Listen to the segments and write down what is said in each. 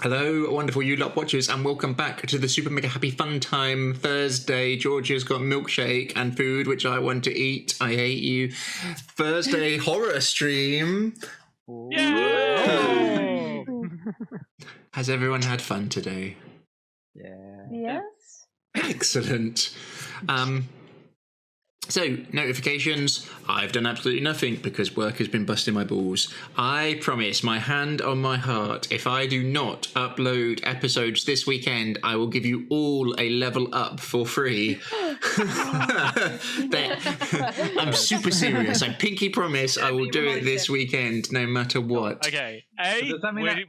Hello, wonderful you lot watchers, and welcome back to the Super Mega Happy Fun Time Thursday. Georgia's got milkshake and food, which I want to eat. I hate you. Thursday horror stream. Yeah. Has everyone had fun today? Yeah. Yes. Excellent. So, notifications. I've done absolutely nothing because work has been busting my balls. I promise, my hand on my heart, if I do not upload episodes this weekend, I will give you all a level up for free. I'm super serious. I pinky promise I will do it this weekend, no matter what. Okay,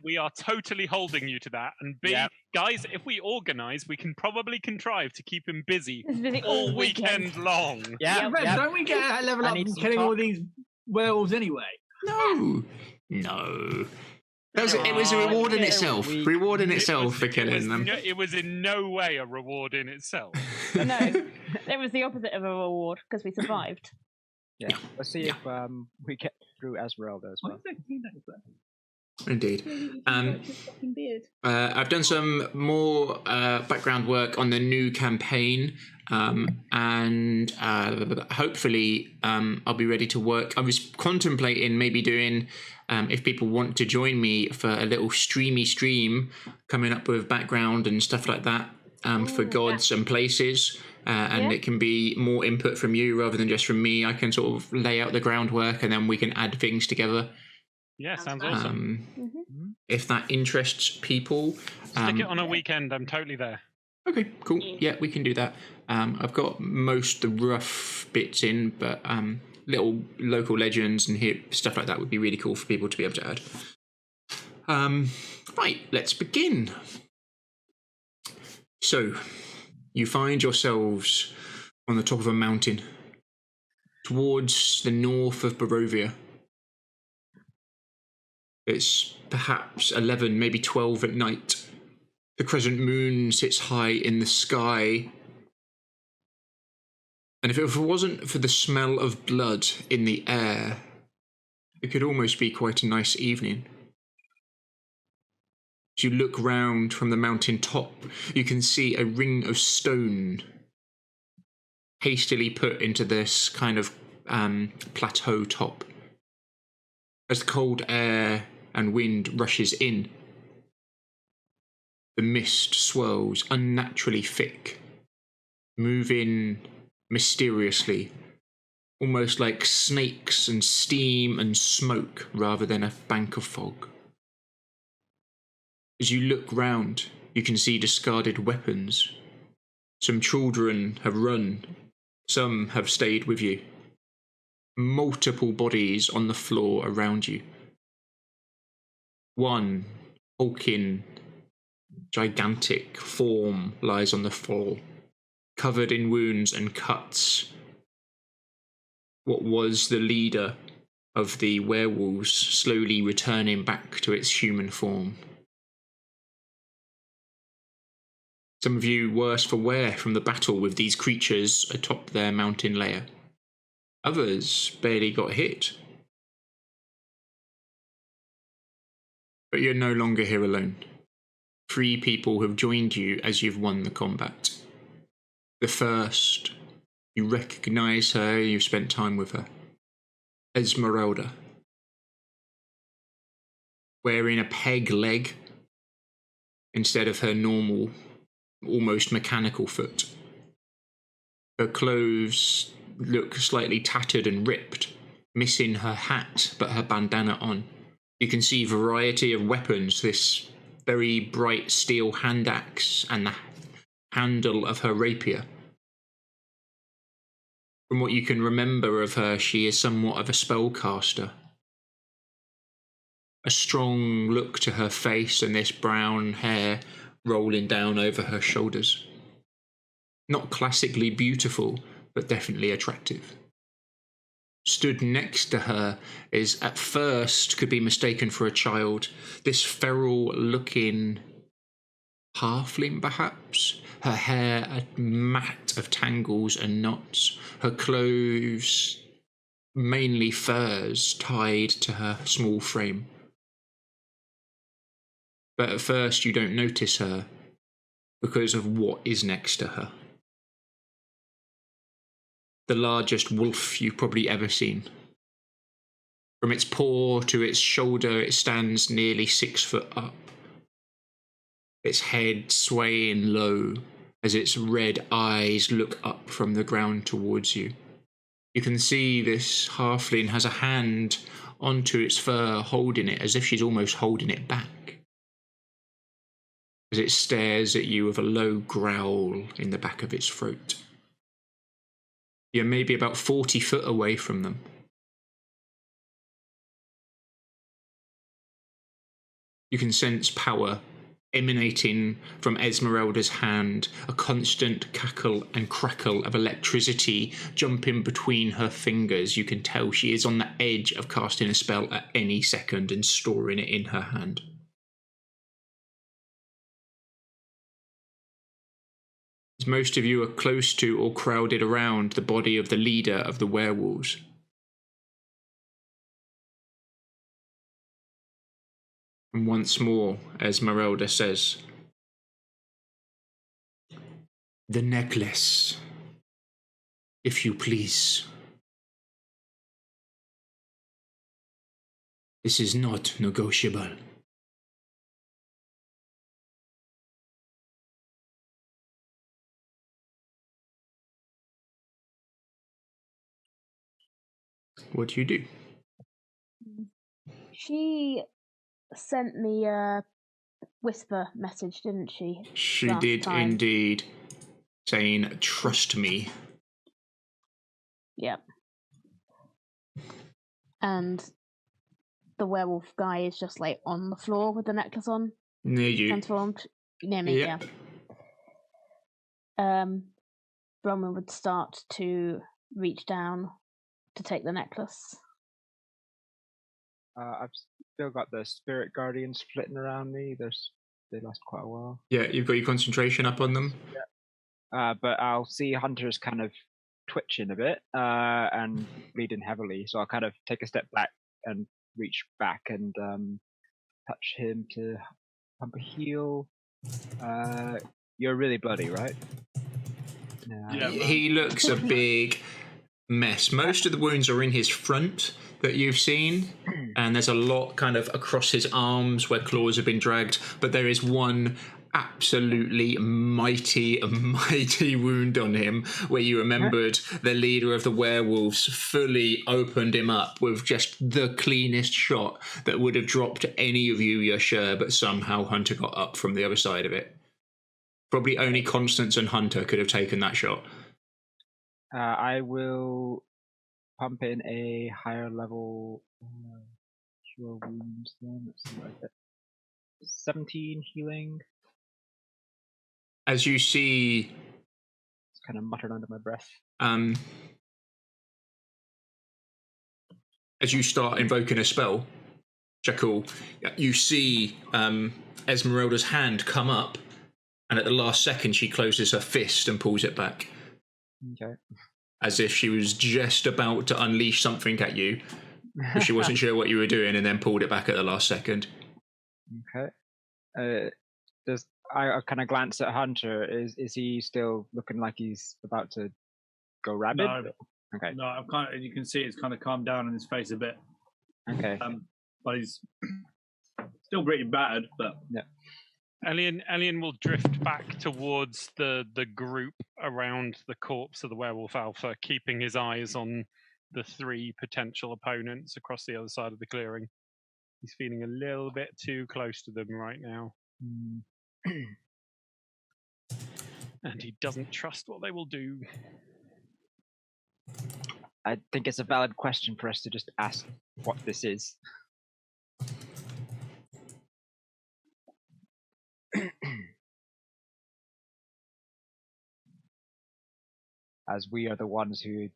we are totally holding you to that, and B, guys, if we organise, we can probably contrive to keep him busy all weekend long. Yeah, Don't we get a level up from killing all these werewolves anyway? No. It was a reward in itself. Reward in itself for killing them. It was in no way a reward in itself. No, it was the opposite of a reward because we survived. Yeah. Let's see if we get through Esmeralda as well. Indeed. I've done some more background work on the new campaign, and hopefully I'll be ready to work. I was contemplating maybe doing, if people want to join me for a little stream, coming up with background and stuff like that for gods and places. And it can be more input from you rather than just from me. I can sort of lay out the groundwork and then we can add things together. Yeah, sounds awesome. If that interests people. Stick it on a weekend, I'm totally there. Okay, cool. Yeah, we can do that. I've got most of the rough bits in, but little local legends and stuff like that would be really cool for people to be able to add. Right, let's begin. So, you find yourselves on the top of a mountain towards the north of Barovia. It's perhaps 11, maybe 12 at night. The crescent moon sits high in the sky. And if it wasn't for the smell of blood in the air, it could almost be quite a nice evening. As you look round from the mountain top, you can see a ring of stone hastily put into this kind of plateau top. As the cold air and wind rushes in, the mist swirls unnaturally thick, moving mysteriously, almost like snakes and steam and smoke rather than a bank of fog. As you look round, you can see discarded weapons. Some children have run, some have stayed with you. Multiple bodies on the floor around you. One hulking, gigantic form lies on the floor, covered in wounds and cuts. What was the leader of the werewolves slowly returning back to its human form. Some of you worse for wear from the battle with these creatures atop their mountain lair. Others barely got hit. But you're no longer here alone. 3 people have joined you as you've won the combat. The first, you recognise her, you've spent time with her. Esmeralda. Wearing a peg leg instead of her normal, almost mechanical foot. Her clothes look slightly tattered and ripped, missing her hat but her bandana on. You can see variety of weapons, this very bright steel hand axe and the handle of her rapier. From what you can remember of her, she is somewhat of a spellcaster. A strong look to her face and this brown hair rolling down over her shoulders. Not classically beautiful, but definitely attractive. Stood next to her is, at first, could be mistaken for a child. This feral-looking halfling, perhaps? Her hair a mat of tangles and knots. Her clothes, mainly furs, tied to her small frame. But at first you don't notice her because of what is next to her. The largest wolf you've probably ever seen. From its paw to its shoulder, it stands nearly 6 foot up. Its head swaying low as its red eyes look up from the ground towards you. You can see this halfling has a hand onto its fur, holding it as if she's almost holding it back. As it stares at you with a low growl in the back of its throat. You're maybe about 40 foot away from them. You can sense power emanating from Esmeralda's hand, a constant cackle and crackle of electricity jumping between her fingers. You can tell she is on the edge of casting a spell at any second and storing it in her hand. As most of you are close to or crowded around the body of the leader of the werewolves, and once more, Esmeralda says, "The necklace, if you please. This is not negotiable." What do you do? She sent me a whisper message, didn't she? She did indeed, saying, "Trust me." Yep. And the werewolf guy is just like on the floor with the necklace on. Near you. Transformed. Near me, Yep. yeah. Bronwyn would start to reach down to take the necklace. I've still got the spirit guardians flitting around me. They last quite a while. Yeah, you've got your concentration up on them. Yeah. But I'll see Hunter's kind of twitching a bit and bleeding heavily, so I'll kind of take a step back and reach back and touch him to pump a heal. You're really bloody, right? Yeah, he looks a big mess. Most of the wounds are in his front that you've seen, and there's a lot kind of across his arms where claws have been dragged, but there is one absolutely mighty wound on him where you remembered the leader of the werewolves fully opened him up with just the cleanest shot that would have dropped any of you, you're sure, but somehow Hunter got up from the other side of it. Probably only Constance and Hunter could have taken that shot. I will pump in a higher level cure wounds then. Let's see what I get. 17 healing. As you see, it's kind of muttered under my breath. As you start invoking a spell, Jakul, you see Esmeralda's hand come up, and at the last second she closes her fist and pulls it back. Okay. As if she was just about to unleash something at you, but she wasn't sure what you were doing, and then pulled it back at the last second. Okay. I kind of glance at Hunter. Is he still looking like he's about to go rabid? No. Okay. No, I've kind of, you can see it's kind of calmed down in his face a bit. Okay. But he's still pretty battered. But yeah. Elian will drift back towards the group around the corpse of the werewolf alpha, keeping his eyes on the 3 potential opponents across the other side of the clearing. He's feeling a little bit too close to them right now. And he doesn't trust what they will do. I think it's a valid question for us to just ask what this is. As we are the ones who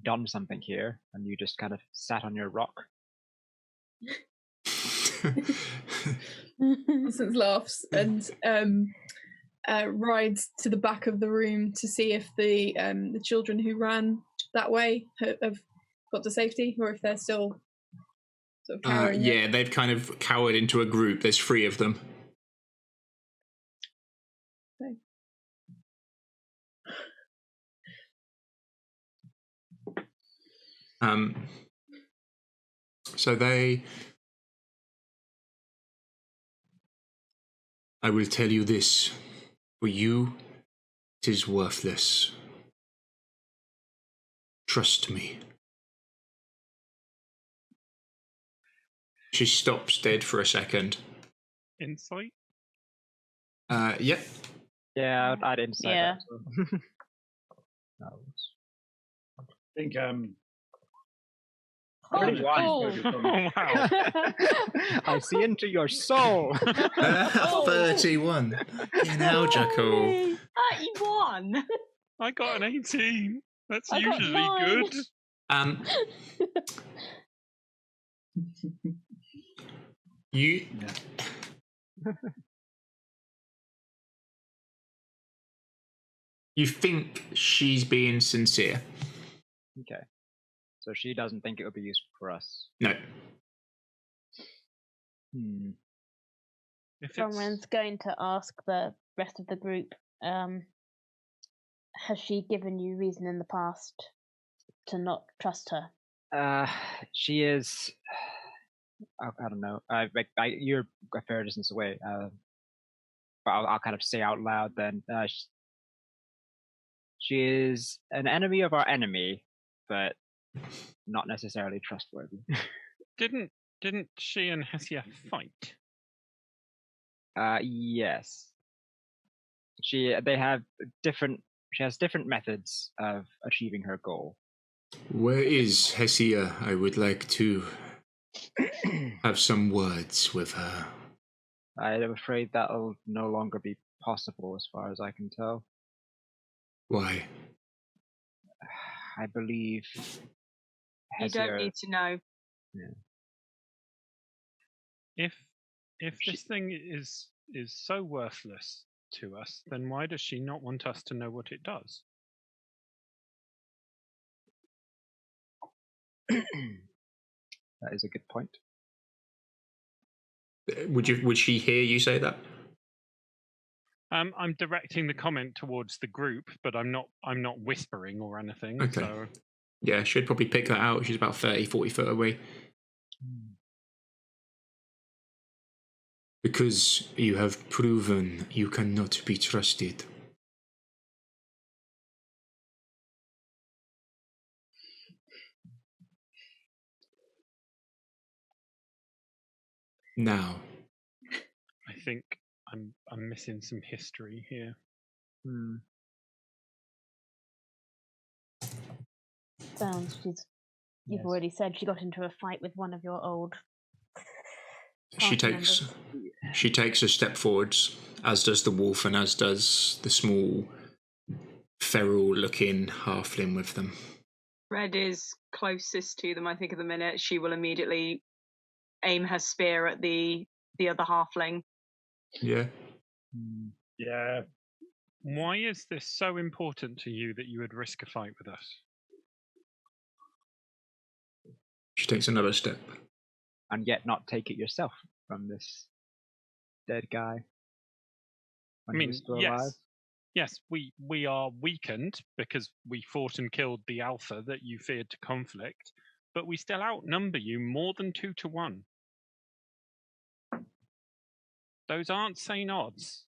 done something here, and you just kind of sat on your rock. Constance laughs and rides to the back of the room to see if the children who ran that way have got to safety, or if they're still Sort of cowering it. Yeah, they've kind of cowered into a group. There's 3 of them. Okay. So I will tell you this. For you, it is worthless. Trust me. She stops dead for a second. Insight? Yep. Yeah, I'd insight Yeah. that as well. No. I think Pretty Oh, Oh, wow. I see into your soul. 31. Now, Jacko. 31. I got an 18. That's I got usually 9. good. You. You think she's being sincere? Okay. So she doesn't think it would be useful for us. No. If it's... Bronwyn's going to ask the rest of the group, has she given you reason in the past to not trust her? She is. I don't know. You're a fair distance away. But I'll kind of say out loud then. She is an enemy of our enemy, but not necessarily trustworthy. Didn't she and Hesia fight? Yes. She has different methods of achieving her goal. Where is Hesia? I would like to have some words with her. I am afraid that'll no longer be possible as far as I can tell. Why? I believe You don't Hesia- need to know. If this thing is so worthless to us, then why does she not want us to know what it does? That is a good point. Would she hear you say that? I'm directing the comment towards the group, but I'm not whispering or anything. Okay. So Yeah, she'd probably pick that out. She's about 30, 40 foot away. Because you have proven you cannot be trusted. Now, I think I'm missing some history here. Sounds you've already said she got into a fight with one of your old she party takes a step forwards, as does the wolf and as does the small feral-looking halfling with them. Red is closest to them, I think, at the minute. She will immediately aim her spear at the other halfling. Yeah. Yeah. Why is this so important to you that you would risk a fight with us? She takes another step. And yet not take it yourself from this dead guy. When he was still alive. Yes, we are weakened because we fought and killed the alpha that you feared to conflict, but we still outnumber you more than 2 to 1. Those aren't sane odds.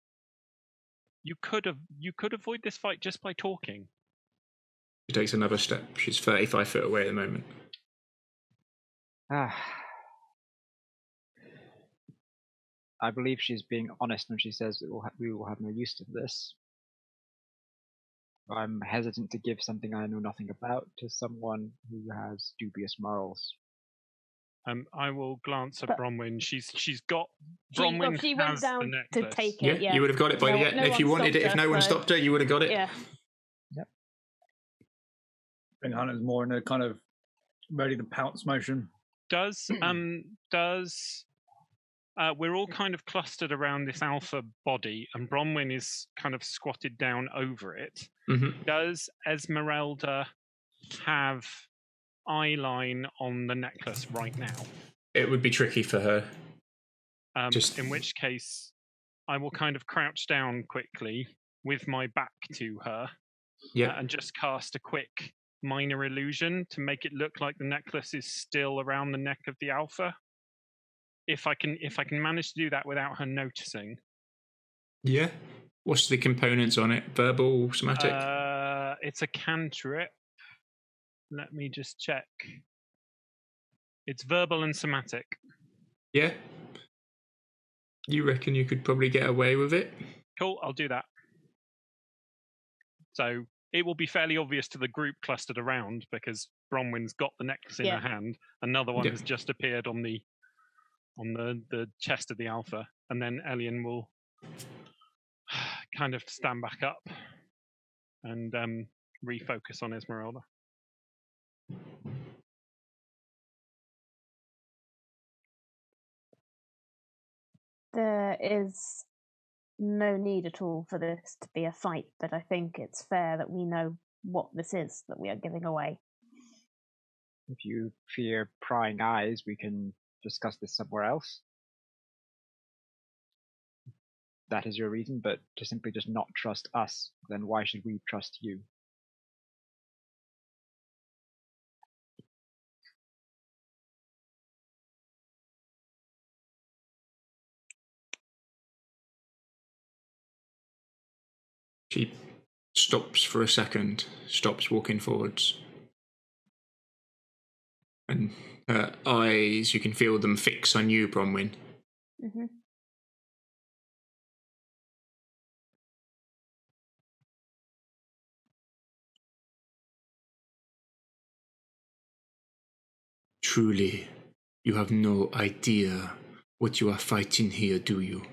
You could avoid this fight just by talking. She takes another step. She's 35 foot away at the moment. I believe she's being honest when she says we will have no use of this. I'm hesitant to give something I know nothing about to someone who has dubious morals. I will glance at Bronwyn. She's got. Bronwyn she went has down the to necklace. take it. Yeah, you would have got it by if you wanted it. If no one stopped her, you would have got it. Yeah. Yep. I think Hunter's more in a kind of ready to pounce motion. Does we're all kind of clustered around this alpha body, and Bronwyn is kind of squatted down over it. Mm-hmm. Does Esmeralda have eyeline on the necklace right now? It would be tricky for her. In which case, I will kind of crouch down quickly with my back to her, and just cast a quick minor illusion to make it look like the necklace is still around the neck of the alpha. If I can manage to do that without her noticing. Yeah. What's the components on it? Verbal, somatic? It's a cantrip. Let me just check. It's verbal and somatic. Yeah. You reckon you could probably get away with it? Cool, I'll do that. So it will be fairly obvious to the group clustered around because Bronwyn's got the necklace in her hand. Another one has just appeared on the chest of the alpha, and then Elian will kind of stand back up and refocus on Esmeralda. There is no need at all for this to be a fight, but I think it's fair that we know what this is that we are giving away. If you fear prying eyes, we can discuss this somewhere else. That is your reason, but to simply just not trust us, then why should we trust you? She stops for a second, stops walking forwards. And her eyes, you can feel them fix on you, Bronwyn. Mm-hmm. Truly, you have no idea what you are fighting here, do you?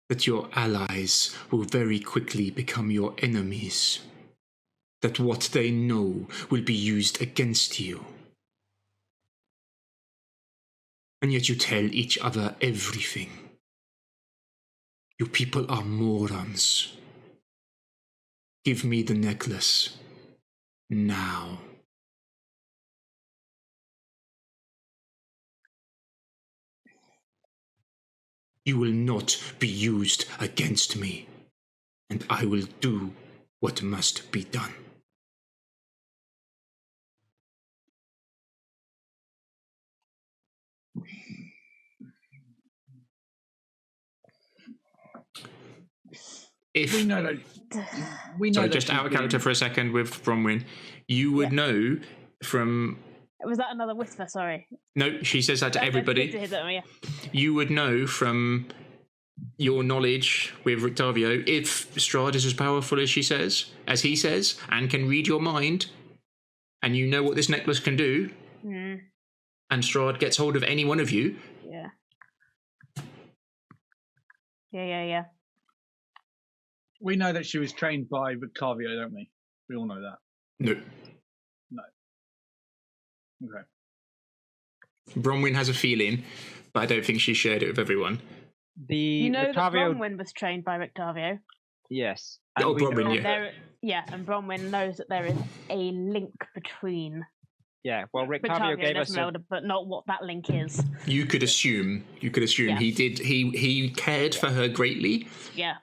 That your allies will very quickly become your enemies. That what they know will be used against you. And yet you tell each other everything. You people are morons. Give me the necklace. Now. You will not be used against me, and I will do what must be done. If we know that, sorry, just out of character for a second with Bronwyn, you would know from. Was that another whisper? Sorry. No, she says that to everybody. Yeah. You would know from your knowledge with Rictavio if Strahd is as powerful as he says, and can read your mind, and you know what this necklace can do, and Strahd gets hold of any one of you. Yeah. We know that she was trained by Rictavio, don't we? We all know that. No. Okay. Bronwyn has a feeling, but I don't think she shared it with everyone. You know that Bronwyn was trained by Rictavio? Yes. And Bronwyn, and Bronwyn knows that there is a link between. Yeah, well, Rictavio gave us but not what that link is. You could assume he did. He cared for her greatly. Yeah.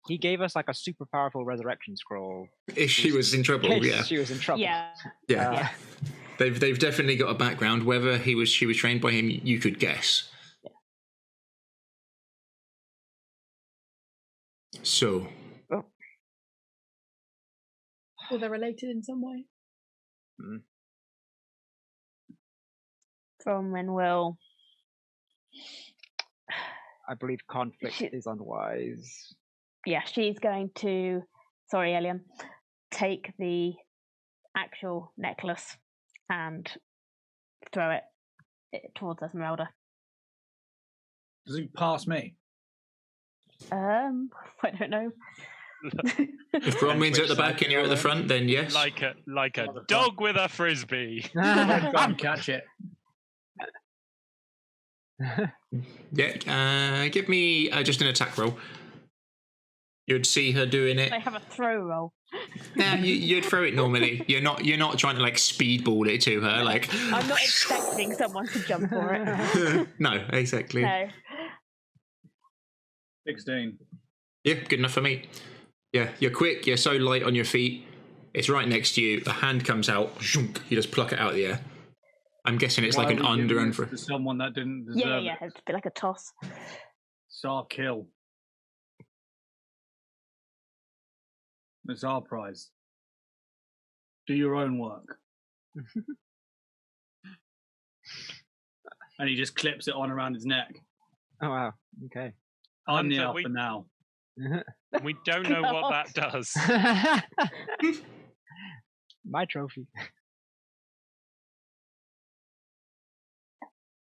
He gave us like a super powerful resurrection scroll. If she was in trouble, she was in trouble. Yeah. They've definitely got a background. Whether she was trained by him, you could guess. Yeah. So. Well, they're related in some way. Bronwyn will. I believe conflict is unwise. Yeah, she's going to. Sorry, Elian. Take the actual necklace and throw it towards Esmeralda. Does it pass me? I don't know. If Bronwyn's at the back and you're at the front, then yes. Like a dog with a frisbee. Can't catch it. Yeah, give me just an attack roll. You'd see her doing it. I have a throw roll. Nah, you'd throw it normally. You're not trying to like speedball it to her. Like I'm not expecting someone to jump for it. No, exactly. No. 16. Yeah, good enough for me. Yeah, you're quick. You're so light on your feet. It's right next to you. A hand comes out. You just pluck it out of the air. I'm guessing it's like an under and for to someone that didn't deserve Yeah. It's a bit like a toss. It's our kill. It's our prize. Do your own work. And he just clips it on around his neck. Oh wow. Okay. I'm the alpha now. We don't know what that does. My trophy.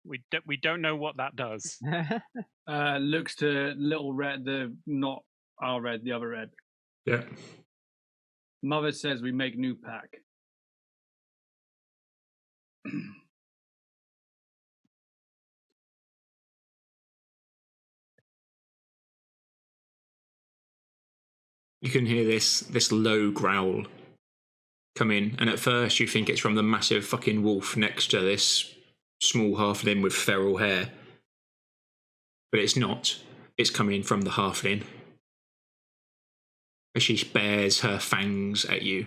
We don't know what that does. Looks to little red, not our red, the other red. Yeah. Mother says we make new pack. You can hear this low growl come in, and at first you think it's from the massive fucking wolf next to this small halfling with feral hair. But it's not. It's coming from the halfling. As she bares her fangs at you,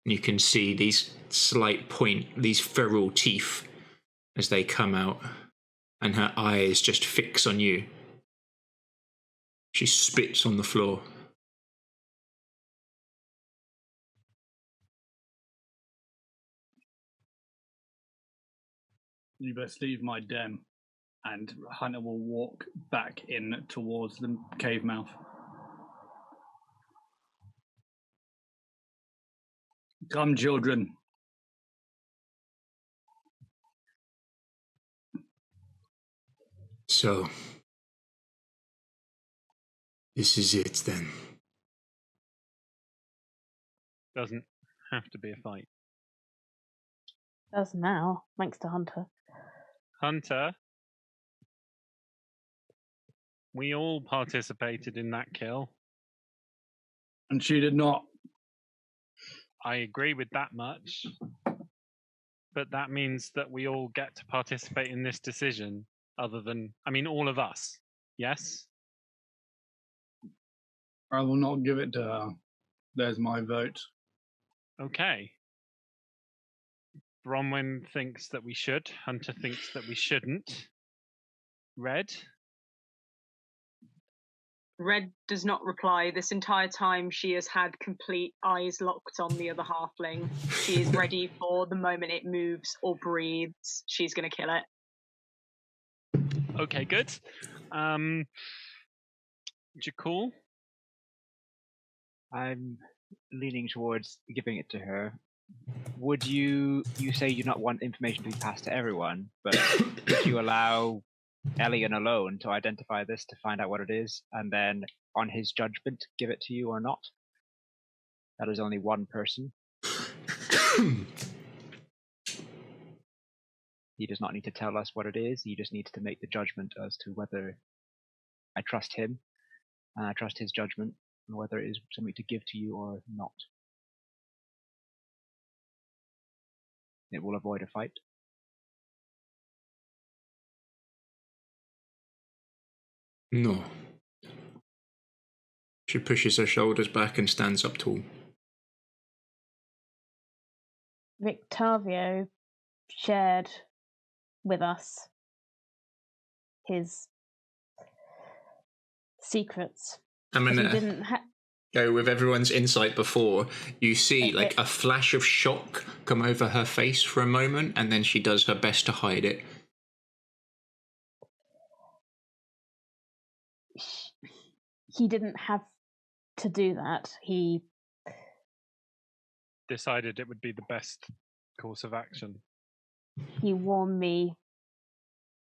and you can see these slight these feral teeth as they come out, and her eyes just fix on you. She spits on the floor. You best leave my den. And Hunter will walk back in towards the cave mouth. Come, children. So, this is it then. Doesn't have to be a fight. Does now, thanks to Hunter. Hunter, we all participated in that kill. And she did not. I agree with that much. But that means that we all get to participate in this decision, other than, all of us. Yes? I will not give it to her. There's my vote. Okay. Bronwyn thinks that we should. Hunter thinks that we shouldn't. Red? Red does not reply. This entire time she has had complete eyes locked on the other halfling. She is ready for the moment it moves or breathes. She's going to kill it. Okay, good. Jakul? I'm leaning towards giving it to her. Would you say you not want information to be passed to everyone, but would you allow Elian alone to identify this, to find out what it is, and then on his judgment give it to you or not? That is only one person. He does not need to tell us what it is. He just needs to make the judgment as to whether I trust him and I trust his judgment, and whether it is something to give to you or not. It will avoid a fight. No. She pushes her shoulders back and stands up tall. Victavio shared with us his secrets. I'm He gonna didn't go with everyone's insight before. You see like a flash of shock come over her face for a moment, and then she does her best to hide it. He didn't have to do that. He decided it would be the best course of action. He warned me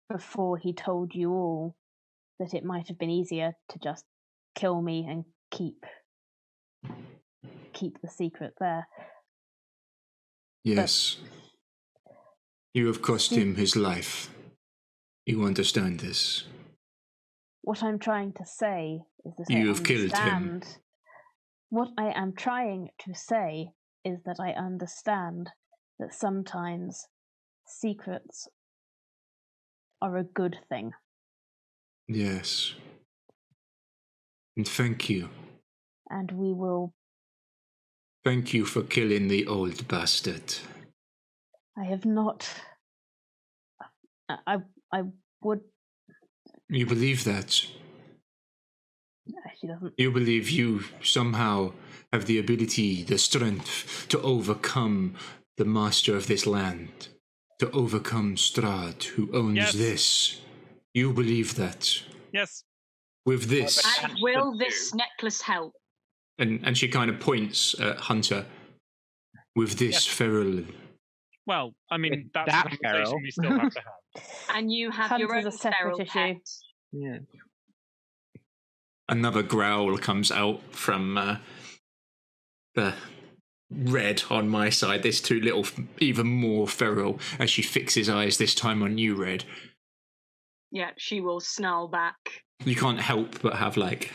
before he told you all that it might have been easier to just kill me and keep the secret there. Yes. You have cost him his life. You understand this. What I'm trying to say is that You I have killed him. understand. What I am trying to say is that I understand that sometimes secrets are a good thing. Yes. And thank you. And we will... Thank you for killing the old bastard. I have not... I would... You believe that? She doesn't. You believe you somehow have the ability, the strength to overcome the master of this land, to overcome Strahd, who owns this. You believe that? Yes. With this. And will this necklace help? And she kind of points at Hunter. With this feral. Well, I mean, that's that a conversation feral. we still have to have. And you have your own Hunter's a separate feral issue. pet. Yeah. Another growl comes out from the red on my side. This two little, even more feral, as she fixes eyes this time on you, Red. Yeah, she will snarl back. You can't help but have like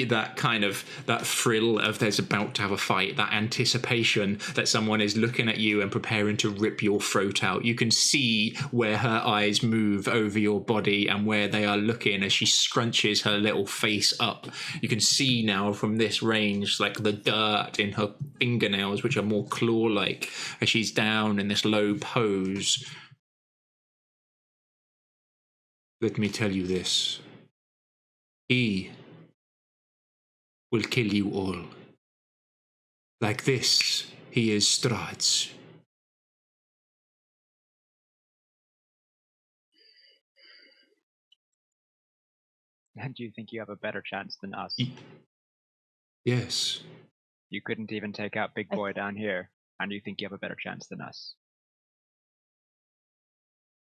that kind of that thrill of there's about to have a fight, that anticipation that someone is looking at you and preparing to rip your throat out. You can see where her eyes move over your body and where they are looking as she scrunches her little face up. You can see now from this range like the dirt in her fingernails, which are more claw-like, as she's down in this low pose. Let me tell you this. He will kill you all. Like this, he is Strahd's. And do you think you have a better chance than us? Yes. You couldn't even take out Big Boy down here, and you think you have a better chance than us.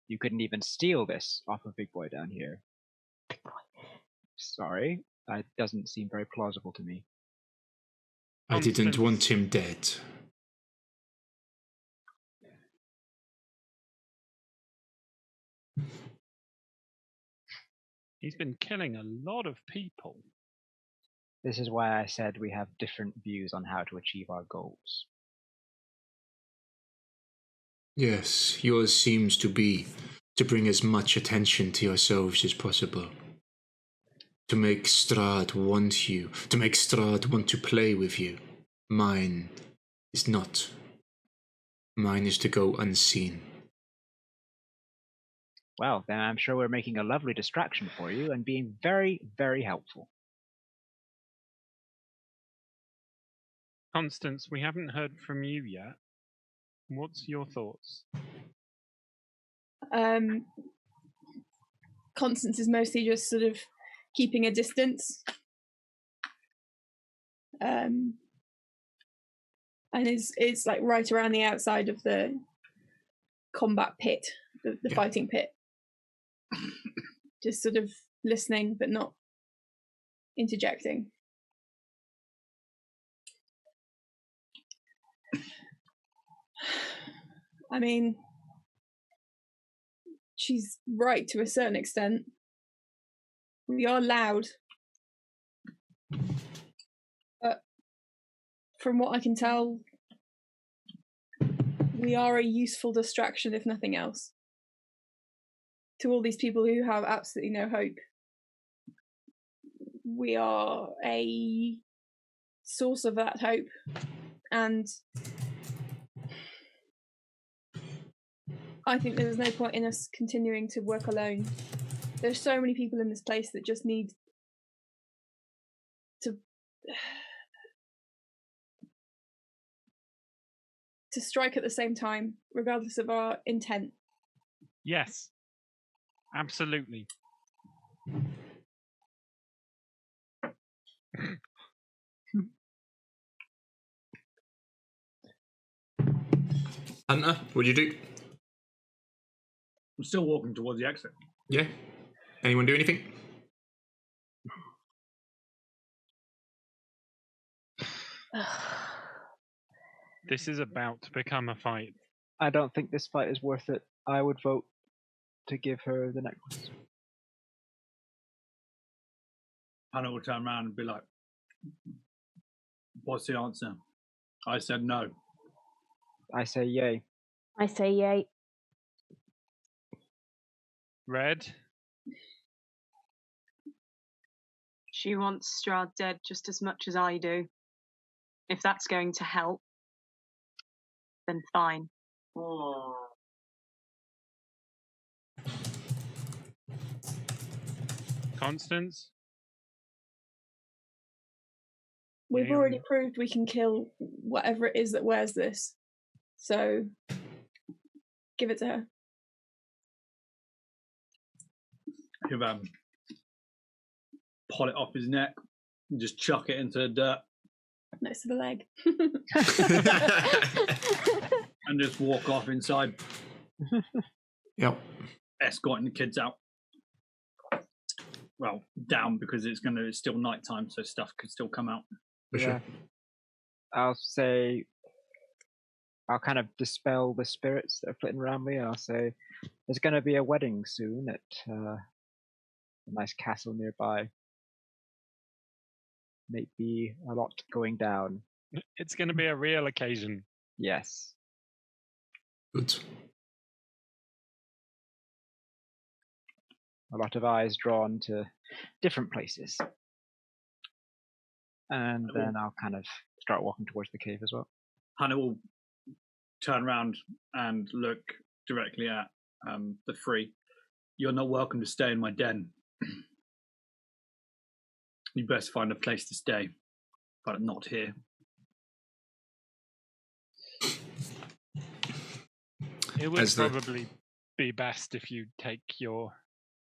You couldn't even steal this off of Big Boy down here. Big Boy. Sorry, that doesn't seem very plausible to me. I didn't want him dead. He's been killing a lot of people. This is why I said we have different views on how to achieve our goals. Yes, yours seems to be to bring as much attention to yourselves as possible. To make Strahd want you, to make Strahd want to play with you. Mine is not. Mine is to go unseen. Well, then I'm sure we're making a lovely distraction for you and being very, very helpful. Constance, we haven't heard from you yet. What's your thoughts? Constance is mostly just sort of keeping a distance. And it's like right around the outside of the combat pit, the fighting pit. Just sort of listening, but not interjecting. I mean, she's right to a certain extent. We are loud. But from what I can tell, we are a useful distraction, if nothing else, to all these people who have absolutely no hope. We are a source of that hope, and I think there's no point in us continuing to work alone. There's so many people in this place that just need to strike at the same time, regardless of our intent. Yes, absolutely. Hunter, what do you do? I'm still walking towards the exit. Yeah? Anyone do anything? This is about to become a fight. I don't think this fight is worth it. I would vote to give her the necklace. Hannah will turn around and be like, "What's the answer?" I said no. I say yay. I say yay. Red. She wants Strahd dead just as much as I do. If that's going to help, then fine. Constance. We've Yeah. already proved we can kill whatever it is that wears this. So give it to her. He'll pull it off his neck and just chuck it into the dirt Next to the leg. and just walk off inside, Yep. escorting the kids out. Well, down because it's still nighttime, so stuff could still come out. For sure. I'll say, I'll kind of dispel the spirits that are flitting around me. I'll say, there's going to be a wedding soon at a nice castle nearby. Maybe a lot going down. It's going to be a real occasion. Yes. Good. A lot of eyes drawn to different places. And then I'll kind of start walking towards the cave as well. Hannah will turn around and look directly at the three. You're not welcome to stay in my den. You best find a place to stay, but not here. It would probably be best if you take your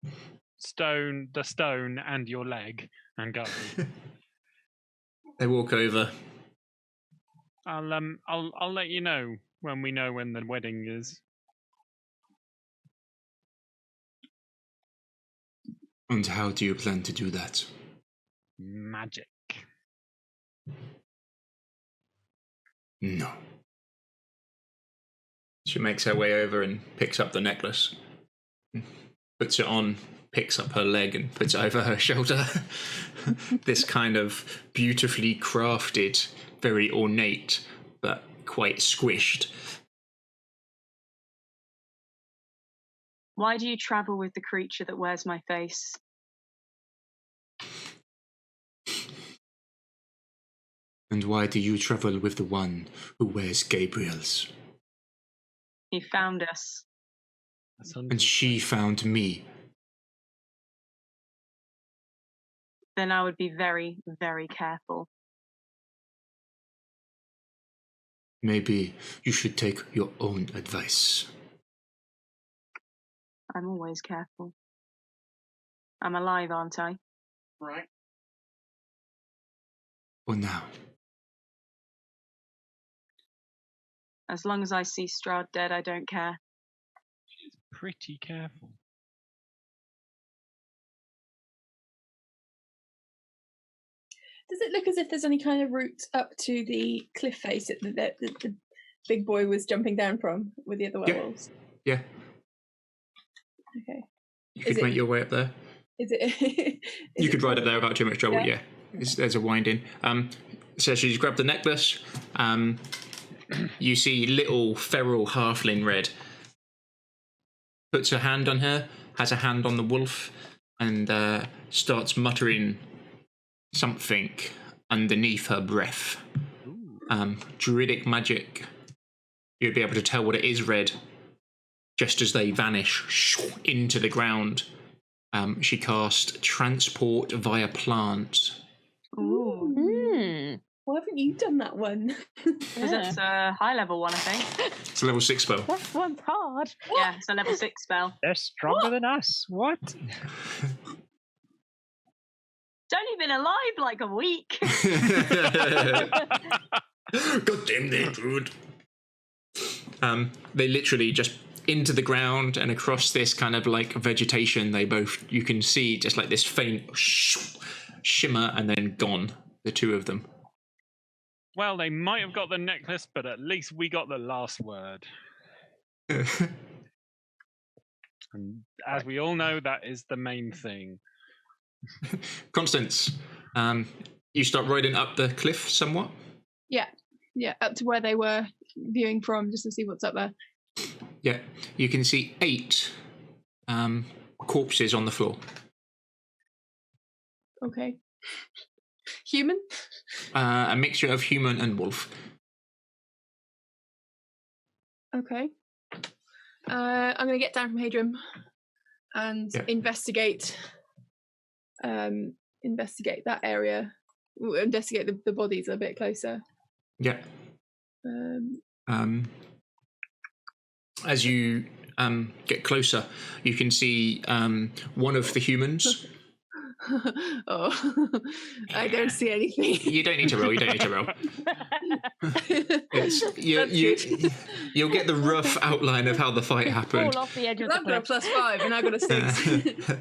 the stone and your leg and go. They walk over. I'll let you know when we know when the wedding is. And how do you plan to do that? Magic. No. She makes her way over and picks up the necklace. Puts it on, picks up her leg and puts it over her shoulder. This kind of beautifully crafted, very ornate, but quite squished. Why do you travel with the creature that wears my face? And why do you travel with the one who wears Gabriel's? He found us. And she found me. Then I would be very, very careful. Maybe you should take your own advice. I'm always careful. I'm alive, aren't I? Right. For now. As long as I see Strahd dead, I don't care. She's pretty careful. Does it look as if there's any kind of route up to the cliff face that the big boy was jumping down from with the other werewolves? Yeah. Okay. You could make your way up there. Is it? You could ride up there without too much trouble, yeah. There's a winding. So she's grabbed the necklace. You see little feral halfling Red puts her hand on her, has a hand on the wolf, and starts muttering something underneath her breath. Druidic magic. You'd be able to tell what it is, Red, just as they vanish into the ground. She cast transport via plant. Ooh. Why haven't you done that one? Because it's a high level one, I think. It's a level 6 spell. That one's hard. Yeah, it's a level 6 spell. They're stronger than us. What? Don't even alive like a week. God damn, they're good. They literally just into the ground and across this kind of like vegetation. You can see just like this faint shimmer and then gone. The two of them. Well, they might have got the necklace, but at least we got the last word. And as we all know, that is the main thing. Constance, you start riding up the cliff somewhat? Yeah, up to where they were viewing from, just to see what's up there. Yeah, you can see 8 corpses on the floor. Okay. Human? A mixture of human and wolf. Okay. I'm going to get down from Hadrian and investigate that area. Investigate the bodies a bit closer. Yeah. As you get closer, you can see one of the humans. Oh, I don't see anything. You don't need to roll. You'll get the rough outline of how the fight happened. Fall off the edge of the I've got a +5 and I got a 6.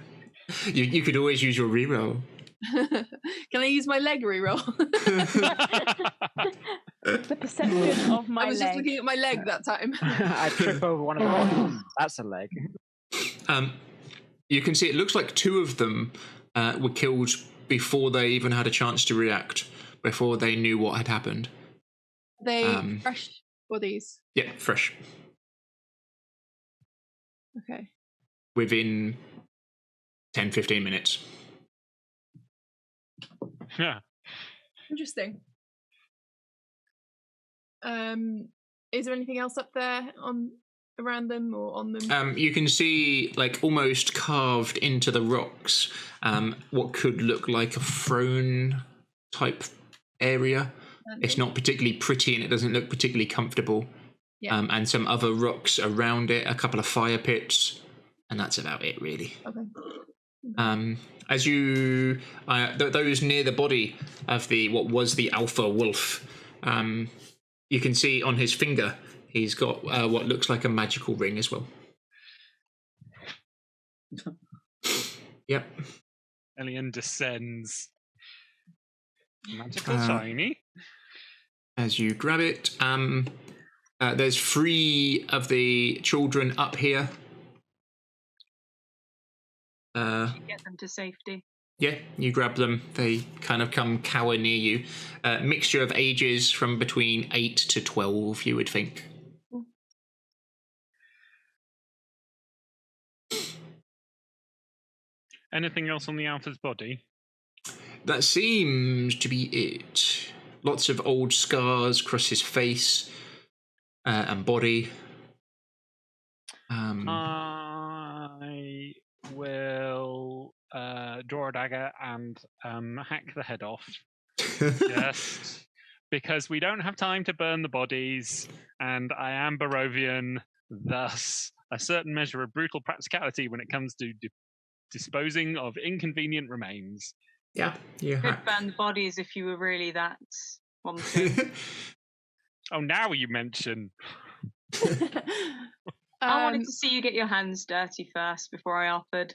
You could always use your reroll. Can I use my leg reroll? The perception of my leg. I was just looking at my leg that time. I trip over one of the bodies. That's a leg. You can see it looks like 2 of them were killed before they even had a chance to react, before they knew what had happened. They fresh bodies? Yeah, fresh. Okay. Within 10-15 minutes. Yeah. Interesting. Is there anything else up there around them or on them? You can see, like, almost carved into the rocks, what could look like a throne type area. It's not particularly pretty and it doesn't look particularly comfortable. Yeah. And some other rocks around it, a couple of fire pits, and that's about it, really. Okay. As you, those near the body of what was the alpha wolf, you can see on his finger he's got what looks like a magical ring as well. Yep. Elian descends. Magical shiny. As you grab it, there's 3 of the children up here. Get them to safety. Yeah, you grab them. They kind of come cower near you. Mixture of ages from between 8 to 12, you would think. Anything else on the Alpha's body? That seems to be it. Lots of old scars across his face and body. I will draw a dagger and hack the head off. Just because we don't have time to burn the bodies, and I am Barovian, thus a certain measure of brutal practicality when it comes to disposing of inconvenient remains. Yeah, you could burn the bodies if you were really that wanted. Oh, now you mention. I wanted to see you get your hands dirty first before I offered.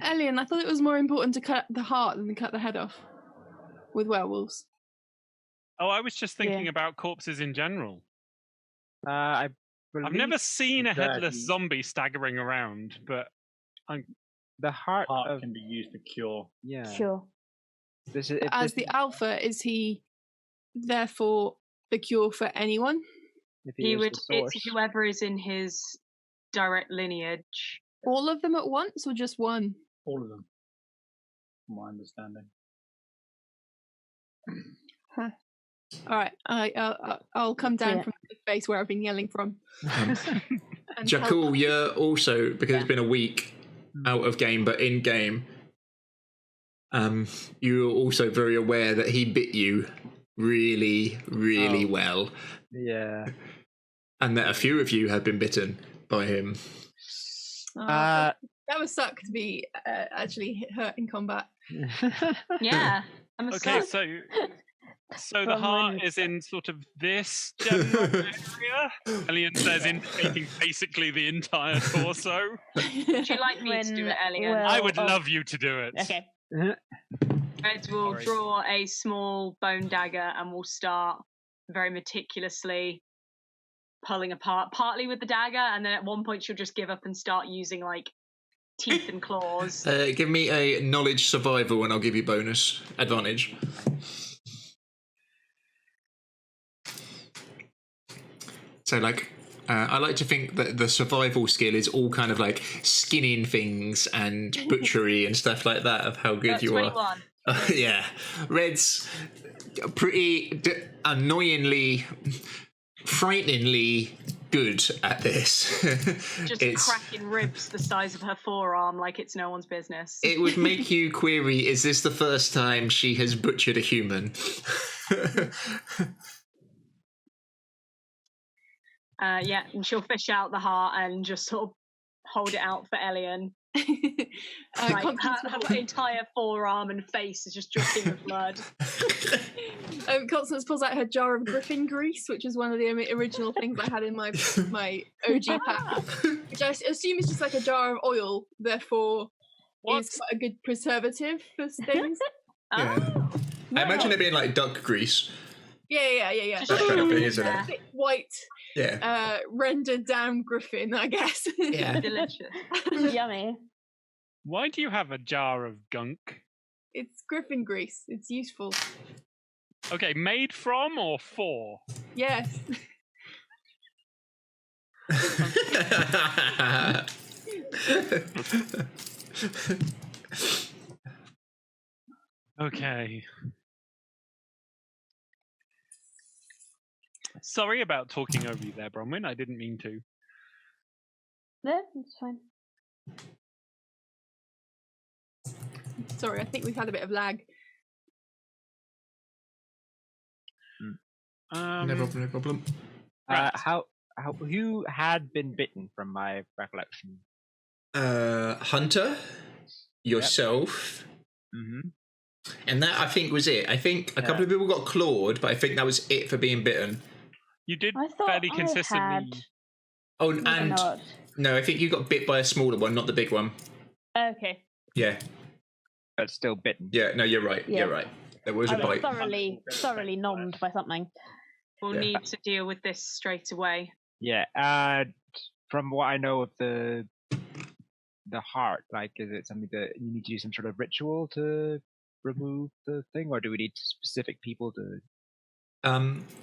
Elian, I thought it was more important to cut the heart than to cut the head off with werewolves. Oh, I was just thinking about corpses in general. I've never seen a headless zombie staggering around, but the heart can be used to cure. Yeah. Sure. As the alpha, is he therefore the cure for anyone? He would. It's whoever is in his direct lineage. All of them at once, or just one? All of them, from my understanding. Huh. All right, I'll come down from the face where I've been yelling from. Jakul, you're also, because it's been a week out of game, but in game, you're also very aware that he bit you really, really well. Yeah. And that a few of you have been bitten by him. That would suck to be actually hurt in combat. Yeah. Okay, so the heart is in sort of this general area. Elian says indicating basically the entire torso. Would you like me to do it, Elian? I would love you to do it. Okay. Ed will draw a small bone dagger and we'll start very meticulously pulling apart, partly with the dagger, and then at one point she'll just give up and start using like teeth and claws. Give me a knowledge survival and I'll give you bonus advantage. So, like, I like to think that the survival skill is all kind of like skinning things and butchery and stuff like that of how good you 21. are. Yeah. Red's pretty annoyingly, frighteningly good at this. Just cracking ribs the size of her forearm like it's no one's business. It would make you query, is this the first time she has butchered a human? Yeah, and she'll fish out the heart and just sort of hold it out for Elian. Her entire forearm and face is just dripping with blood. Constance pulls out her jar of griffin grease, which is one of the original things I had in my OG pack, which I assume is just like a jar of oil, therefore is quite a good preservative for things. Yeah. I imagine it being like duck grease. Yeah. That kind of thing, isn't it? Thick, white, rendered down griffin, I guess. Yeah. Delicious. Yummy. Why do you have a jar of gunk? It's griffin grease. It's useful. Okay, made from or for? Yes. Okay. Sorry about talking over you there, Bronwyn. I didn't mean to. No, it's fine. Sorry, I think we've had a bit of lag. No problem. Who had been bitten from my recollection? Hunter, yourself, and that I think was it. I think a couple of people got clawed, but I think that was it for being bitten. You did fairly consistently. Oh, and no, I think you got bit by a smaller one, not the big one. Okay. Yeah. But still bitten. Yeah, no, you're right. Yeah. You're right. There was a bite. Thoroughly nommed by something. We'll need to deal with this straight away. Yeah. From what I know of the heart, like, is it something that you need to do some sort of ritual to remove the thing, or do we need specific people to?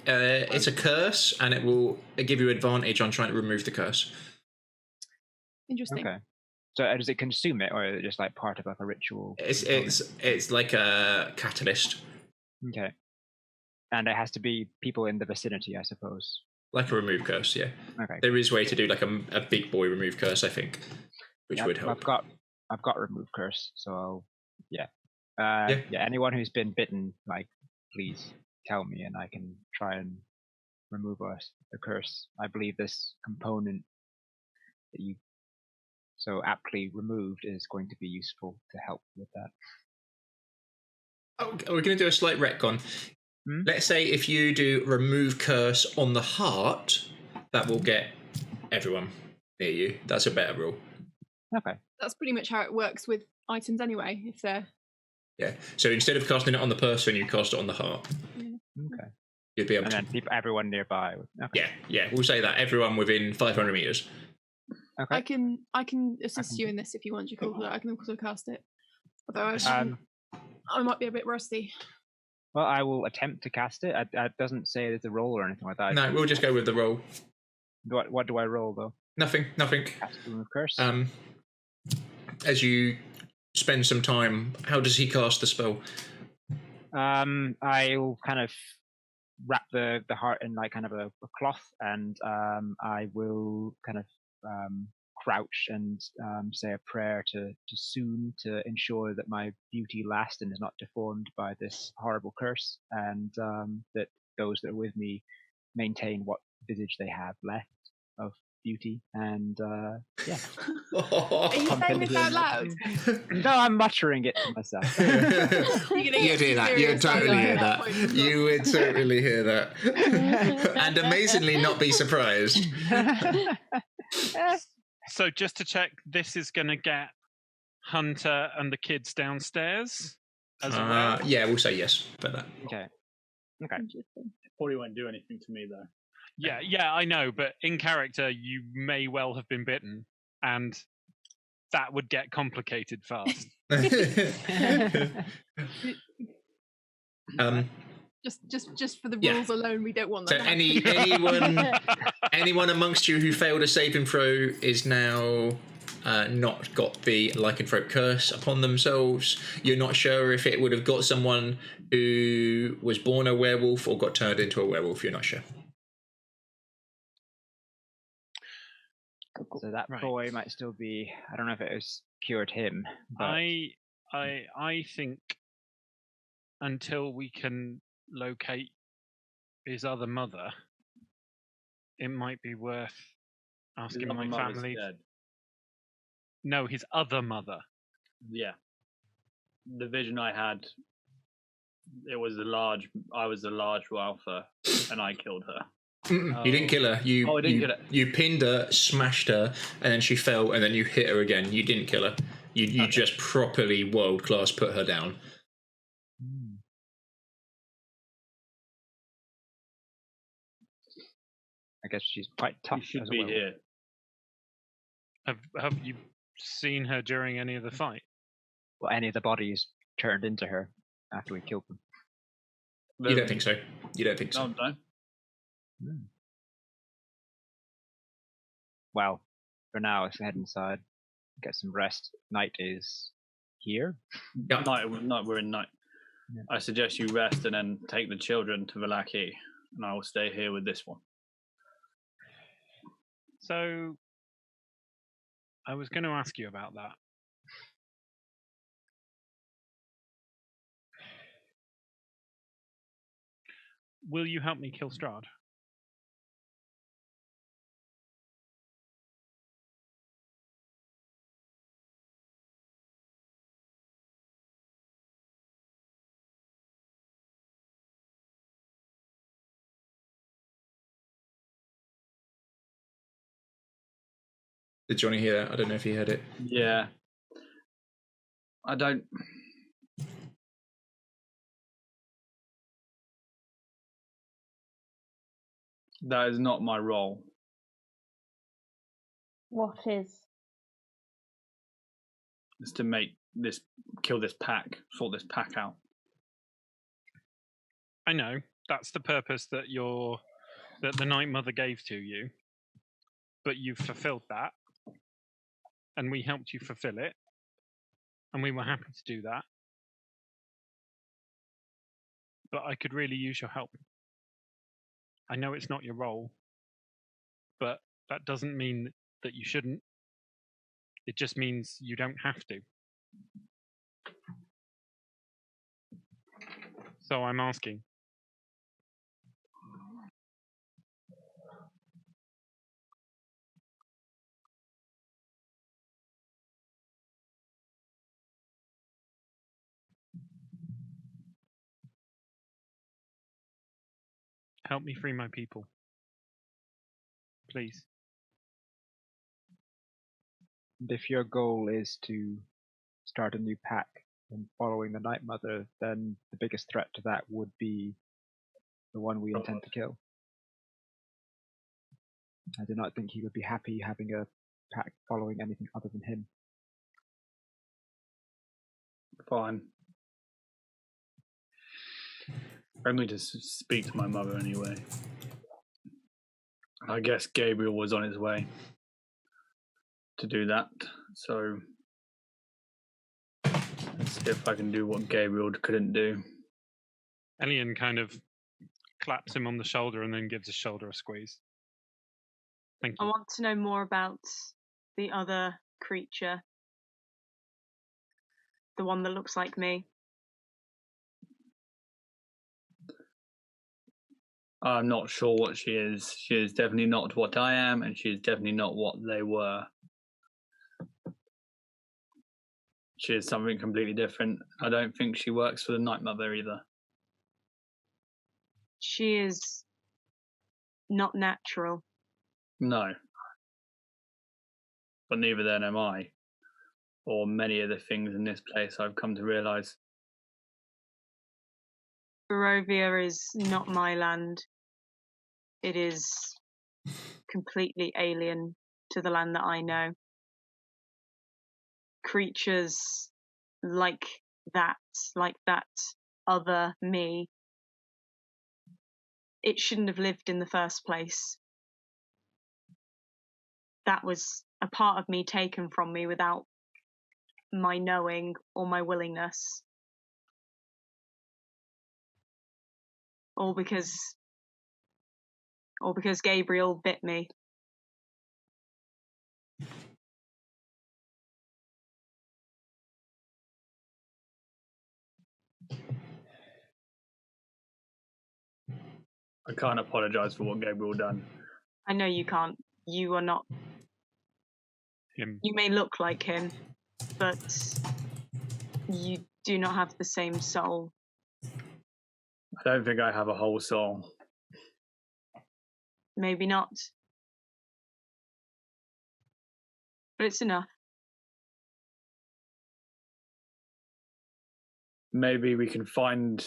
It's a curse, and it will give you advantage on trying to remove the curse. Interesting. Okay. So does it consume it, or is it just like part of like a ritual? It's like a catalyst. Okay. And it has to be people in the vicinity, I suppose. Like a remove curse, yeah. Okay. There is a way to do like a big boy remove curse, I think, which would help. I've got remove curse, so anyone who's been bitten, like, please tell me, and I can try and remove the curse. I believe this component that you so aptly removed is going to be useful to help with that. Oh, we're going to do a slight retcon. Let's say if you do remove curse on the heart, that will get everyone near you. That's a better rule. Okay. That's pretty much how it works with items anyway, if they're... Yeah. So instead of casting it on the person, you cast it on the heart. Okay. You'd be able and to... then everyone nearby. Okay. Yeah. We'll say that. Everyone within 500 meters. Okay. I can assist you in this if you want, Jacob. I can also cast it. Although I might be a bit rusty. Well, I will attempt to cast it. It doesn't say there's a roll or anything like that. No, we'll just go with the roll. What do I roll, though? Nothing. Cast remove curse? As you spend some time, how does he cast the spell? I'll kind of wrap the heart in like kind of a cloth, and I will kind of crouch and say a prayer to soothe, to ensure that my beauty lasts and is not deformed by this horrible curse, and that those that are with me maintain what visage they have left of beauty. And Are you saying this out loud? No, I'm muttering it to myself. You'd hear that. You'd totally hear that. You would totally hear that. And amazingly not be surprised. So just to check, this is going to get Hunter and the kids downstairs as well? Yeah, we'll say yes for that. Okay. Probably won't do anything to me, though. Yeah, I know, but in character, you may well have been bitten, and that would get complicated fast. Just for the Yeah. rules alone, we don't want So that. to anyone amongst you who failed a saving throw is now not got the lycanthrope curse upon themselves. You're not sure if it would have got someone who was born a werewolf or got turned into a werewolf. You're not sure. So that boy might still be. I don't know if it has cured him. But I think until we can locate his other mother, it might be worth asking my family. Dead. No, his other mother. Yeah. The vision I had, I was the large Ralpha, and I killed her. You didn't kill her. I didn't kill her. You pinned her, smashed her, and then she fell, and then you hit her again. You didn't kill her. You just properly world class put her down. I guess she's quite tough. You should as be well. here. Have you seen her during any of the fight? Well, any of the bodies turned into her after we killed them. You don't think so? You don't think so? No. Well, for now, let's head inside, get some rest. Night is here. Yeah. Night, we're in night. Yeah. I suggest you rest and then take the children to Vallaki, and I will stay here with this one. So, I was going to ask you about that. Will you help me kill Strahd? Did Johnny hear that? I don't know if he heard it. Yeah. I don't. That is not my role. What is? Is to kill this pack, sort this pack out. I know that's the purpose that the Night Mother gave to you, but you've fulfilled that, and we helped you fulfill it, and we were happy to do that. But I could really use your help. I know it's not your role, but that doesn't mean that you shouldn't. It just means you don't have to. So I'm asking. Help me free my people. Please. And if your goal is to start a new pack and following the Night Mother, then the biggest threat to that would be the one we intend to kill. I do not think he would be happy having a pack following anything other than him. Fine. I'm going to speak to my mother anyway. I guess Gabriel was on his way to do that, so let's see if I can do what Gabriel couldn't do. Elian kind of claps him on the shoulder and then gives his shoulder a squeeze. Thank you. I want to know more about the other creature. The one that looks like me. I'm not sure what she is. She is definitely not what I am, and she is definitely not what they were. She is something completely different. I don't think she works for the Night Mother either. She is not natural. No. But neither then am I. Or many of the things in this place I've come to realise. Barovia is not my land. It is completely alien to the land that I know. creatures like that other me, it shouldn't have lived in the first place. That was a part of me taken from me without my knowing or my willingness. All because Gabriel bit me. I can't apologise for what Gabriel done. I know you can't. You are not him. You may look like him, but you do not have the same soul. I don't think I have a whole soul. Maybe not. But it's enough. Maybe we can find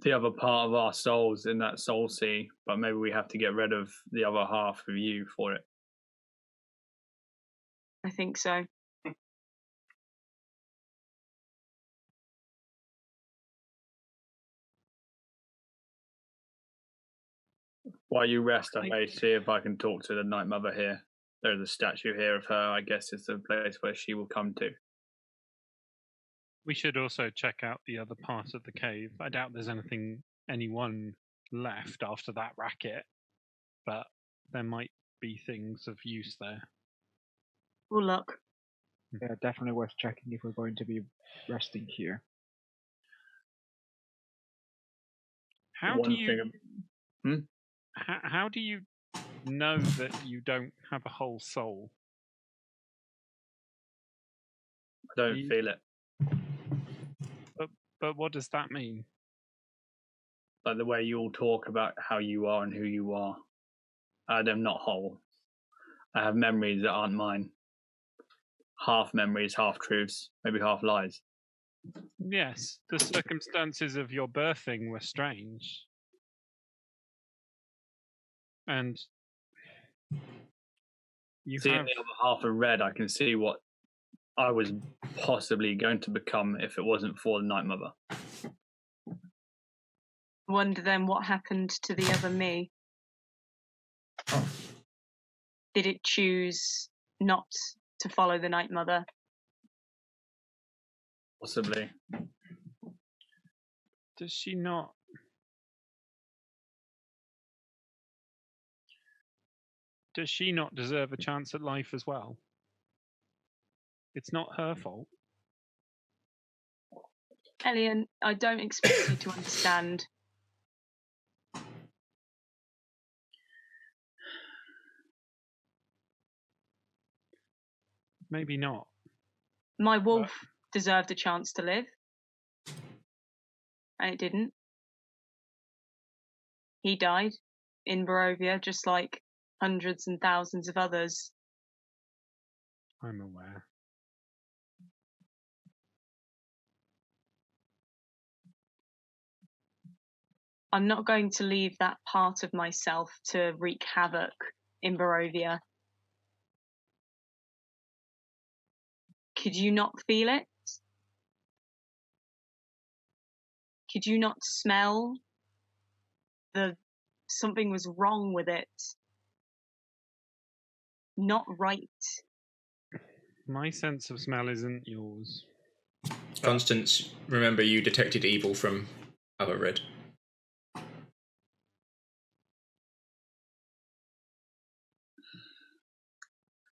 the other part of our souls in that soul sea, but maybe we have to get rid of the other half of you for it. I think so. While you rest, I may see if I can talk to the Night Mother here. There's a statue here of her. I guess it's the place where she will come to. We should also check out the other part of the cave. I doubt there's anyone left after that racket, but there might be things of use there. We'll look. Yeah, definitely worth checking if we're going to be resting here. How do you know that you don't have a whole soul? I don't feel it. But what does that mean? Like the way you all talk about how you are and who you are. I'm not whole. I have memories that aren't mine. Half memories, half truths, maybe half lies. Yes, the circumstances of your birthing were strange. And Seeing the other half of red, I can see what I was possibly going to become if it wasn't for the Night Mother. Wonder then what happened to the other me. Did it choose not to follow the Night Mother? Possibly. Does she not? Does she not deserve a chance at life as well? It's not her fault. Elian, I don't expect you to understand. Maybe not. My wolf deserved a chance to live. And it didn't. He died in Barovia, just like hundreds and thousands of others. I'm aware. I'm not going to leave that part of myself to wreak havoc in Barovia. Could you not feel it? Could you not smell something was wrong with it? Not right. My sense of smell isn't yours. Constance, remember you detected evil from other red.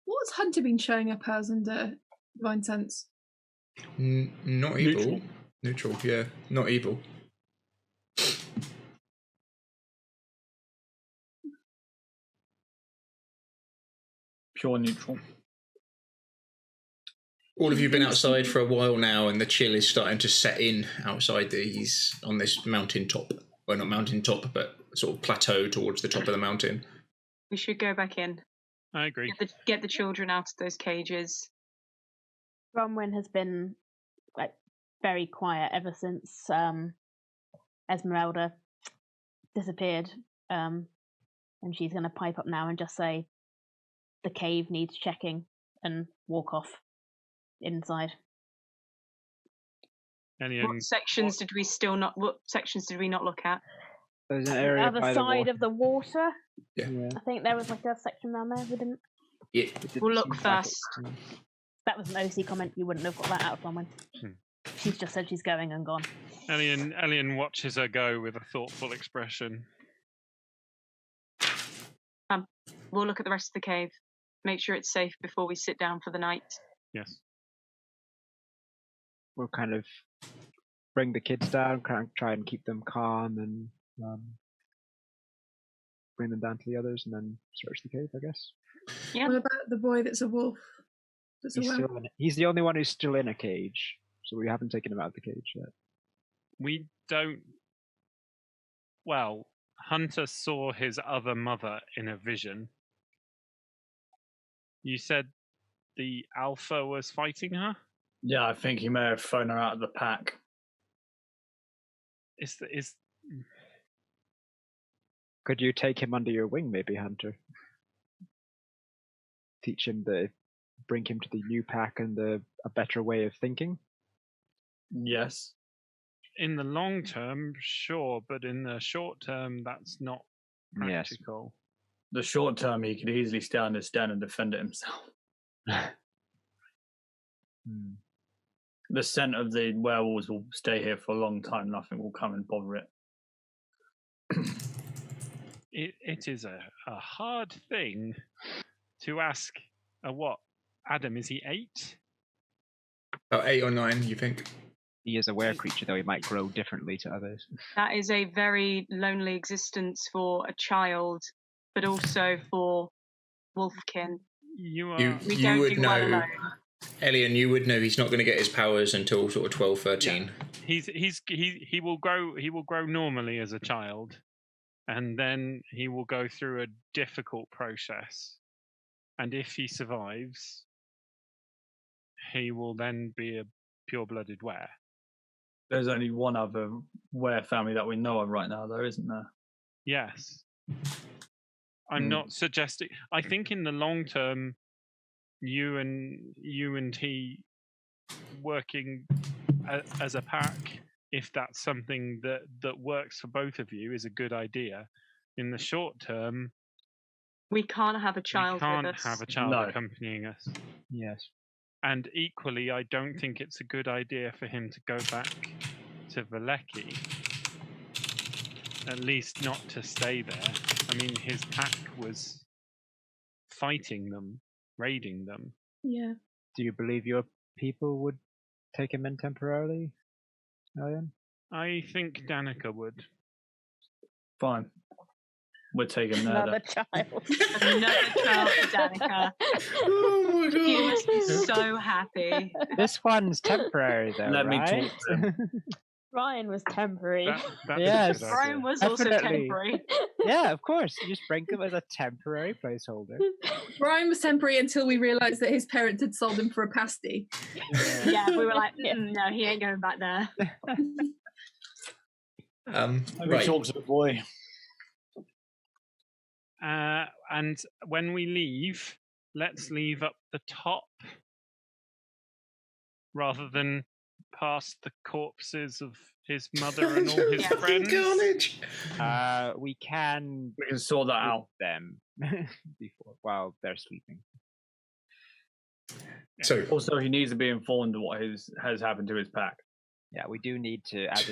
What's Hunter been showing up as under Divine Sense? Not evil. Neutral, yeah. Not evil. Pure neutral. All of you have been outside for a while now, and the chill is starting to set in outside. He's on this mountain top. Well, not mountain top, but sort of plateau towards the top of the mountain. We should go back in. I agree. Get the children out of those cages. Bronwyn has been very quiet ever since Esmeralda disappeared, and she's going to pipe up now and just say the cave needs checking and walk off. inside. What sections did we not look at? There's an area The other by side the of the water. Yeah. I think there was like a section down there. We didn't. Yeah. We'll look first. That was an OC comment. You wouldn't have got that out of someone. She's just said she's going and gone. Elian watches her go with a thoughtful expression. We'll look at the rest of the cave. Make sure it's safe before we sit down for the night. Yes. We'll kind of bring the kids down, try and keep them calm, and bring them down to the others, and then search the cave, I guess. Yeah. What about the boy that's a wolf? He's the only one who's still in a cage, so we haven't taken him out of the cage yet. We don't... Well, Hunter saw his other mother in a vision. You said the alpha was fighting her? Yeah, I think he may have thrown her out of the pack. Could you take him under your wing, maybe, Hunter? Teach him bring him to the new pack and a better way of thinking? Yes. In the long term, sure, but in the short term, that's not practical. Yes. The short term, he could easily stay on his den and defend it himself. The scent of the werewolves will stay here for a long time. Nothing will come and bother it. It is a hard thing to ask what? Adam, is he 8? Oh, 8 or 9, you think? He is a were creature, though he might grow differently to others. That is a very lonely existence for a child, but also for Wolfkin. You would know, Elian, you would know he's not going to get his powers until sort of 12, 13. Yeah. He will grow normally as a child, and then he will go through a difficult process. And if he survives, he will then be a pure-blooded were. There's only one other were family that we know of right now, though, isn't there? Yes. I'm not suggesting... I think in the long term, you and he working as a pack, if that's something that works for both of you, is a good idea. In the short term... We can't have a child with us. We can't have a child accompanying us. Yes. And equally, I don't think it's a good idea for him to go back to Valleki. At least not to stay there. I mean, his pack was fighting them, raiding them. Yeah. Do you believe your people would take him in temporarily, Elian? I think Danica would. Fine. We're taking there. Another child. Another child for Danica. Oh my god. You must be so happy. This one's temporary, though, Let me right? talk to him. Ryan was temporary. Yes. Brian was also Definitely. temporary. Yeah, of course. You just bring him as a temporary placeholder. Brian was temporary until we realised that his parents had sold him for a pasty. Yeah, we were like, no, he ain't going back there. Right. Talk to the boy. And when we leave, let's leave up the top rather than past the corpses of his mother and all his friends. Carnage. We can sort that out them before while they're sleeping. So also, he needs to be informed of what has happened to his pack. Yeah, we do need to, as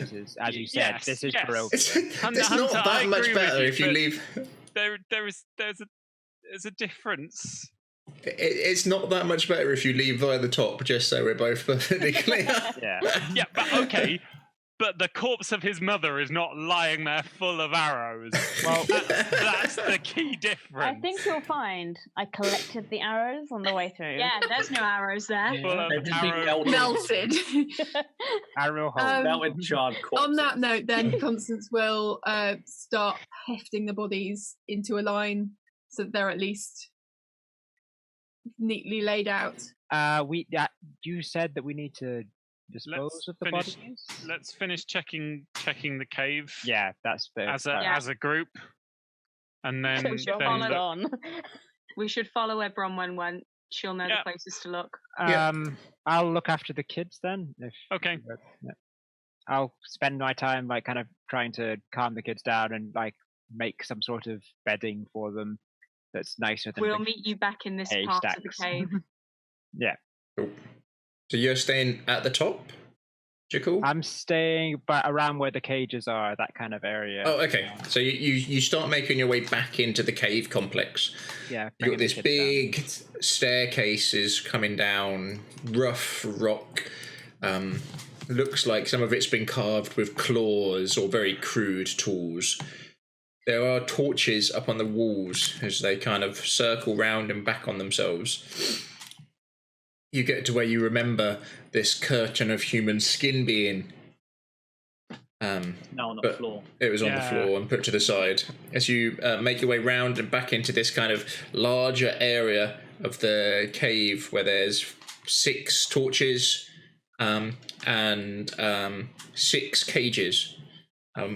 you said, this is Barovia. It's not that much better if you leave. There's a difference. It's not that much better if you leave via the top, just so we're both perfectly clear. Yeah, but okay. But the corpse of his mother is not lying there full of arrows. Well, that's the key difference. I think you'll find I collected the arrows on the way through. Yeah, there's no arrows there. Melted. Arrow hole. Melted charred corpses. On that note, then Constance will start hefting the bodies into a line so that they're at least neatly laid out. You said that we need to dispose of the bodies. Let's finish checking the cave. Yeah, that's fair. As a group, and then We should follow where Bronwyn went. She'll know the places to look. I'll look after the kids then. Okay. I'll spend my time like kind of trying to calm the kids down and like make some sort of bedding for them that's nicer than. We'll meet you back in this part of the cave. Yeah. Cool. So you're staying at the top, Jakul? I'm staying around where the cages are, that kind of area. Oh, okay. So you start making your way back into the cave complex. Yeah. You've got this big staircases coming down, rough rock. Looks like some of it's been carved with claws or very crude tools. There are torches up on the walls as they kind of circle round and back on themselves. You get to where you remember this curtain of human skin being. No, on the floor. It was on the floor and put to the side. As you make your way round and back into this kind of larger area of the cave where there's 6 torches and 6 cages,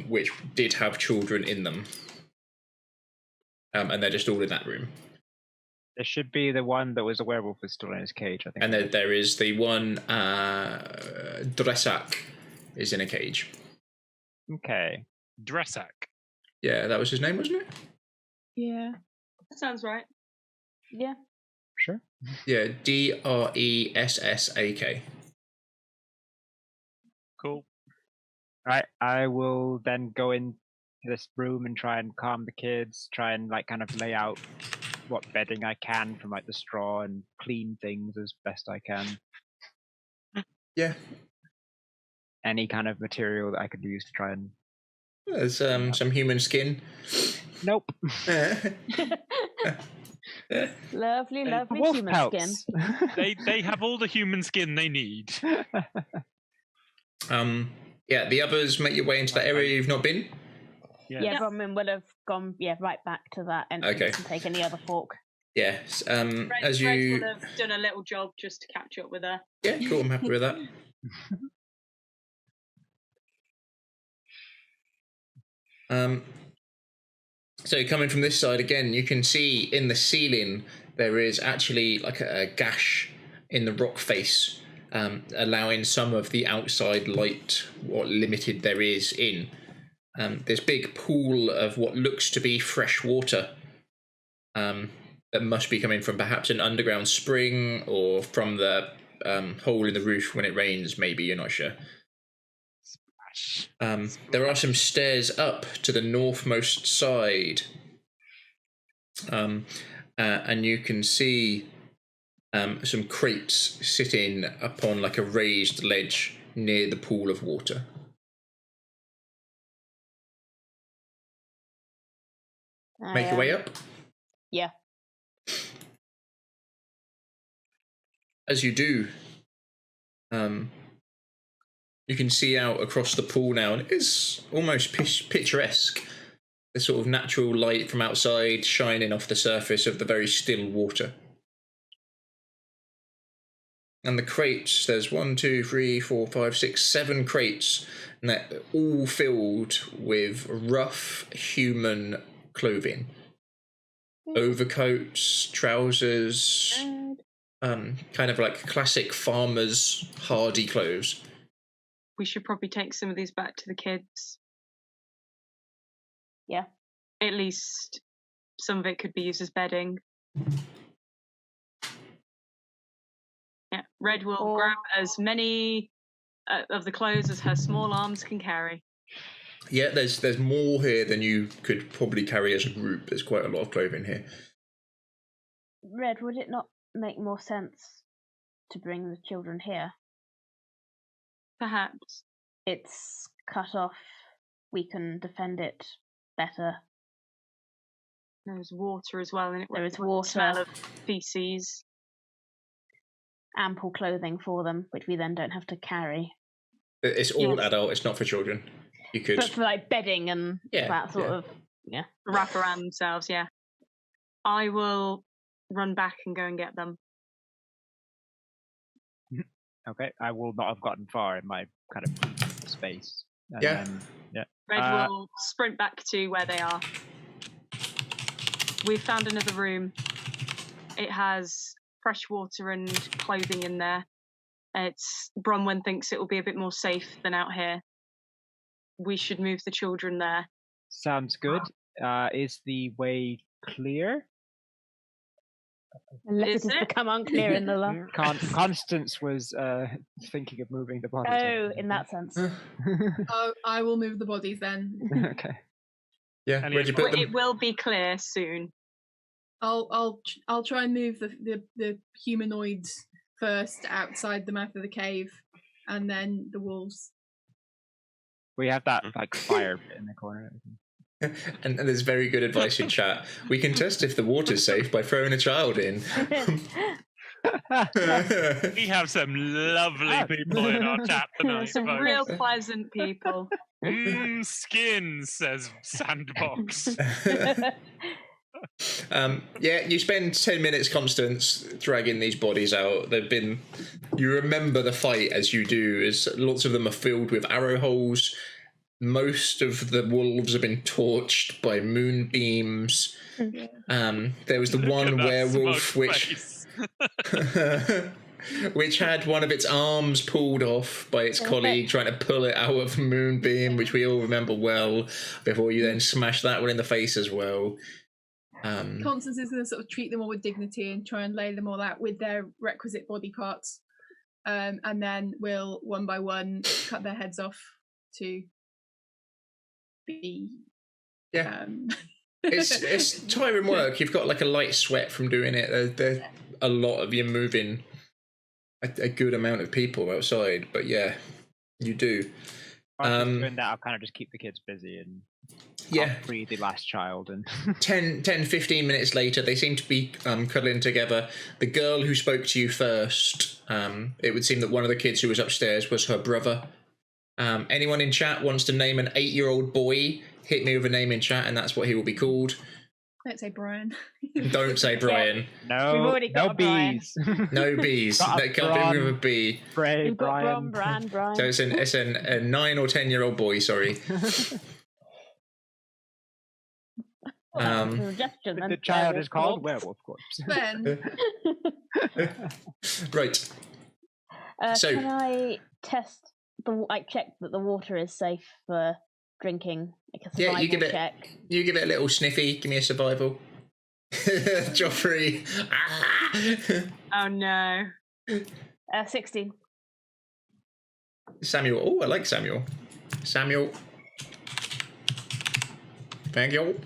which did have children in them. And they're just all in that room. There should be the one that was a werewolf is still in his cage, I think. And there is the one Dresak is in a cage. Okay. Dresak. Yeah, that was his name, wasn't it? Yeah. That sounds right. Yeah. Sure. Yeah, Dressak. Cool. Right, I will then go into this room and try and calm the kids, try and like kind of lay out what bedding I can from like the straw and clean things as best I can. Yeah. Any kind of material that I could use to try and... There's some human skin. Nope. Lovely Wolf human pelts. skin. They have all the human skin they need. Yeah, the others make your way into the area you've not been. Yeah, Bronwyn would have gone right back to that entrance and take any other fork. Yes. Fred you would have done a little job just to catch up with her. Yeah, cool, I'm happy with that. So coming from this side again, you can see in the ceiling there is actually like a gash in the rock face, allowing some of the outside light, what limited there is in. This big pool of what looks to be fresh water that must be coming from perhaps an underground spring or from the hole in the roof when it rains, maybe, you're not sure. There are some stairs up to the northmost side, and you can see some crates sitting upon like a raised ledge near the pool of water. Make your way up. Yeah. As you do, you can see out across the pool now, and it's almost picturesque. The sort of natural light from outside shining off the surface of the very still water. And the crates, there's 1, 2, 3, 4, 5, 6, 7 crates, and they're all filled with rough human clothing. Overcoats, trousers, kind of like classic farmers' hardy clothes. We should probably take some of these back to the kids. Yeah. At least some of it could be used as bedding. Yeah, Red will grab as many of the clothes as her small arms can carry. Yeah, there's more here than you could probably carry as a group. There's quite a lot of clothing here. Red, would it not make more sense to bring the children here? Perhaps. It's cut off. We can defend it better. There's water as well in it. There is water. Smell of feces. Ample clothing for them, which we then don't have to carry. It's all adult. It's not for children. You could, but for like bedding and that sort of wrap around themselves. Yeah, I will run back and go and get them. Okay, I will not have gotten far in my kind of space. Yeah. Red will sprint back to where they are. We've found another room. It has fresh water and clothing in there. Bronwyn thinks it will be a bit more safe than out here. We should move the children there. Sounds good. Is the way clear? Unless Is it has it? become unclear in the last. Constance was thinking of moving the bodies. Oh, in that sense. I will move the bodies then. Okay. Yeah, Elliot, where'd you put them? It will be clear soon. I'll try and move the humanoids first outside the mouth of the cave, and then the wolves. We have that like fire bit in the corner. And there's very good advice in chat. We can test if the water's safe by throwing a child in. We have some lovely people in our chat tonight. Some folks. real pleasant people. Skin, says Sandbox. Yeah, you spend 10 minutes, Constance, dragging these bodies out. You remember the fight as you do, as lots of them are filled with arrow holes. Most of the wolves have been torched by moonbeams. There was the one werewolf which had one of its arms pulled off by its colleague trying to pull it out of a moonbeam, which we all remember well, before you then smash that one in the face as well. Constance is going to sort of treat them all with dignity and try and lay them all out with their requisite body parts, and then we'll one by one cut their heads off to be. It's tiring work. You've got like a light sweat from doing it. There's a lot of you moving a good amount of people outside, but yeah, you do. Doing that, I'll kind of just keep the kids busy and I'll free the last child. And 10-15 minutes later, they seem to be cuddling together. The girl who spoke to you first, it would seem that one of the kids who was upstairs was her brother. Anyone in chat wants to name an 8-year-old boy, hit me with a name in chat and that's what he will be called. Don't say Brian. Don't say Brian. No, We've already got bees. No bees. That can't be with a B. We've Brian. got Brian. So it's a 9 or 10-year-old boy, sorry. The child is called Werewolf Corpse. Ben. Right. So can I test check that the water is safe for drinking? Yeah, you give it. Check. You give it a little sniffy. Give me a survival. Joffrey. Oh no. 16. Samuel. Oh, I like Samuel. Samuel. Thank you.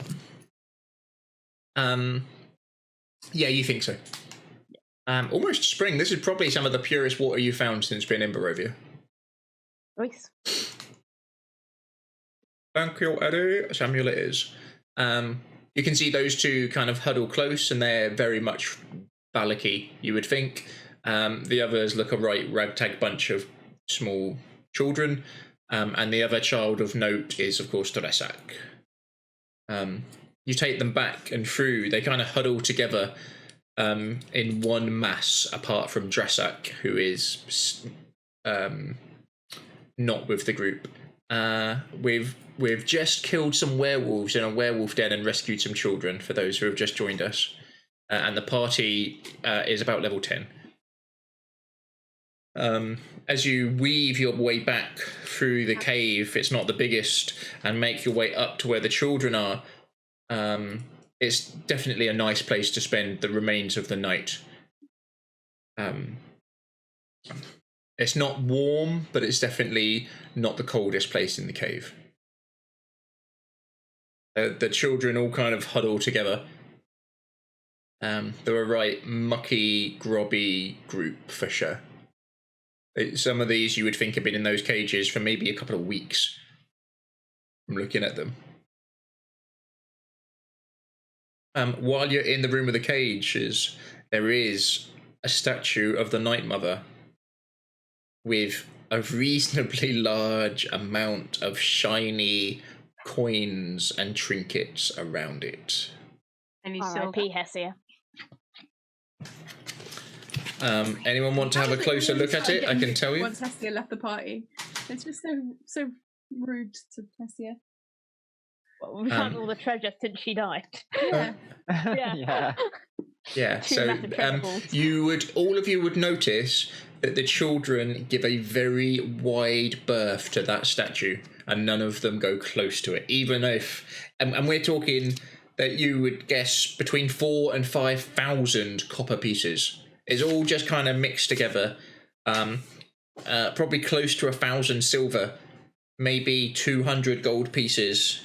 Yeah, you think so. Almost spring. This is probably some of the purest water you've found since being in Barovia. Nice. Thank you, Eddie. Samuel it is. You can see those two kind of huddle close, and they're very much Valaki, you would think. The others look a right ragtag bunch of small children, and the other child of note is, of course, Dresak. You take them back and through, they kind of huddle together in one mass, apart from Dresak, who is not with the group. We've just killed some werewolves in a werewolf den and rescued some children, for those who have just joined us. And the party is about level 10. As you weave your way back through the cave, it's not the biggest, and make your way up to where the children are, it's definitely a nice place to spend the remains of the night. It's not warm, but it's definitely not the coldest place in the cave. The children all kind of huddle together. They're a right mucky, grubby group for sure. Some of these you would think have been in those cages for maybe a couple of weeks. I'm looking at them. While you're in the room with the cages, there is a statue of the Night Mother with a reasonably large amount of shiny coins and trinkets around it. Any R.I.P. Hessia. Anyone want to have a closer look at it? I can tell you. Once Hestia left the party, it's just so rude to Hestia. Well, we found all the treasure since she died. Yeah. Yeah. Yeah, Two so massive treasure balls. all of you would notice that the children give a very wide berth to that statue, and none of them go close to it, even if, and we're talking that you would guess between 4,000 and 5,000 copper pieces. It's all just kind of mixed together. Probably close to 1,000 silver, maybe 200 gold pieces.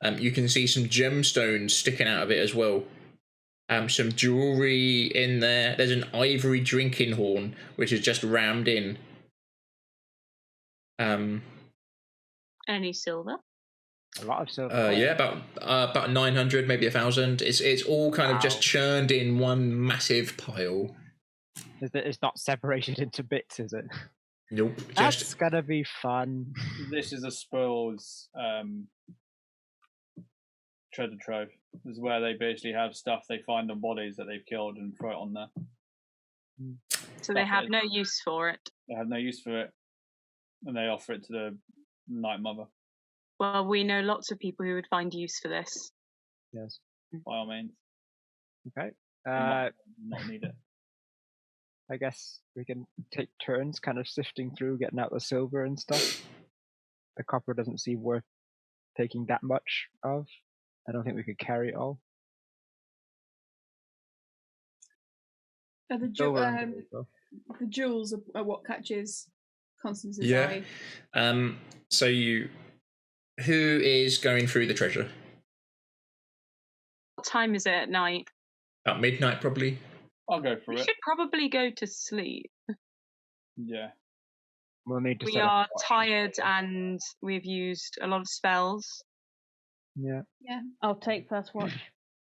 You can see some gemstones sticking out of it as well. Some jewellery in there. There's an ivory drinking horn, which is just rammed in. Any silver? A lot of silver. Yeah, about 900, maybe 1,000. It's all kind of just churned in one massive pile. It's not separated into bits, is it? Nope. That's gonna be fun. This is a spoils treasure trove. This is where they basically have stuff they find on bodies that they've killed and throw it on there. So they have no use for it. They have no use for it, and they offer it to the Night Mother. Well, we know lots of people who would find use for this. Yes. By all means. Okay. Not need it. I guess we can take turns kind of sifting through, getting out the silver and stuff. The copper doesn't seem worth taking that much of. I don't think we could carry it all. The jewels are what catches Constance's eye. So who is going through the treasure? What time is it at night? About midnight, probably. I'll go for We it. should probably go to sleep. Yeah. We'll need to. We are tired and we've used a lot of spells. Yeah. Yeah. I'll take first watch.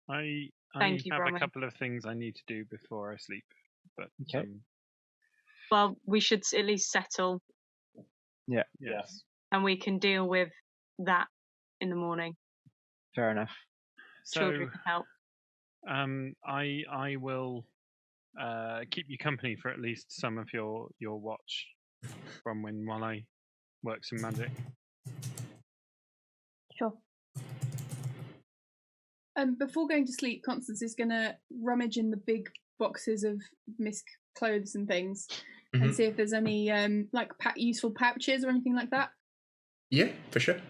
I Thank you, have Bromwell. a couple of things I need to do before I sleep. But Okay. Well, we should at least settle. Yeah. Yes. And we can deal with that in the morning. Fair enough. So Children can help. I will keep you company for at least some of your watch, Bronwyn, while I work some magic. Sure. Before going to sleep, Constance is gonna rummage in the big boxes of Misk clothes and things, and see if there's any like useful pouches or anything like that. Yeah, for sure.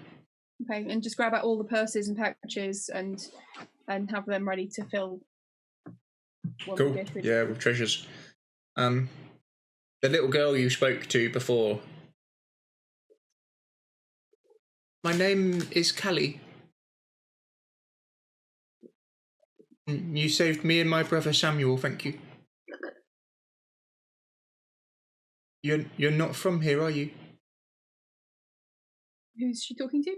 Okay, and just grab out all the purses and pouches and have them ready to fill. Cool. Yeah, with treasures. The little girl you spoke to before. My name is Callie. You saved me and my brother Samuel, thank you. You're not from here, are you? Who's she talking to?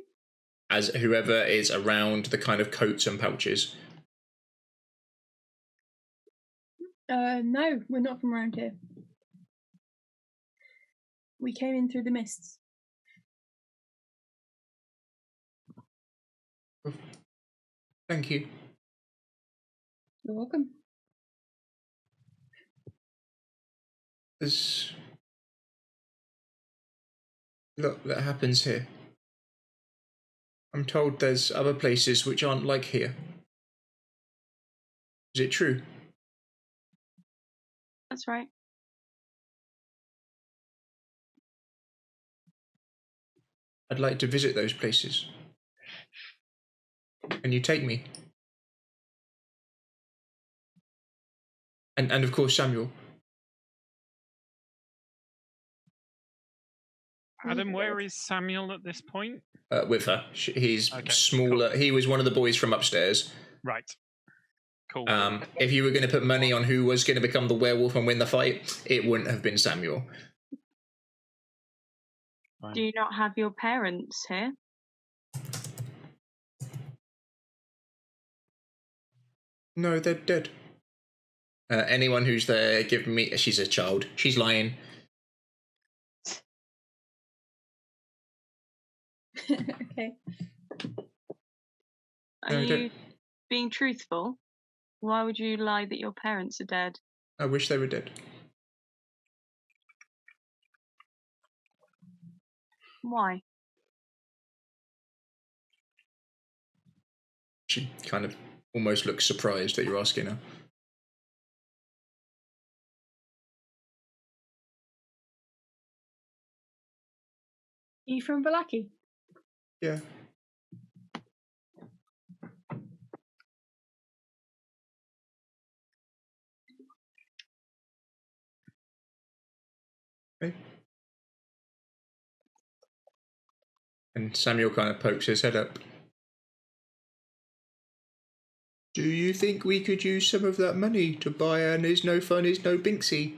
As whoever is around the kind of coats and pouches. No, we're not from around here. We came in through the mists. Thank you. You're welcome. There's a lot that happens here. I'm told there's other places which aren't like here. Is it true? That's right. I'd like to visit those places. Can you take me? And of course Samuel. Adam, where is Samuel at this point? With her. He's smaller. Cool. He was one of the boys from upstairs. Right. Cool. If you were going to put money on who was going to become the werewolf and win the fight, it wouldn't have been Samuel. Do you not have your parents here? No, they're dead. Anyone who's there, give me... She's a child. She's lying. Okay. Are you being truthful? Why would you lie that your parents are dead? I wish they were dead. Why? She kind of almost looks surprised that you're asking her. He from Balaki? Yeah. Okay. And Samuel kind of pokes his head up. Do you think we could use some of that money to buy an Is No Fun, Is No Binksy?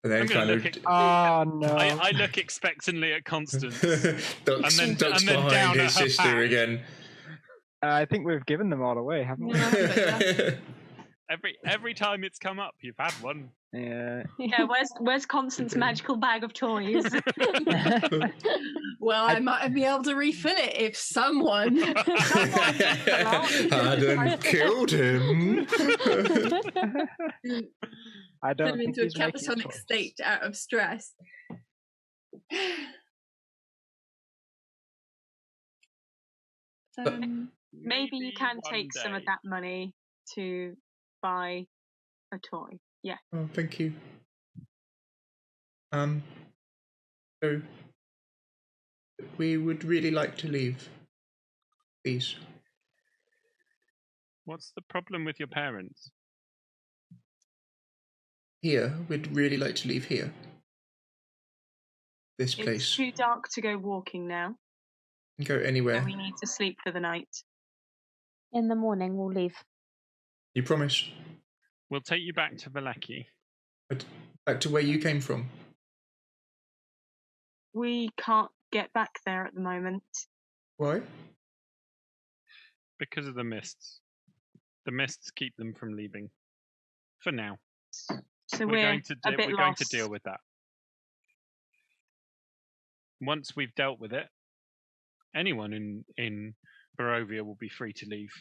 And then kind of... Oh, no. I look expectantly at Constance. ducks behind down his at her sister pack. again. I think we've given them all away, haven't we? Every time it's come up, you've had one. Yeah. Yeah, where's Constance's magical bag of toys? Well, I might be able to refill it if someone hadn't killed him. I don't put him think into a he's making catatonic choice. state out of stress. Maybe you can take some of that money to buy a toy. Yeah. Oh, thank you. So we would really like to leave. Please. What's the problem with your parents? Here, we'd really like to leave here. This It's place. too dark to go walking now. Go anywhere. So we need to sleep for the night. In the morning, we'll leave. You promise? We'll take you back to Valaki. But back to where you came from. We can't get back there at the moment. Why? Because of the mists. The mists keep them from leaving. For now. So we're going to a bit we're going lost. to deal with that. Once we've dealt with it, anyone in Barovia will be free to leave.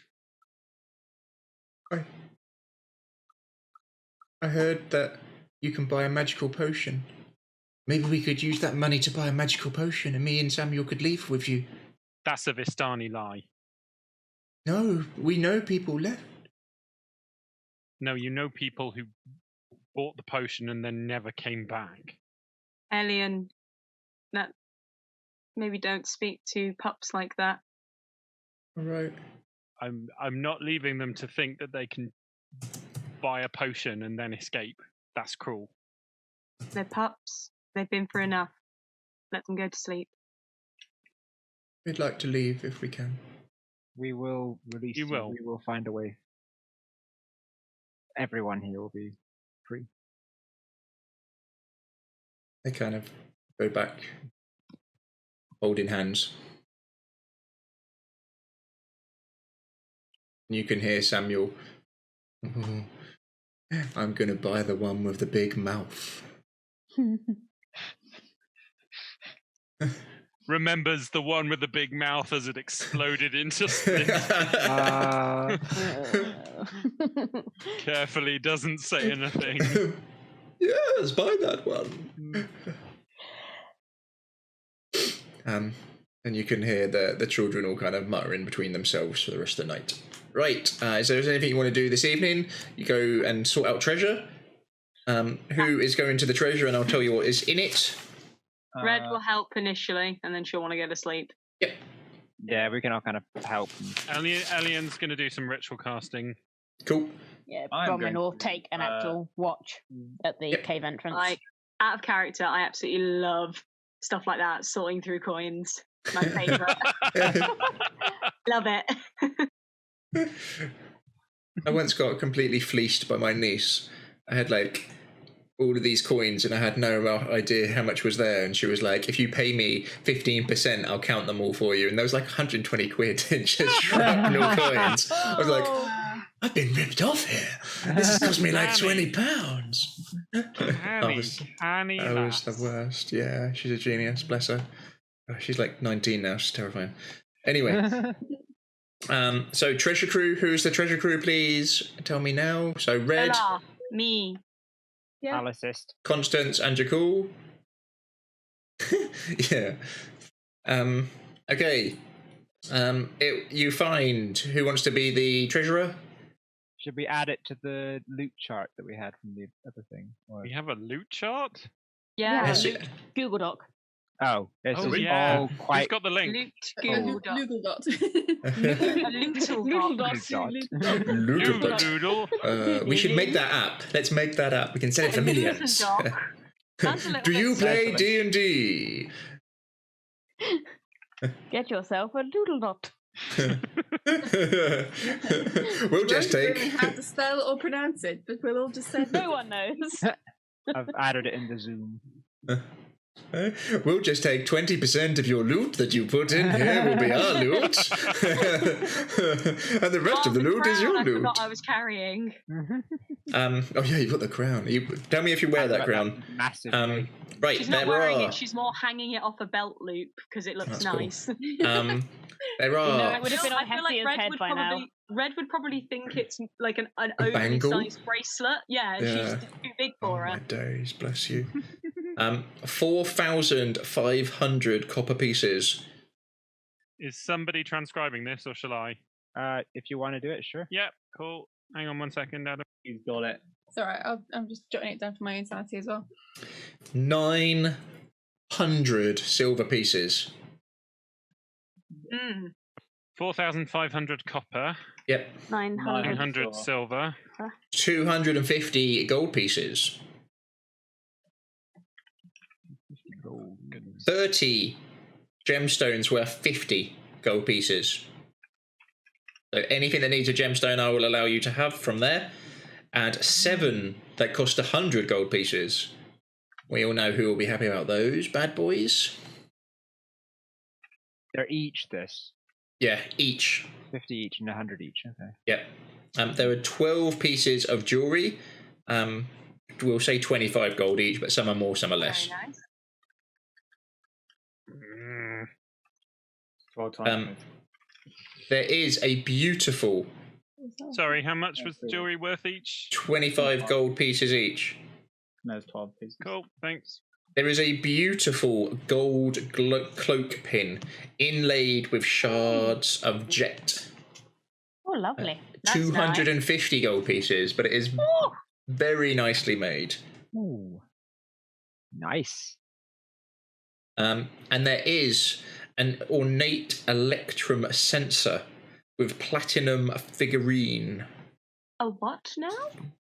I heard that you can buy a magical potion. Maybe we could use that money to buy a magical potion and me and Samuel could leave with you. That's a Vistani lie. No, we know people left. No, you know people who bought the potion and then never came back. Elian, that maybe don't speak to pups like that. All right. I'm not leaving them to think that they can buy a potion and then escape. That's cruel. They're pups. They've been through enough. Let them go to sleep. We'd like to leave if we can. We will release you. We will find a way. Everyone here will be free. They kind of go back, holding hands. You can hear Samuel. Oh, I'm going to buy the one with the big mouth. Remembers the one with the big mouth as it exploded into splinters. Carefully doesn't say anything. Yes, buy that one. And you can hear the children all kind of muttering between themselves for the rest of the night. Right, is there anything you want to do this evening? You go and sort out treasure. Who is going to the treasure, and I'll tell you what is in it. Red will help initially, and then she'll want to go to sleep. Yep. Yeah, we can all kind of help. Alien's going to do some ritual casting. Cool. Yeah, Bronwyn will take an actual watch at the cave entrance. Like, out of character, I absolutely love stuff like that, sorting through coins. My favourite. Love it. I once got completely fleeced by my niece. I had like all of these coins and I had no idea how much was there, and she was like, if you pay me 15%, I'll count them all for you. And there was like 120 quid in just shrapnel coins. I was like, I've been ripped off here. This has cost me like £20. That was the worst. Yeah, she's a genius, bless her. She's like 19 now, she's terrifying. Anyway. So treasure crew, who's the treasure crew, please? Tell me now. So Red. Hola, me. Yeah. I'll assist. Constance and Jakul. Yeah. Okay. You find who wants to be the treasurer? Should we add it to the loot chart that we had from the other thing? Or... We have a loot chart? Yeah. Loot Google Doc. Oh, it's Oh, just yeah. all quite... Who's got the link? Loot Google Doc. Google Dot. Loodle Doc. Doodle. We should make that app. Let's make that app. We can sell it for millions. Do you play D&D? Get yourself a Doodle Dot. We'll just Don't take. really have to spell or pronounce it, but we'll all just say No one knows. I've added it in the Zoom. We'll just take 20% of your loot that you put in here will be our loot, and the rest of the loot is your I loot. forgot I was carrying. Oh yeah, you've got the crown. Tell me if you wear that crown. Massive. Right, She's there not wearing are. it. She's more hanging it off a belt loop because it looks That's cool. nice. There are. It would have been on Hessia's head by now. Red would probably think it's like an bangle? oversized bracelet. Yeah, she's too big for her. My days, bless you. 4,500 copper pieces. Is somebody transcribing this, or shall I? If you want to do it, sure. Yep, cool. Hang on 1 second, Adam. He's got it. It's alright, I'm just jotting it down for my own sanity as well. 900 silver pieces. 4,500 copper. Yep. 900 silver. 250 gold pieces. 30 gemstones worth 50 gold pieces. So anything that needs a gemstone I will allow you to have from there. And 7 that cost 100 gold pieces. We all know who will be happy about those bad boys. They're each this. Yeah, each. 50 each and 100 each, okay. Yeah. There are 12 pieces of jewellery. We'll say 25 gold each, but some are more, some are less. Very nice. 12 times. There is a beautiful... Sorry, how much was the jewellery worth each? 25 gold pieces each. No, it's 12 pieces. Cool, thanks. There is a beautiful gold cloak pin inlaid with shards of jet. Oh, lovely. 250 gold pieces, but it is very nicely made. Ooh. Nice. And there is an ornate electrum censer with platinum figurine. A what now?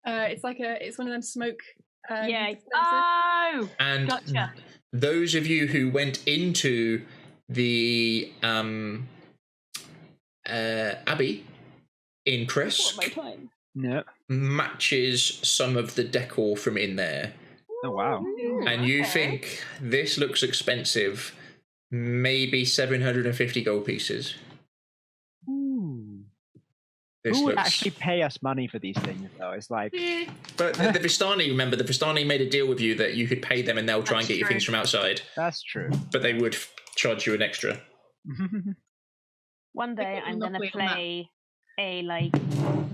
It's one of them smoke. Yeah. Oh, And gotcha. those of you who went into the Abbey in Kresk Yep. matches some of the decor from in there. Oh, wow. And you think this looks expensive, maybe 750 gold pieces. Ooh. This Who would looks... actually pay us money for these things, though? It's like... But the Vistani, remember, the Vistani made a deal with you that you could pay them and they'll try and get you things from outside. That's true. But they would charge you an extra. One day I'm going to play a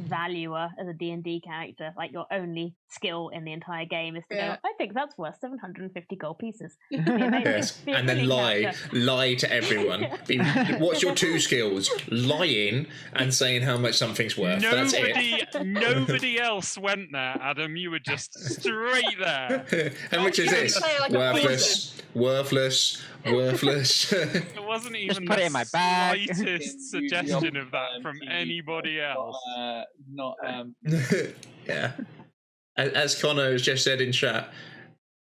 valuer as a D&D character. Like your only skill in the entire game is to go, I think that's worth 750 gold pieces. Yes. And then lie to everyone. What's your 2 skills? Lying and saying how much something's worth. That's it. Nobody else went there, Adam. You were just straight there. How much is this? Worthless. There wasn't even Just put it in my bag. slightest suggestion of that from anybody else. Yeah. As Connor has just said in chat,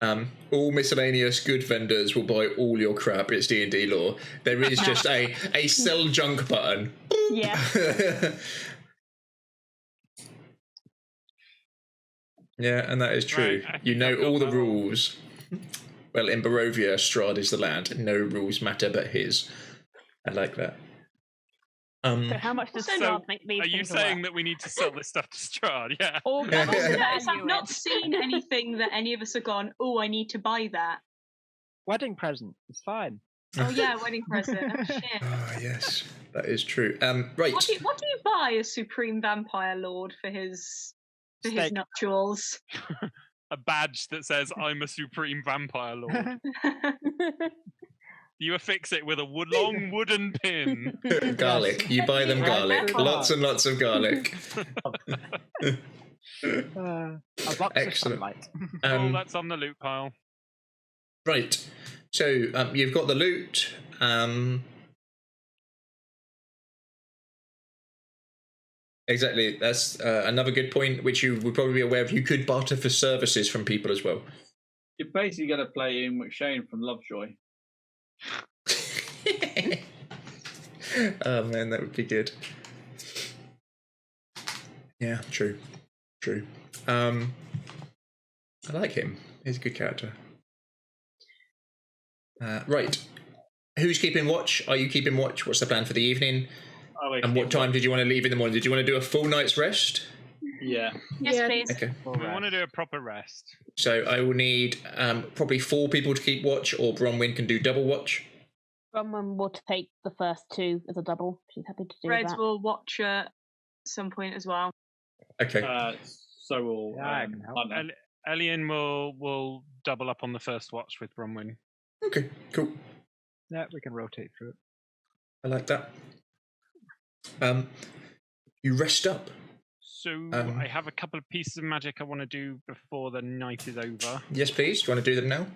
all miscellaneous good vendors will buy all your crap. It's D&D law. There is just a sell junk button. Yeah. Yeah, and that is true. Right, you know all the rules. Well, in Barovia, Strahd is the land. No rules matter but his. I like that. So how much does Strahd make these Are you things saying worth? that we need to sell this stuff to Strahd? Yeah. I've not seen anything that any of us have gone, oh, I need to buy that. Wedding present. It's fine. Oh, yeah, wedding present. Oh, shit. Oh, yes. That is true. Right. What do you buy a Supreme Vampire Lord for his nuptials? A badge that says, I'm a Supreme Vampire Lord. You affix it with a long wooden pin. Garlic. You buy them garlic. Lots and lots of garlic. A box Excellent. of sunlight. All that's on the loot pile. Right. So you've got the loot. Exactly. That's another good point, which you would probably be aware of. You could barter for services from people as well. You're basically going to play in with Shane from Lovejoy. Oh man, that would be good. Yeah, true. I like him. He's a good character. Right. Who's keeping watch? Are you keeping watch? What's the plan for the evening? And what time did you want to leave in the morning? Did you want to do a full night's rest? Yeah. Yes, please. Okay. We want to do a proper rest. So I will need probably 4 people to keep watch, or Bronwyn can do double watch. Bronwyn will take the first 2 as a double. She's happy to do Reds that. will watch at some point as well. Okay. So will Elian will double up on the first watch with Bronwyn. Okay, cool. Yeah, we can rotate through it. I like that. You rest up. So I have a couple of pieces of magic I want to do before the night is over. Yes, please. Do you want to do them now?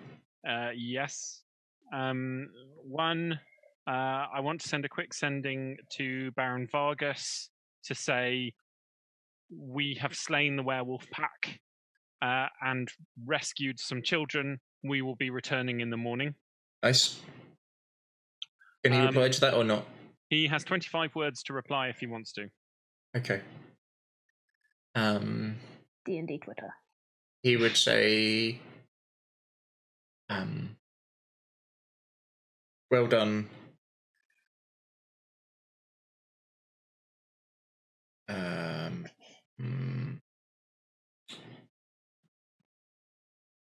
Yes. One, I want to send a quick sending to Baron Vargas to say we have slain the werewolf pack and rescued some children. We will be returning in the morning. Nice. Can he reply to that or not? He has 25 words to reply if he wants to. Okay. D&D Twitter. He would say, well done.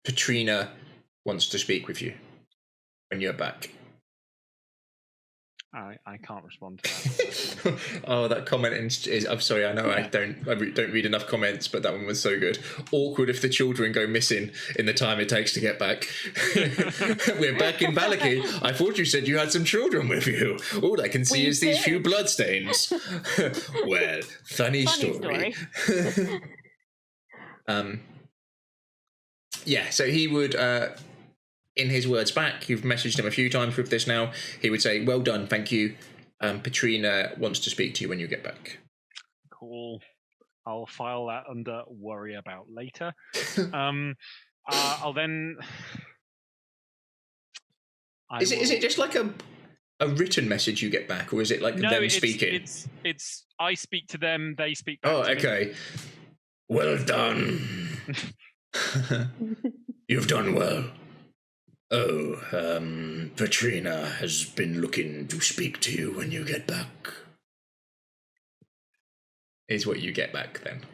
Petrina wants to speak with you when you're back. I can't respond to that. Oh, that comment is. I'm sorry. I know I don't read enough comments, but that one was so good. Awkward if the children go missing in the time it takes to get back. We're back in Valaki. I thought you said you had some children with you. All I can see is these few bloodstains. Well, funny story. Yeah. So he would. In his words back, you've messaged him a few times with this now, he would say, well done, thank you. Petrina wants to speak to you when you get back. Cool. I'll file that under worry about later. I'll then... Is it just like a written message you get back, or is it like them speaking? It's I speak to them, they speak back to me. Okay. Well done. You've done well. Oh, Petrina has been looking to speak to you when you get back. Is what you get back then.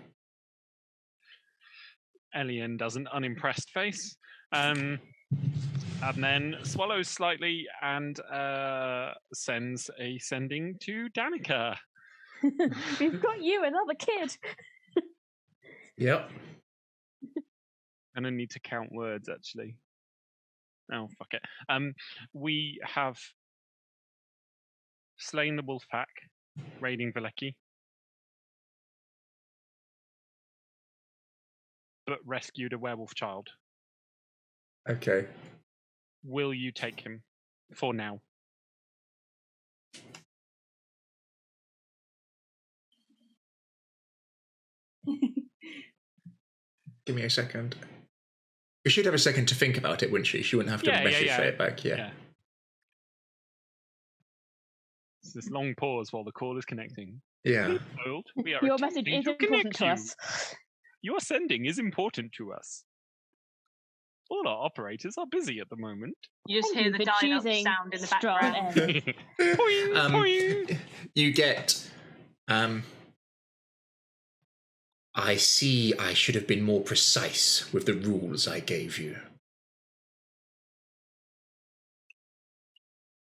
Elian does an unimpressed face, and then swallows slightly and sends a sending to Danica. We've got you, another kid. Yep. And I need to count words, actually. Oh, fuck it. We have slain the wolf pack, raiding Valaki, but rescued a werewolf child. Okay. Will you take him for now? Give me a second. You should have a second to think about it, wouldn't she? She wouldn't have to message straight back. Yeah. It's this long pause while the call is connecting. Yeah. Your message is important to us. Your sending is important to us. All our operators are busy at the moment. You just hear the dial-up sound in the background. You get... I see I should have been more precise with the rules I gave you.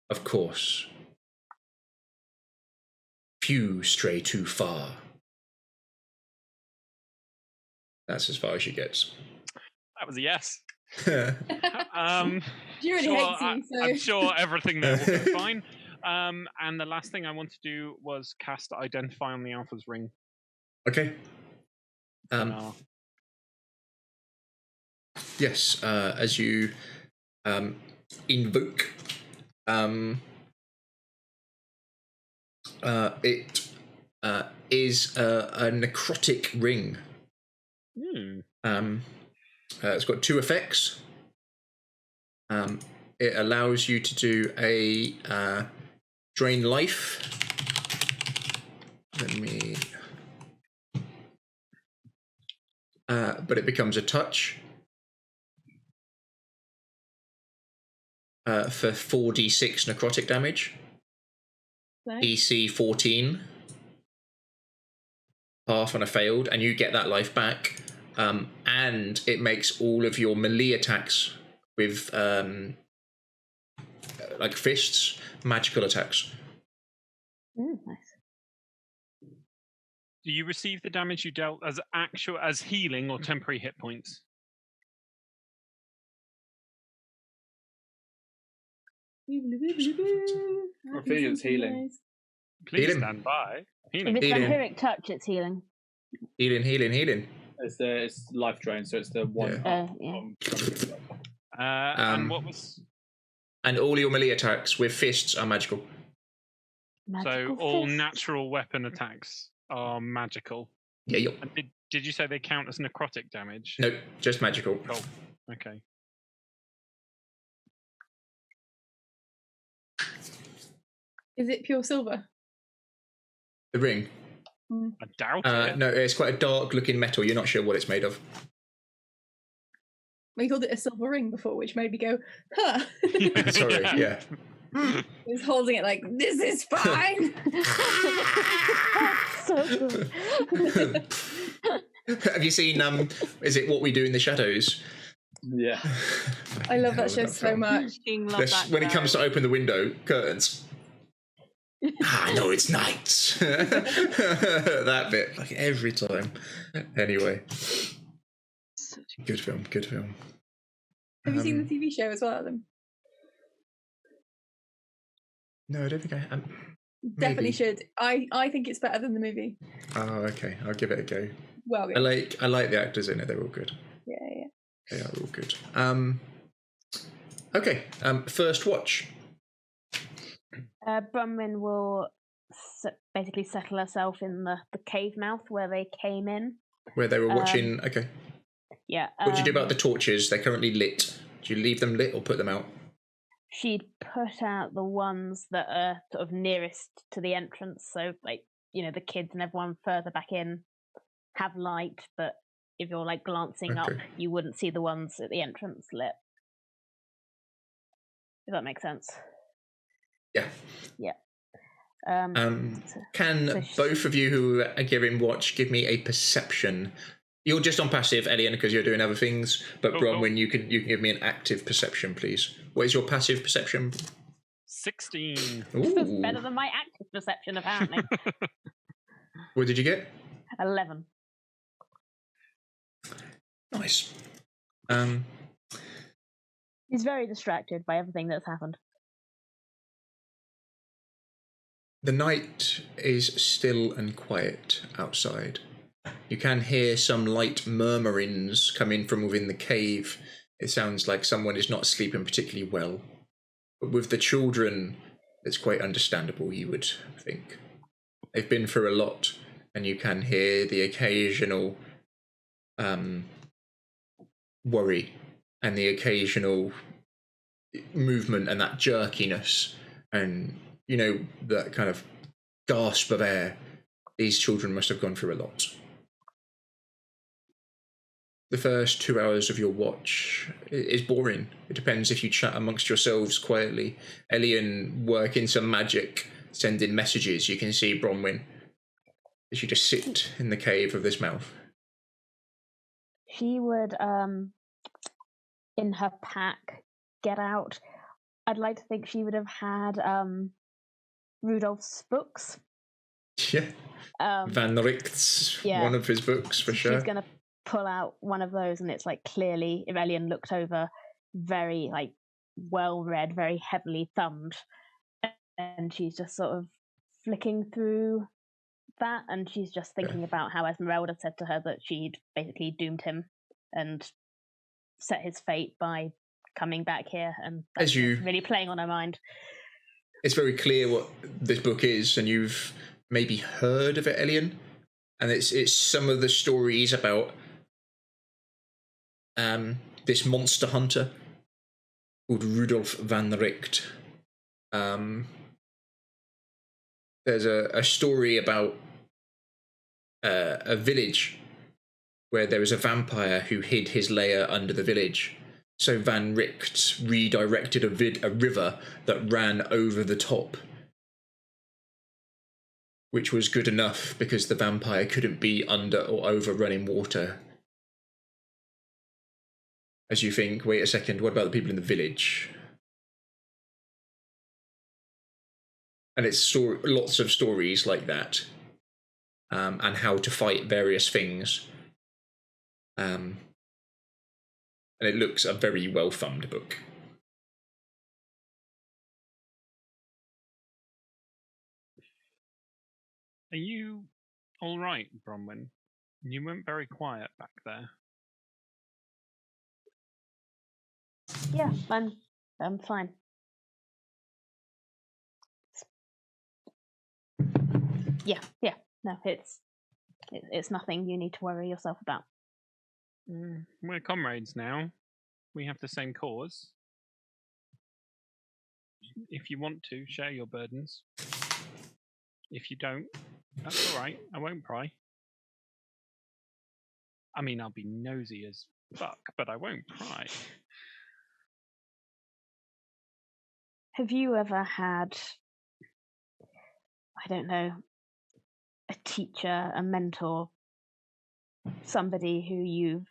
Of course. Few stray too far. That's as far as she gets. That was a yes. She already hates you, so I'm sure everything there will go fine. And the last thing I want to do was cast Identify on the Alpha's ring. Okay. Yes, as you invoke, it is a necrotic ring. It's got 2 effects. It allows you to do a drain life. Let me. But it becomes a touch for 4d6 necrotic damage. DC 14. Half on a failed, and you get that life back. And it makes all of your melee attacks with like fists magical attacks. Nice. Do you receive the damage you dealt as healing or temporary hit points? I think it's healing. Please stand by. Healing. If it's vampiric touch, it's healing. Healing. It's life drain, so it's the one. And what was? And all your melee attacks with fists are magical. So all natural weapon attacks are magical. Yeah. And did you say they count as necrotic damage? No, just magical. Cool. Okay. Is it pure silver? The ring? I doubt it. No, it's quite a dark-looking metal. You're not sure what it's made of. We called it a silver ring before, which made me go, huh. Sorry, yeah. He was holding it like, this is fine. So good. Have you seen, is it What We Do in the Shadows? Yeah. I love that show so much. When he comes to open the window, curtains. No, it's night. That bit, like every time. Anyway. Good film. Have you seen the TV show as well, Adam? No, I don't think I have. Definitely should. I think it's better than the movie. Oh, okay. I'll give it a go. Well, yeah. I like the actors in it. They're all good. Yeah. They are all good. Okay. First watch. Bronwyn will basically settle herself in the cave mouth where they came in. Where they were watching. Okay. Yeah. What do you do about the torches? They're currently lit. Do you leave them lit or put them out? She'd put out the ones that are sort of nearest to the entrance. So, like, the kids and everyone further back in have light, but if you're like glancing up, you wouldn't see the ones at the entrance lit. Does that make sense? Yeah. Yeah. Can both of you who are giving watch give me a perception? You're just on passive, Elian, because you're doing other things. But Bronwyn, you can give me an active perception, please. What is your passive perception? 16. That's better than my active perception, apparently. What did you get? 11. Nice. He's very distracted by everything that's happened. The night is still and quiet outside. You can hear some light murmurings coming from within the cave. It sounds like someone is not sleeping particularly well. But with the children, it's quite understandable, you would think. They've been through a lot, and you can hear the occasional worry and the occasional movement and that jerkiness and, that kind of gasp of air. These children must have gone through a lot. The first 2 hours of your watch is boring. It depends if you chat amongst yourselves quietly. Elian working some magic, sending messages. You can see Bronwyn as you just sit in the cave of this mouth. She would, in her pack, get out. I'd like to think she would have had Rudolph's books. Yeah. Van Richt's one of his books, for sure. She's going to pull out one of those, and it's like clearly, if Elian looked over, very like well read, very heavily thumbed, and she's just sort of flicking through that, and she's just thinking about how Esmeralda said to her that she'd basically doomed him and set his fate by coming back here, and that's really playing on her mind. It's very clear what this book is, and you've maybe heard of it, Elian, and it's some of the stories about this monster hunter called Rudolf van Richt. There's a story about a village where there was a vampire who hid his lair under the village. So Van Richt redirected a river that ran over the top, which was good enough because the vampire couldn't be under or over running water. As you think, wait a second, what about the people in the village? And it's lots of stories like that, and how to fight various things. And it looks a very well-thumbed book. Are you all right, Bronwyn? You went very quiet back there. Yeah, I'm fine. Yeah. No, it's nothing you need to worry yourself about. We're comrades now. We have the same cause. If you want to, share your burdens. If you don't, that's all right. I won't pry. I mean, I'll be nosy as fuck, but I won't pry. Have you ever had, I don't know, a teacher, a mentor, somebody who you've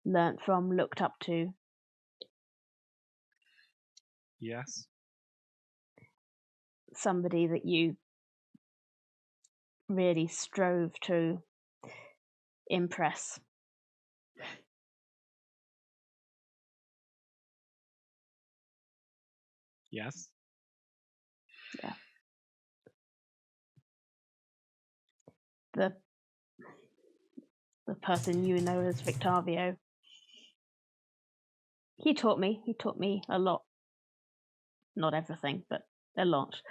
learnt from, looked up to? Yes. Somebody that you really strove to impress? Yes. Yeah. The person you know as Victavio. He taught me a lot. Not everything, but a lot.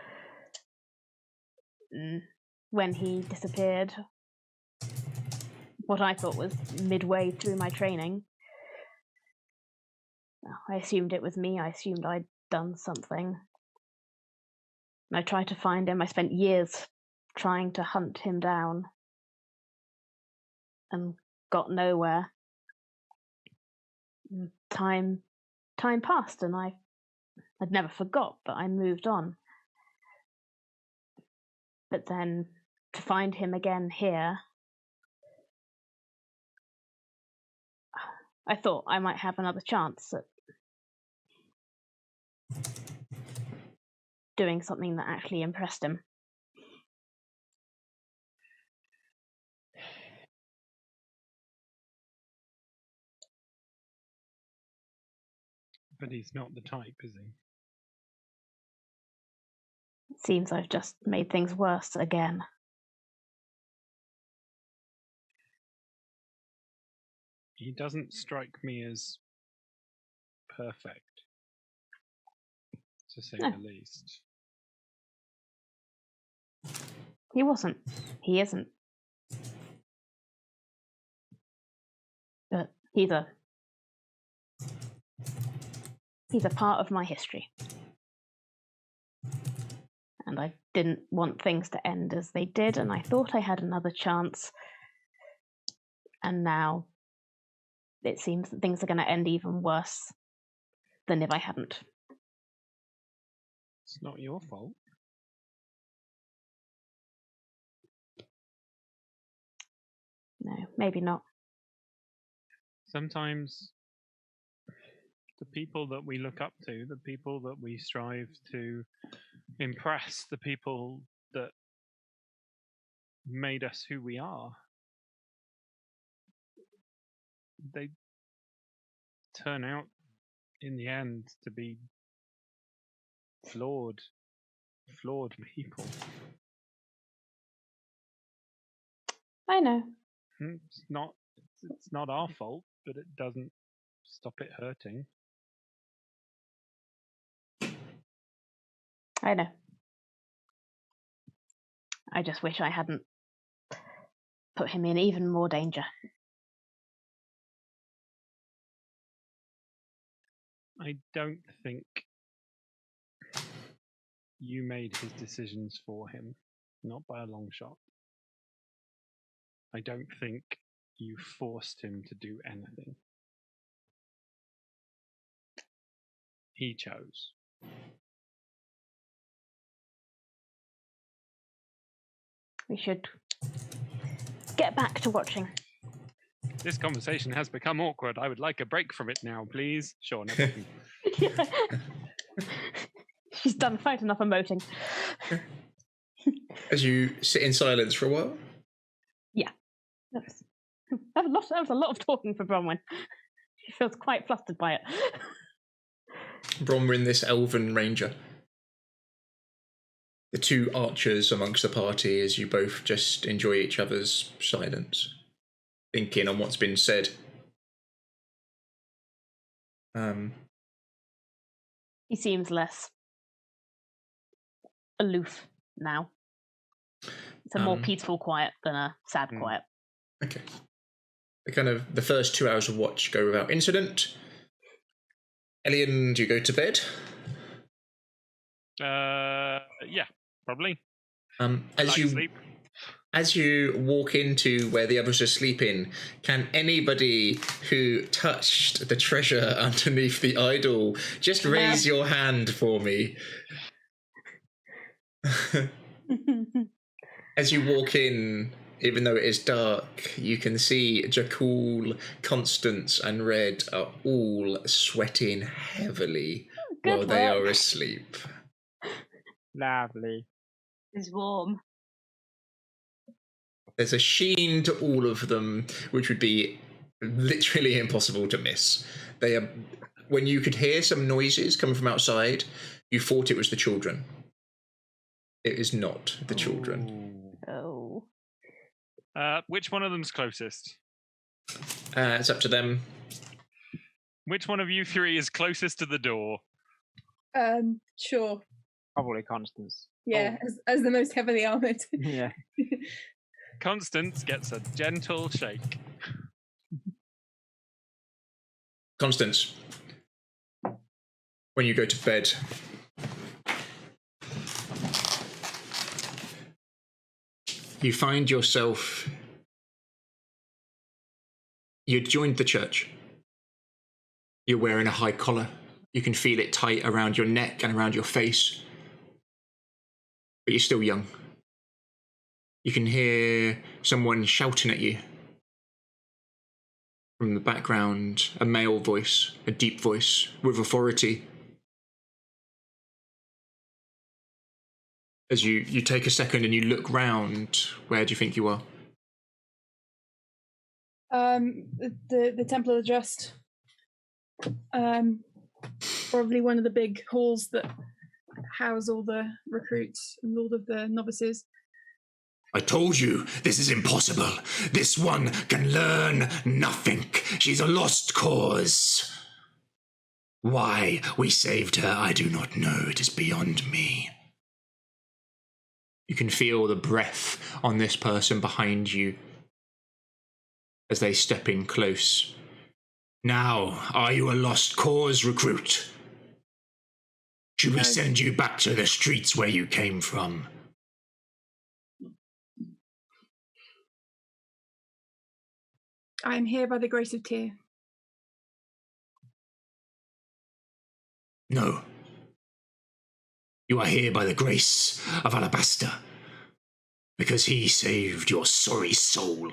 When he disappeared, what I thought was midway through my training, I assumed it was me. I assumed I'd done something. I tried to find him. I spent years trying to hunt him down and got nowhere. Time passed, and I'd never forgot, but I moved on. But then to find him again here, I thought I might have another chance at doing something that actually impressed him. But he's not the type, is he? It seems I've just made things worse again. He doesn't strike me as perfect, to say the least. He wasn't. He isn't. But he's a part of my history. And I didn't want things to end as they did, and I thought I had another chance. And now it seems that things are going to end even worse than if I hadn't. It's not your fault. No, maybe not. Sometimes the people that we look up to, the people that we strive to impress, the people that made us who we are, they turn out in the end to be flawed people. I know. It's not our fault, but it doesn't stop it hurting. I know. I just wish I hadn't put him in even more danger. I don't think you made his decisions for him, not by a long shot. I don't think you forced him to do anything. He chose. We should get back to watching. This conversation has become awkward. I would like a break from it now, please. Sure, no problem. She's done quite enough emoting. As you sit in silence for a while? Yeah. That was a lot of talking for Bronwyn. She feels quite flustered by it. Bronwyn, this elven ranger. The two archers amongst the party as you both just enjoy each other's silence, thinking on what's been said. He seems less aloof now. It's a more peaceful quiet than a sad quiet. Okay. The first 2 hours of watch go without incident. Elian, do you go to bed? Yeah, probably. As you walk into where the others are sleeping, can anybody who touched the treasure underneath the idol just raise your hand for me? As you walk in, even though it is dark, you can see Jakul, Constance and Red are all sweating heavily while they are asleep. Lovely. It's warm. There's a sheen to all of them, which would be literally impossible to miss. They are. When you could hear some noises coming from outside, you thought it was the children. It is not the children. Oh. Which one of them's closest? It's up to them. Which one of you three is closest to the door? Sure. Probably Constance. Yeah, as the most heavily armoured. Yeah. Constance gets a gentle shake. Constance, when you go to bed, you find yourself... You'd joined the church. You're wearing a high collar. You can feel it tight around your neck and around your face. But you're still young. You can hear someone shouting at you. From the background, a male voice, a deep voice, with authority. As you take a second and you look round, where do you think you are? The Temple of the Just. Probably one of the big halls that house all the recruits and all of the novices. I told you, this is impossible. This one can learn nothing. She's a lost cause. Why we saved her, I do not know. It is beyond me. You can feel the breath on this person behind you as they step in close. Now, are you a lost cause, recruit? Should we send you back to the streets where you came from? I am here by the grace of Tyr. No. You are here by the grace of Alabaster, because he saved your sorry soul.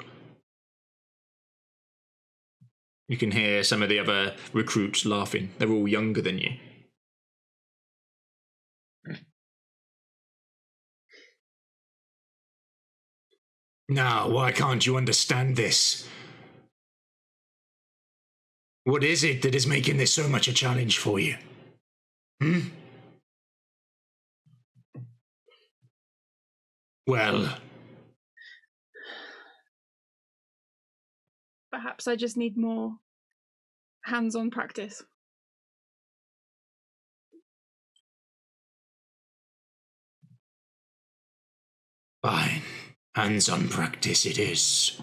You can hear some of the other recruits laughing. They're all younger than you. Now, why can't you understand this? What is it that is making this so much a challenge for you? Hmm? Well, Perhaps I just need more hands-on practice. fine. Hands-on practice it is.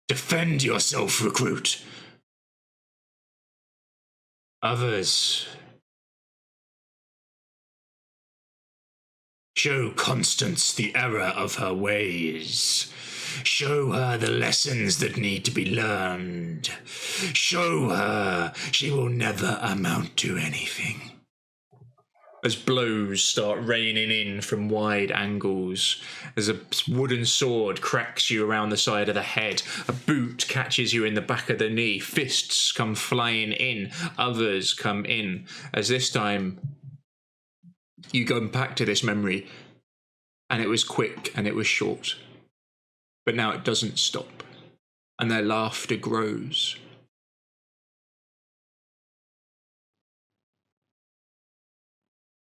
Defend yourself, recruit. Others. Show Constance the error of her ways. Show her the lessons that need to be learned. Show her she will never amount to anything. As blows start raining in from wide angles, as a wooden sword cracks you around the side of the head, a boot catches you in the back of the knee, fists come flying in, others come in, as this time you go back to this memory, and it was quick and it was short. But now it doesn't stop, and their laughter grows.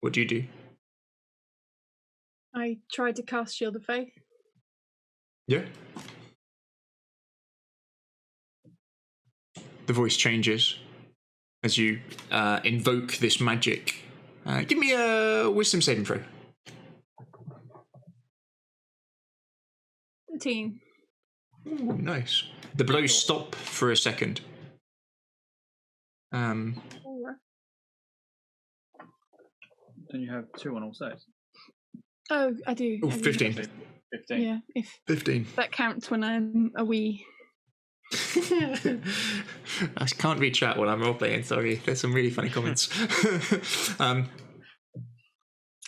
What do you do? I tried to cast Shield of Faith. Yeah. The voice changes as you invoke this magic. Give me a wisdom saving throw. 13. Ooh, nice. The blows stop for a second. Don't you have 2 on all sides? Oh, I do. Oh, I do. 15. 15. Yeah, if 15. that counts when I'm a wee. I can't read chat while I'm roleplaying, sorry. There's some really funny comments.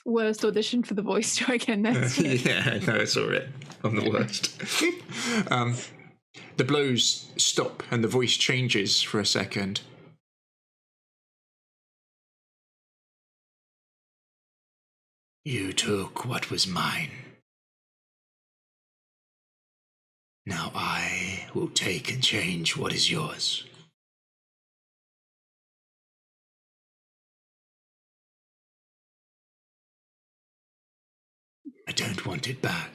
Worst audition for the voice. Try again next. Yeah, no, it's all right. I'm the worst. The blows stop and the voice changes for a second. You took what was mine. Now I will take and change what is yours. I don't want it back.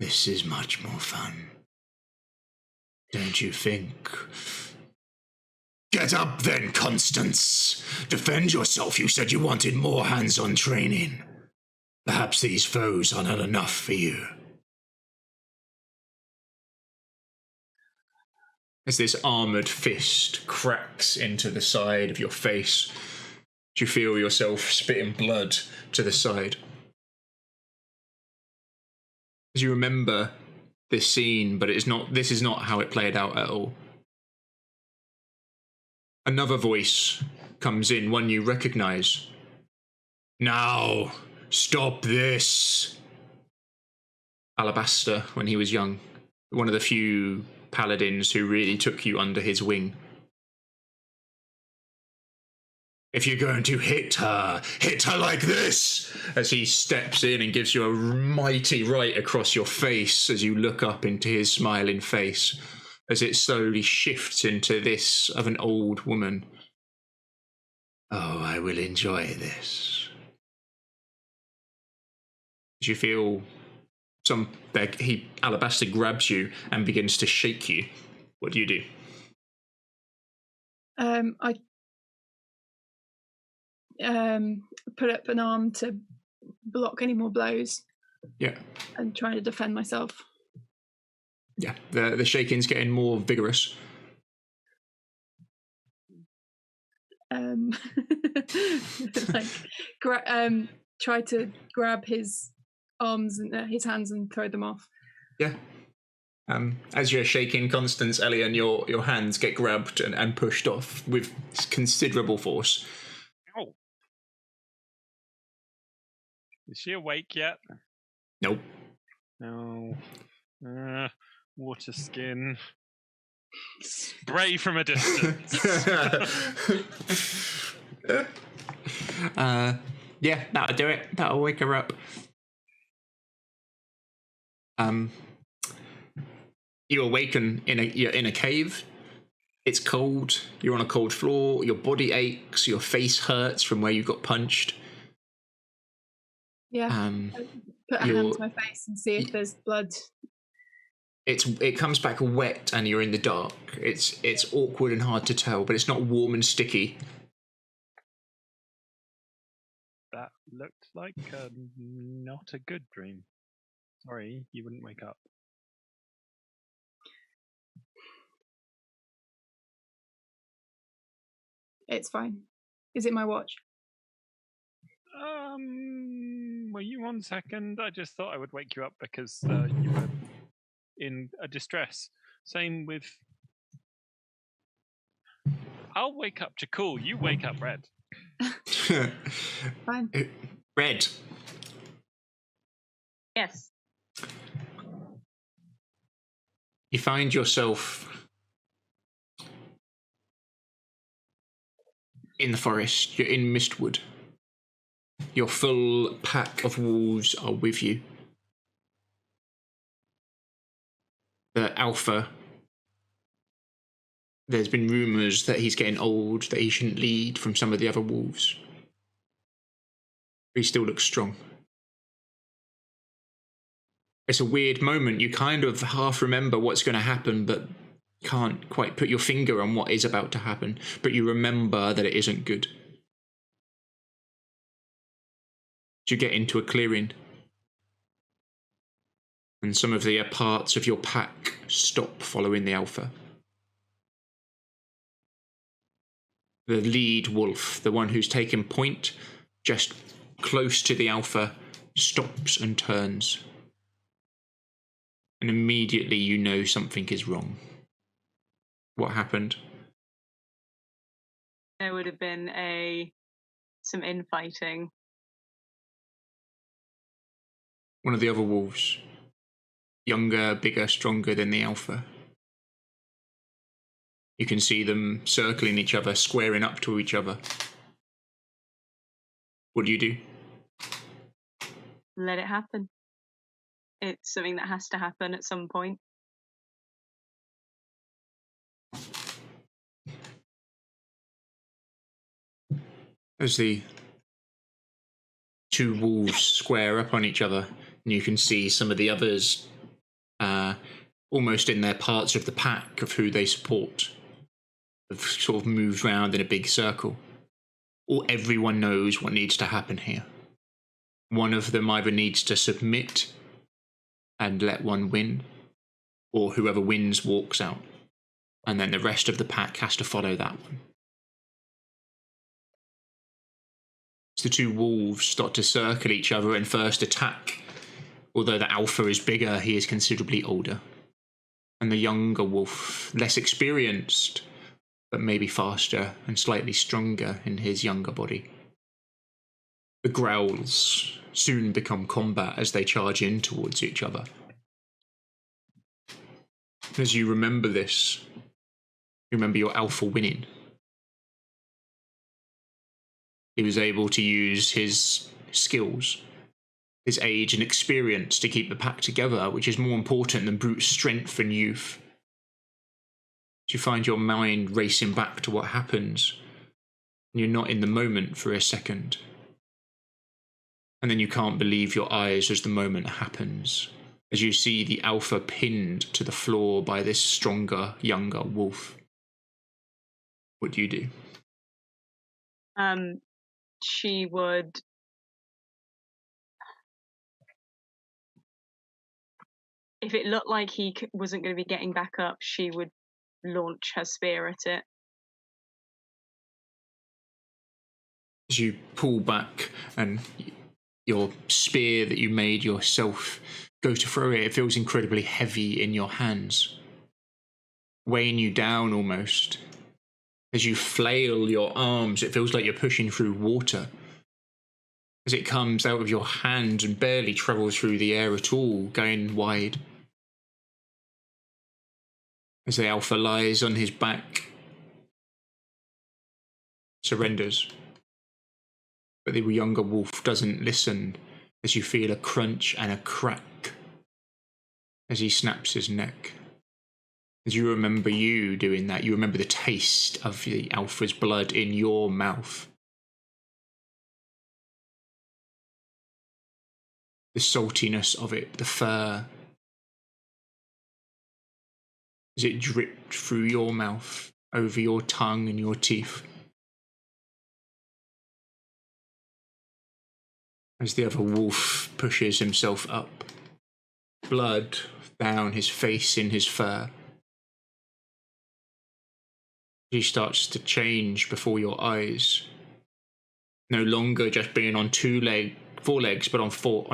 This is much more fun. Don't you think? Get up then, Constance. Defend yourself. You said you wanted more hands-on training. Perhaps these foes are not enough for you. As this armoured fist cracks into the side of your face, you feel yourself spitting blood to the side. As you remember this scene, but this is not how it played out at all. Another voice comes in, one you recognise. Now, stop this. Alabaster, when he was young, one of the few paladins who really took you under his wing. If you're going to hit her like this! As he steps in and gives you a mighty right across your face as you look up into his smiling face, as it slowly shifts into this of an old woman. Oh, I will enjoy this. As you feel Alabaster grabs you and begins to shake you. What do you do? I put up an arm to block any more blows. Yeah. And trying to defend myself. Yeah, the shaking's getting more vigorous. Try to grab his arms and his hands and throw them off. Yeah. As you're shaking, Constance, Elian, your hands get grabbed and pushed off with considerable force. Ow. Is she awake yet? Nope. No. Water skin. Spray from a distance. Yeah, that'll do it. That'll wake her up. You awaken you're in a cave. It's cold. You're on a cold floor. Your body aches. Your face hurts from where you got punched. Yeah. Put a hand to my face and see if there's blood. It comes back wet and you're in the dark. It's awkward and hard to tell, but it's not warm and sticky. That looked like not a good dream. Sorry, you wouldn't wake up. It's fine. Is it my watch? Well, you 1 second. I just thought I would wake you up because you were in a distress. Same with... I'll wake up Jakul. You wake up Red. Fine. Red. Yes. You find yourself in the forest. You're in Mistwood. Your full pack of wolves are with you. The alpha, there's been rumours that he's getting old, that he shouldn't lead from some of the other wolves. But he still looks strong. It's a weird moment. You kind of half remember what's going to happen, but can't quite put your finger on what is about to happen. But you remember that it isn't good. You get into a clearing. And some of the parts of your pack stop following the alpha. The lead wolf, the one who's taken point, just close to the alpha, stops and turns. And immediately you know something is wrong. What happened? There would have been some infighting. One of the other wolves, younger, bigger, stronger than the alpha. You can see them circling each other, squaring up to each other. What do you do? Let it happen. It's something that has to happen at some point. As the two wolves square up on each other, and you can see some of the others almost in their parts of the pack of who they support have sort of moved round in a big circle. Or everyone knows what needs to happen here. One of them either needs to submit and let one win, or whoever wins walks out. And then the rest of the pack has to follow that one. As the two wolves start to circle each other and first attack, although the alpha is bigger, he is considerably older. And the younger wolf, less experienced, but maybe faster and slightly stronger in his younger body. The growls soon become combat as they charge in towards each other. As you remember this, you remember your alpha winning. He was able to use his skills, his age and experience to keep the pack together, which is more important than brute strength and youth. You find your mind racing back to what happens, and you're not in the moment for a second. And then you can't believe your eyes as the moment happens, as you see the alpha pinned to the floor by this stronger, younger wolf. What do you do? She would... If it looked like he wasn't going to be getting back up, she would launch her spear at it. As you pull back and your spear that you made yourself go to throw it, it feels incredibly heavy in your hands, weighing you down almost. As you flail your arms, it feels like you're pushing through water. As it comes out of your hand and barely travels through the air at all, going wide. As the alpha lies on his back, surrenders. But the younger wolf doesn't listen, as you feel a crunch and a crack as he snaps his neck. As you remember you doing that, you remember the taste of the alpha's blood in your mouth. The saltiness of it, the fur. As it dripped through your mouth, over your tongue and your teeth. As the other wolf pushes himself up. Blood down his face in his fur. He starts to change before your eyes. No longer just being on 4 legs, but on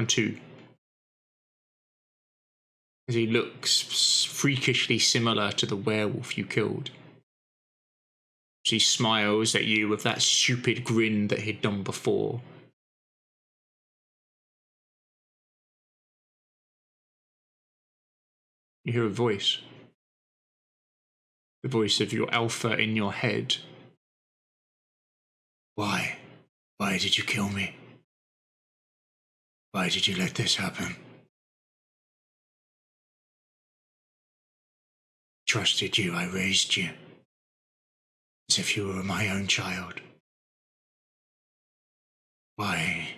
2. As he looks freakishly similar to the werewolf you killed. As he smiles at you with that stupid grin that he'd done before. You hear a voice. The voice of your alpha in your head. Why? Why did you kill me? Why did you let this happen? Trusted you, I raised you. As if you were my own child. Why?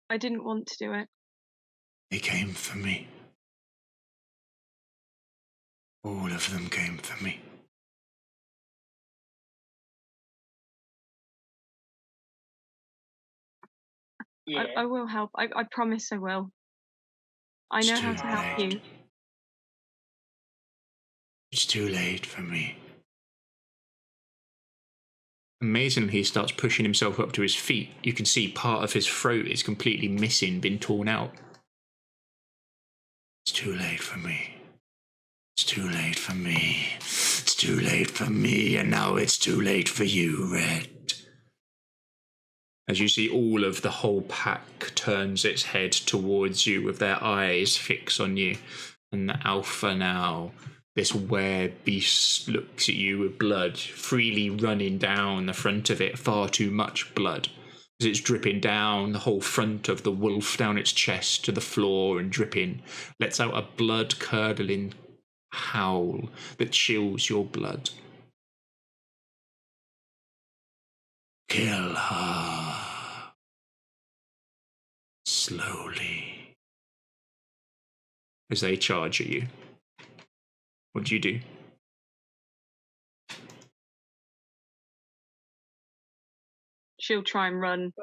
I didn't want to do it. They came for me. All of them came for me. Yeah. I will help. I promise I will. I know how to help you. It's too late for me. Amazingly, he starts pushing himself up to his feet. You can see part of his throat is completely missing, been torn out. It's too late for me. It's too late for me. It's too late for me, and now it's too late for you, Red. As you see all of the whole pack turns its head towards you with their eyes fixed on you. And the alpha now, this were-beast, looks at you with blood freely running down the front of it, far too much blood. As it's dripping down the whole front of the wolf, down its chest to the floor and dripping, lets out a blood-curdling howl that chills your blood. Kill her. Slowly. As they charge at you. What do you do? She'll try and run.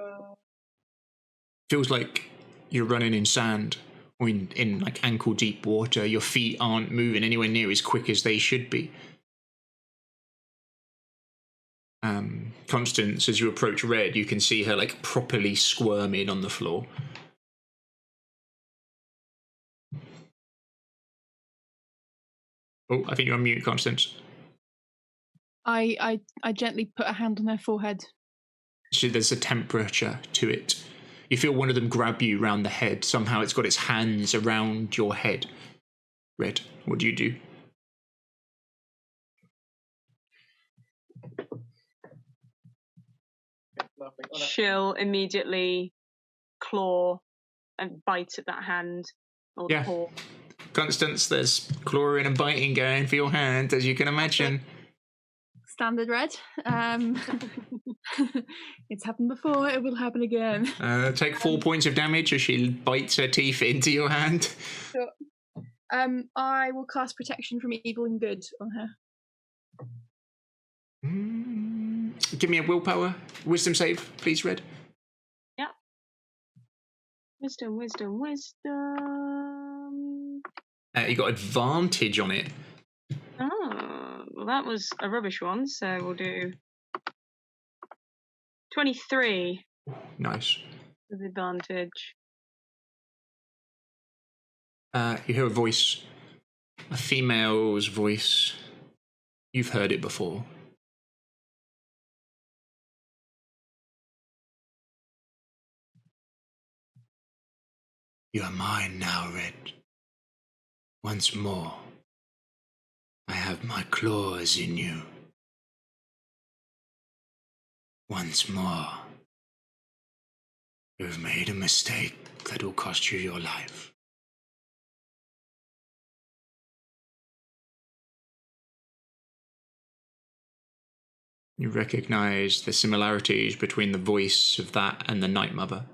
Feels like you're running in sand or in like ankle deep water. Your feet aren't moving anywhere near as quick as they should be. Constance, as you approach Red, you can see her like properly squirming on the floor. Oh, I think you're on mute, Constance. I gently put a hand on her forehead. So there's a temperature to it. You feel one of them grab you round the head. Somehow it's got its hands around your head. Red, what do you do? She'll immediately claw and bite at that hand or the paw. Constance, there's clawing and biting going for your hand, as you can imagine. Standard Red. It's happened before, it will happen again. Take 4 points of damage as she bites her teeth into your hand. Sure. I will cast Protection from Evil and Good on her. Give me a willpower. Wisdom save, please, Red. Yeah. Wisdom. You got advantage on it. Oh, well, that was a rubbish one, so we'll do 23. Nice. With advantage. You hear a voice. A female's voice. You've heard it before. You are mine now, Red. Once more, I have my claws in you. Once more, you have made a mistake that will cost you your life. You recognise the similarities between the voice of that and the Night Mother.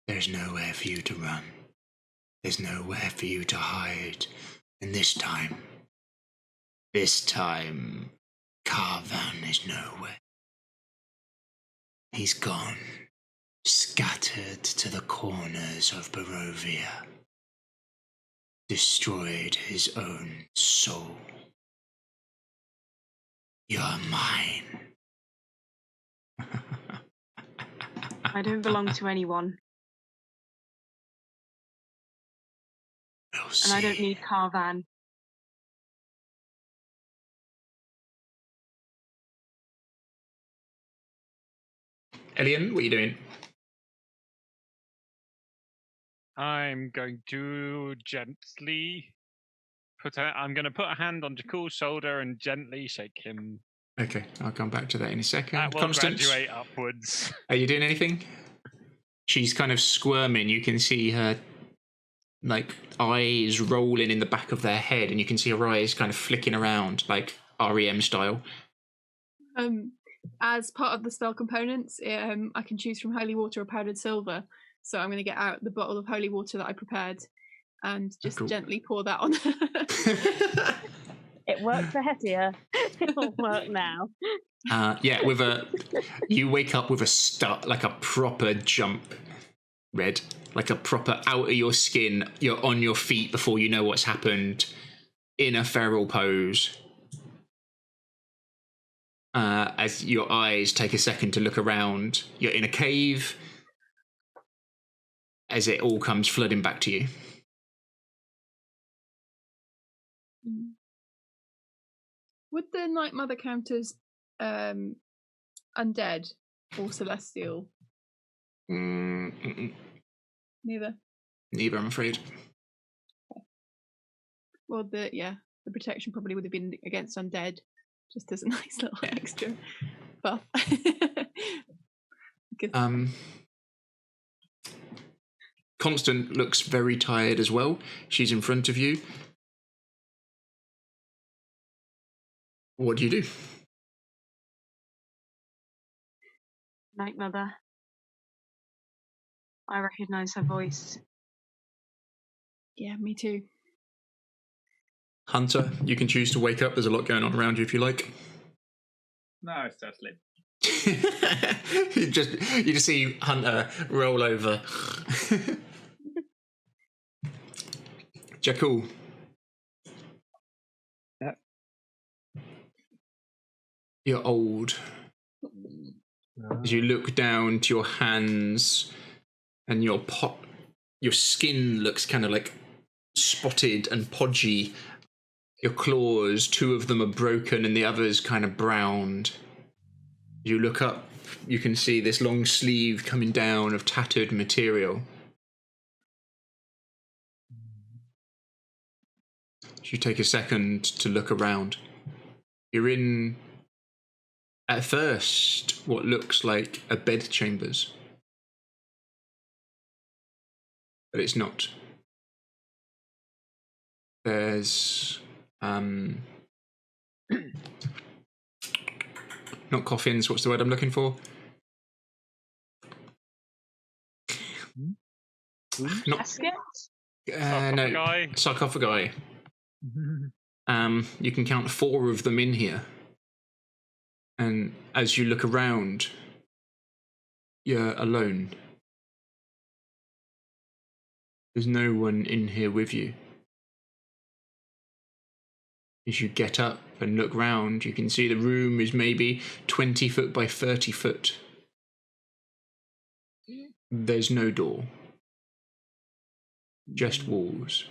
There's nowhere for you to run. There's nowhere for you to hide. And this time, Carvan is nowhere. He's gone, scattered to the corners of Barovia, destroyed his own soul. You're mine. I don't belong to anyone. We'll see. And I don't need Carvan. Elian, what are you doing? I'm going to gently I'm going to put a hand on Jakul's shoulder and gently shake him. Okay, I'll come back to that in a second. That will Constance, graduate upwards. are you doing anything? She's kind of squirming. You can see her like eyes rolling in the back of their head, and you can see her eyes kind of flicking around like REM style. As part of the spell components, I can choose from holy water or powdered silver. So I'm going to get out the bottle of holy water that I prepared and just gently pour that on her. It worked for Hetia. It'll work now. Yeah, you wake up with a start, like a proper jump, Red, like a proper out of your skin. You're on your feet before you know what's happened, in a feral pose. As your eyes take a second to look around, you're in a cave. As it all comes flooding back to you. Would the Night Mother count as undead or celestial? Neither. Neither, I'm afraid. Well, the protection probably would have been against undead, just as a nice little extra buff. Constant looks very tired as well. She's in front of you. What do you do? Night Mother. I recognise her voice. Yeah, me too. Hunter, you can choose to wake up. There's a lot going on around you if you like. No, it's just asleep. you just see Hunter roll over. Jakul. Yep. You're old. As you look down to your hands and your skin looks kind of like spotted and podgy. Your claws, 2 of them are broken and the other's kind of browned. You look up, you can see this long sleeve coming down of tattered material. You take a second to look around. You're in, at first, what looks like a bed chambers. But it's not. There's not coffins, what's the word I'm looking for? Caskets? No, sarcophagi. You can count 4 of them in here. And as you look around, you're alone. There's no one in here with you. As you get up and look round, you can see the room is maybe 20 foot by 30 foot. There's no door. Just walls.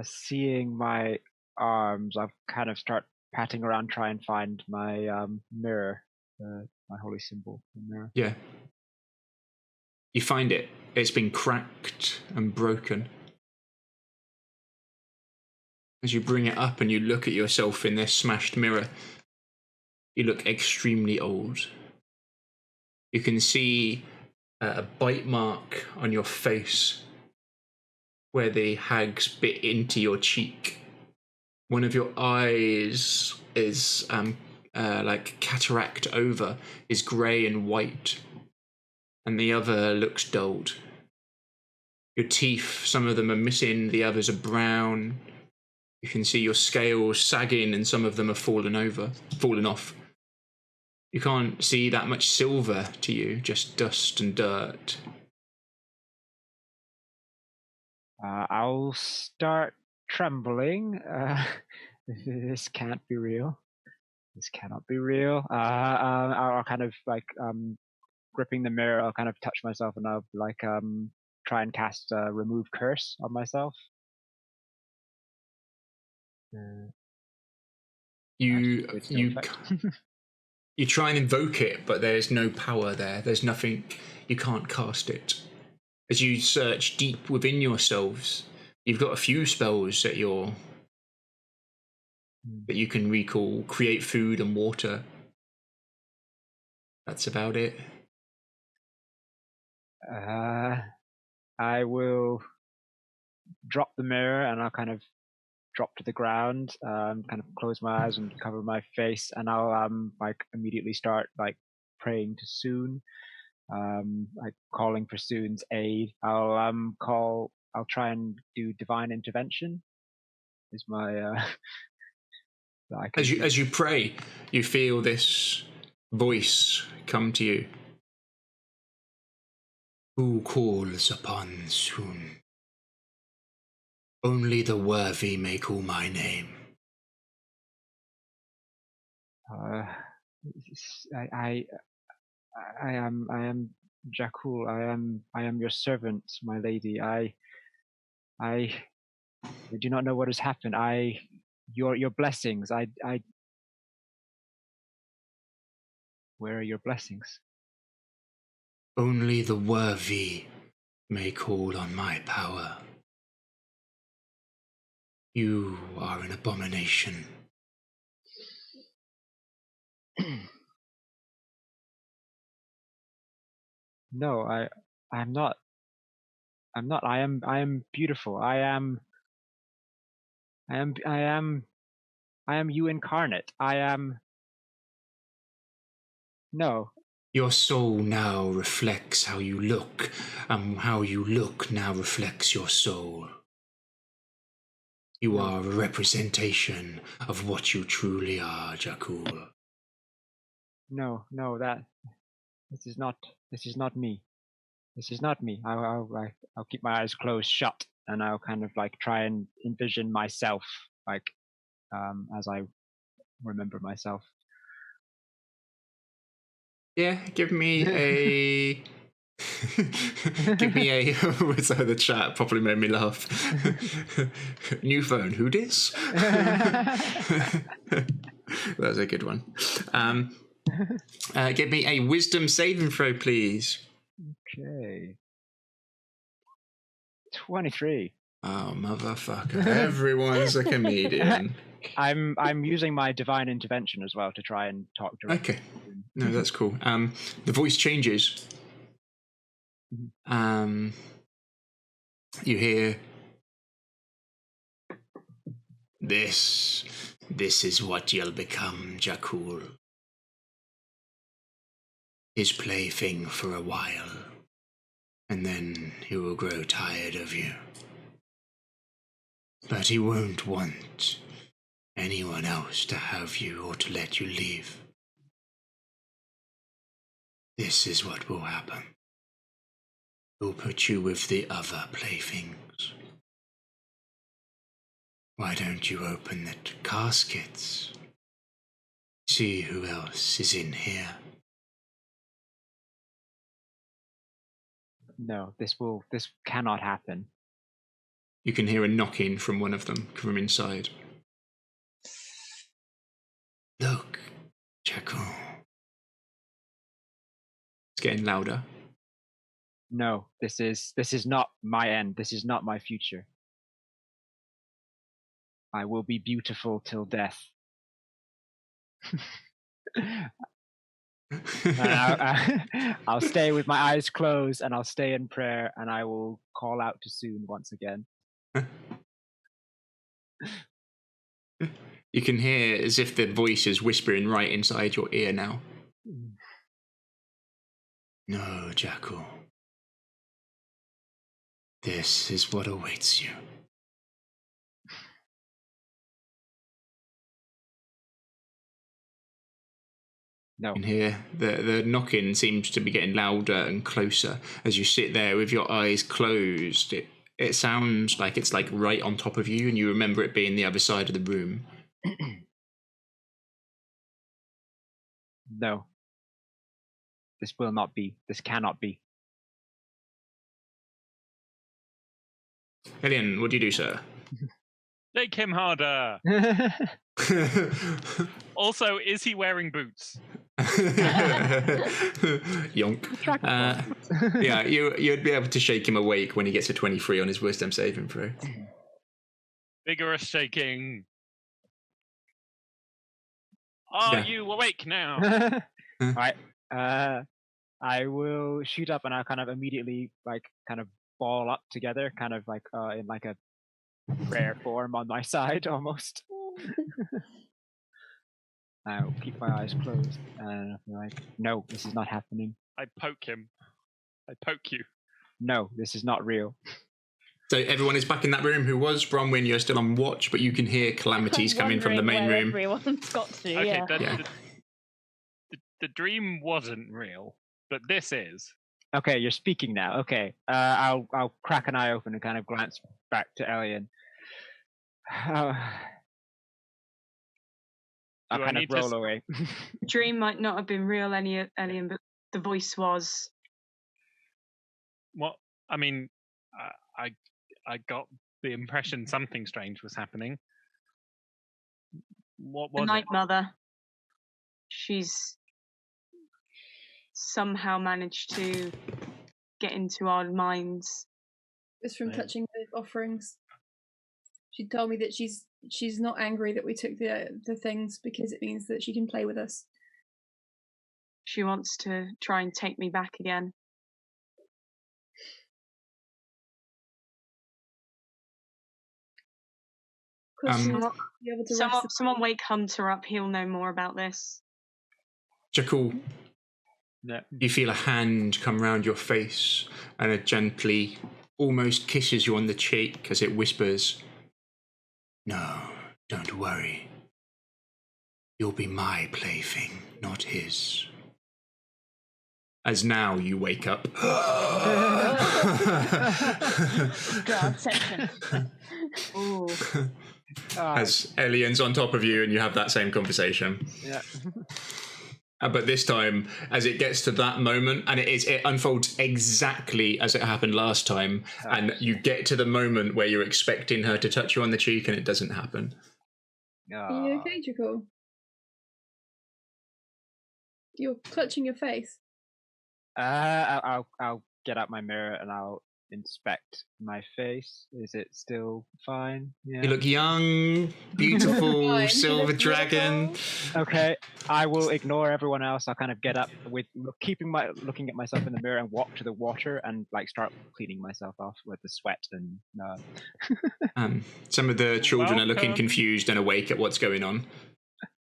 Seeing my arms, I've kind of start patting around, try and find my mirror, my holy symbol, the mirror. Yeah. You find it. It's been cracked and broken. As you bring it up and you look at yourself in this smashed mirror, you look extremely old. You can see a bite mark on your face where the hags bit into your cheek. One of your eyes is like cataract over, is grey and white, and the other looks dulled. Your teeth, some of them are missing, the others are brown. You can see your scales sagging and some of them are fallen off. You can't see that much silver to you, just dust and dirt. I'll start trembling. This can't be real. This cannot be real. I'll kind of like gripping the mirror. I'll kind of touch myself and I'll like try and cast remove curse on myself. You try and invoke it, but there's no power there. There's nothing. You can't cast it. As you search deep within yourselves, you've got a few spells that you can recall. Create food and water. That's about it. I will drop the mirror and I'll kind of drop to the ground, kind of close my eyes and cover my face, and I'll like immediately start like praying to Soon, like calling for Soon's aid. I'll try and do divine intervention. Is my as you pray, you feel this voice come to you. Who calls upon Soon? Only the worthy may call my name. I am Jakul. I am your servant, my lady. I do not know what has happened. Your blessings. Where are your blessings? Only the worthy may call on my power. You are an abomination. No, I'm not. I'm not. I am beautiful. I am you incarnate. I am. No. Your soul now reflects how you look, and how you look now reflects your soul. You are a representation of what you truly are, Jakul. No, this is not me. This is not me. I'll keep my eyes closed shut, and I'll kind of like try and envision myself, like, as I remember myself. Yeah, give me a. Give me a. So the chat probably made me laugh. New phone, who dis? That's a good one. Give me a wisdom saving throw, please. Okay. 23. Oh, motherfucker. Everyone's a comedian. I'm using my divine intervention as well to try and talk directly. Okay. No, that's cool. The voice changes. You hear, This is what you'll become, Jakul. His plaything for a while, and then he will grow tired of you. But he won't want anyone else to have you or to let you leave. This is what will happen. He'll put you with the other playthings. Why don't you open the caskets? See who else is in here. No, this cannot happen. You can hear a knocking from one of them from inside. Look, Jakul. It's getting louder. No, this is not my end. This is not my future. I will be beautiful till death. I'll stay with my eyes closed, and I'll stay in prayer, and I will call out to Soon once again. You can hear as if the voice is whispering right inside your ear now. No, Jackal. This is what awaits you. No. You can hear the knocking seems to be getting louder and closer as you sit there with your eyes closed. It sounds like it's like right on top of you, and you remember it being the other side of the room. No. This will not be. This cannot be. Elian, what do you do, sir? Make him harder. Also, is he wearing boots? Yonk. Yeah, you'd be able to shake him awake when he gets a 23 on his wisdom saving throw. Vigorous shaking. Are you awake now? Right. I will shoot up, and I'll kind of immediately kind of ball up together, kind of like in like a prayer form on my side almost. I'll keep my eyes closed, and I'll be like, no, this is not happening. I poke him. I poke you. No, this is not real. So everyone is back in that room who was. Bronwyn, you're still on watch, but you can hear calamities coming from the main room. Everyone's got to, okay, yeah. The dream wasn't real, but this is. Okay, you're speaking now. Okay, I'll crack an eye open and kind of glance back to Elian. I'll kind of roll away. Dream might not have been real, Elian, but the voice was. What? I mean, I got the impression something strange was happening. What was the Night it? Mother. She's somehow managed to get into our minds. It's from touching the offerings. She told me that she's not angry that we took the things because it means that she can play with us. She wants to try and take me back again. Someone wake Hunter up. He'll know more about this. Jackal, you feel a hand come round your face, and it gently almost kisses you on the cheek as it whispers, "No, don't worry. You'll be my plaything, not his." As now you wake up. As Elian's on top of you and you have that same conversation. Yeah. But this time, as it gets to that moment, and it unfolds exactly as it happened last time, and you get to the moment where you're expecting her to touch you on the cheek and it doesn't happen. Are you okay, Jackal? You're clutching your face. I'll get out my mirror and I'll inspect my face. Is it still fine? Yeah. You look young, beautiful, silver dragon. Okay, I will ignore everyone else. I'll kind of get up with looking at myself in the mirror and walk to the water and start cleaning myself off with the sweat and. Some of the children are looking confused and awake at what's going on.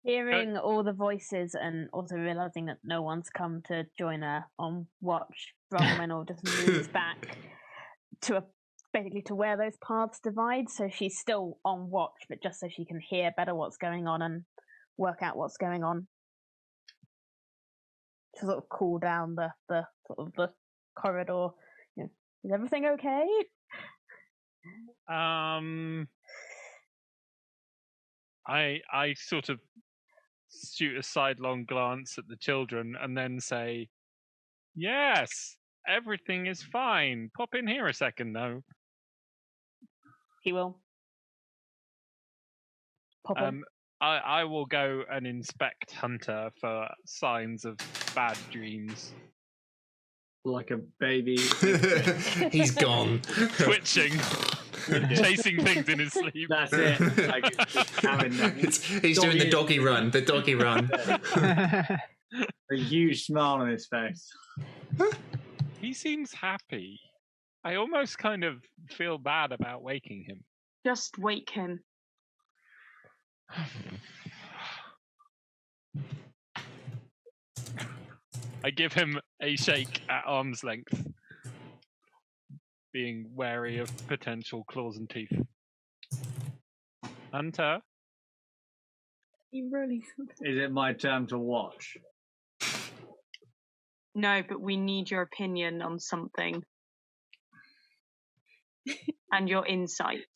Hearing all the voices and also realising that no one's come to join her on watch, Bronwyn just moves back to basically to where those paths divide, so she's still on watch, but just so she can hear better what's going on and work out what's going on. To sort of cool down the sort of the corridor. You know, is everything okay? I sort of shoot a sidelong glance at the children and then say, "Yes, everything is fine. Pop in here a second, though." He will. Pop in. I will go and inspect Hunter for signs of bad dreams. like a baby. He's gone. Twitching, chasing things in his sleep. That's it. Like, having that. He's doing the doggy run. The doggy run. A huge smile on his face. He seems happy. I almost kind of feel bad about waking him. Just wake him. I give him a shake at arm's length, being wary of potential claws and teeth. Hunter? You really. Is it my turn to watch? No, but we need your opinion on something. And your insight.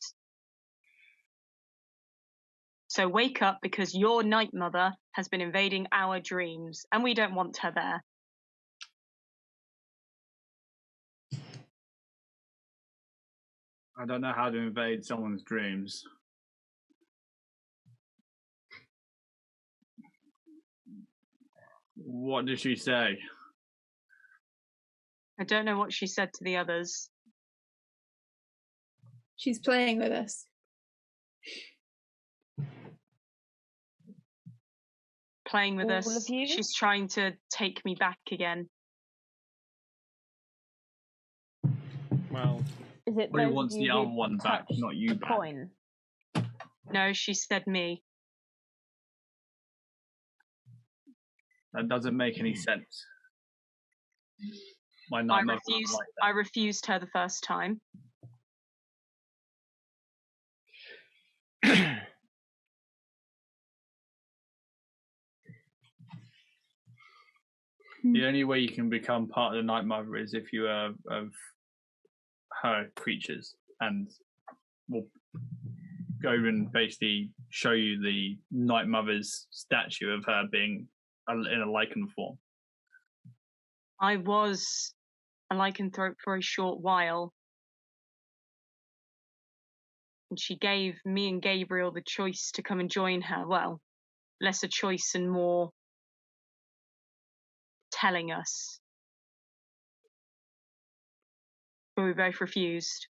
So wake up, because your night mother has been invading our dreams, and we don't want her there. I don't know how to invade someone's dreams. What did she say? I don't know what she said to the others. She's playing with us. Playing with All us. of you? She's trying to take me back again. Well, Is it Well, he those wants of the you other who one back, touched not you the back. coin? No, she said me. That doesn't make any sense. My night mother wasn't like that. I refused her the first time. The only way you can become part of the Night Mother is if you are of her creatures, and we'll go and basically show you the Night Mother's statue of her being in a lichen form. I was a lycanthrope for a short while. And she gave me and Gabriel the choice to come and join her. Well, less a choice and more telling us. But we both refused.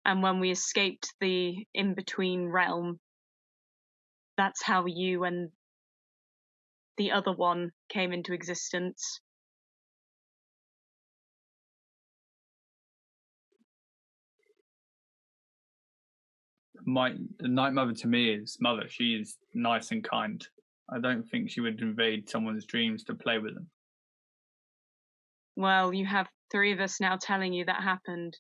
And when we escaped the in-between realm, that's how you and the other one came into existence. The Night Mother to me is mother. She is nice and kind. I don't think she would invade someone's dreams to play with them. Well, you have 3 of us now telling you that happened.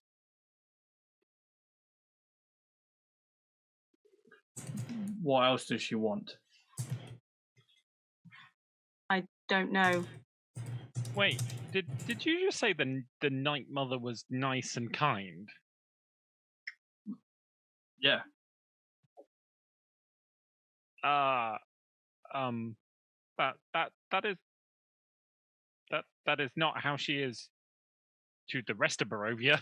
What else does she want? I don't know. wait, did you just say the Night Mother was nice and kind? Yeah. That is not how she is to the rest of Barovia.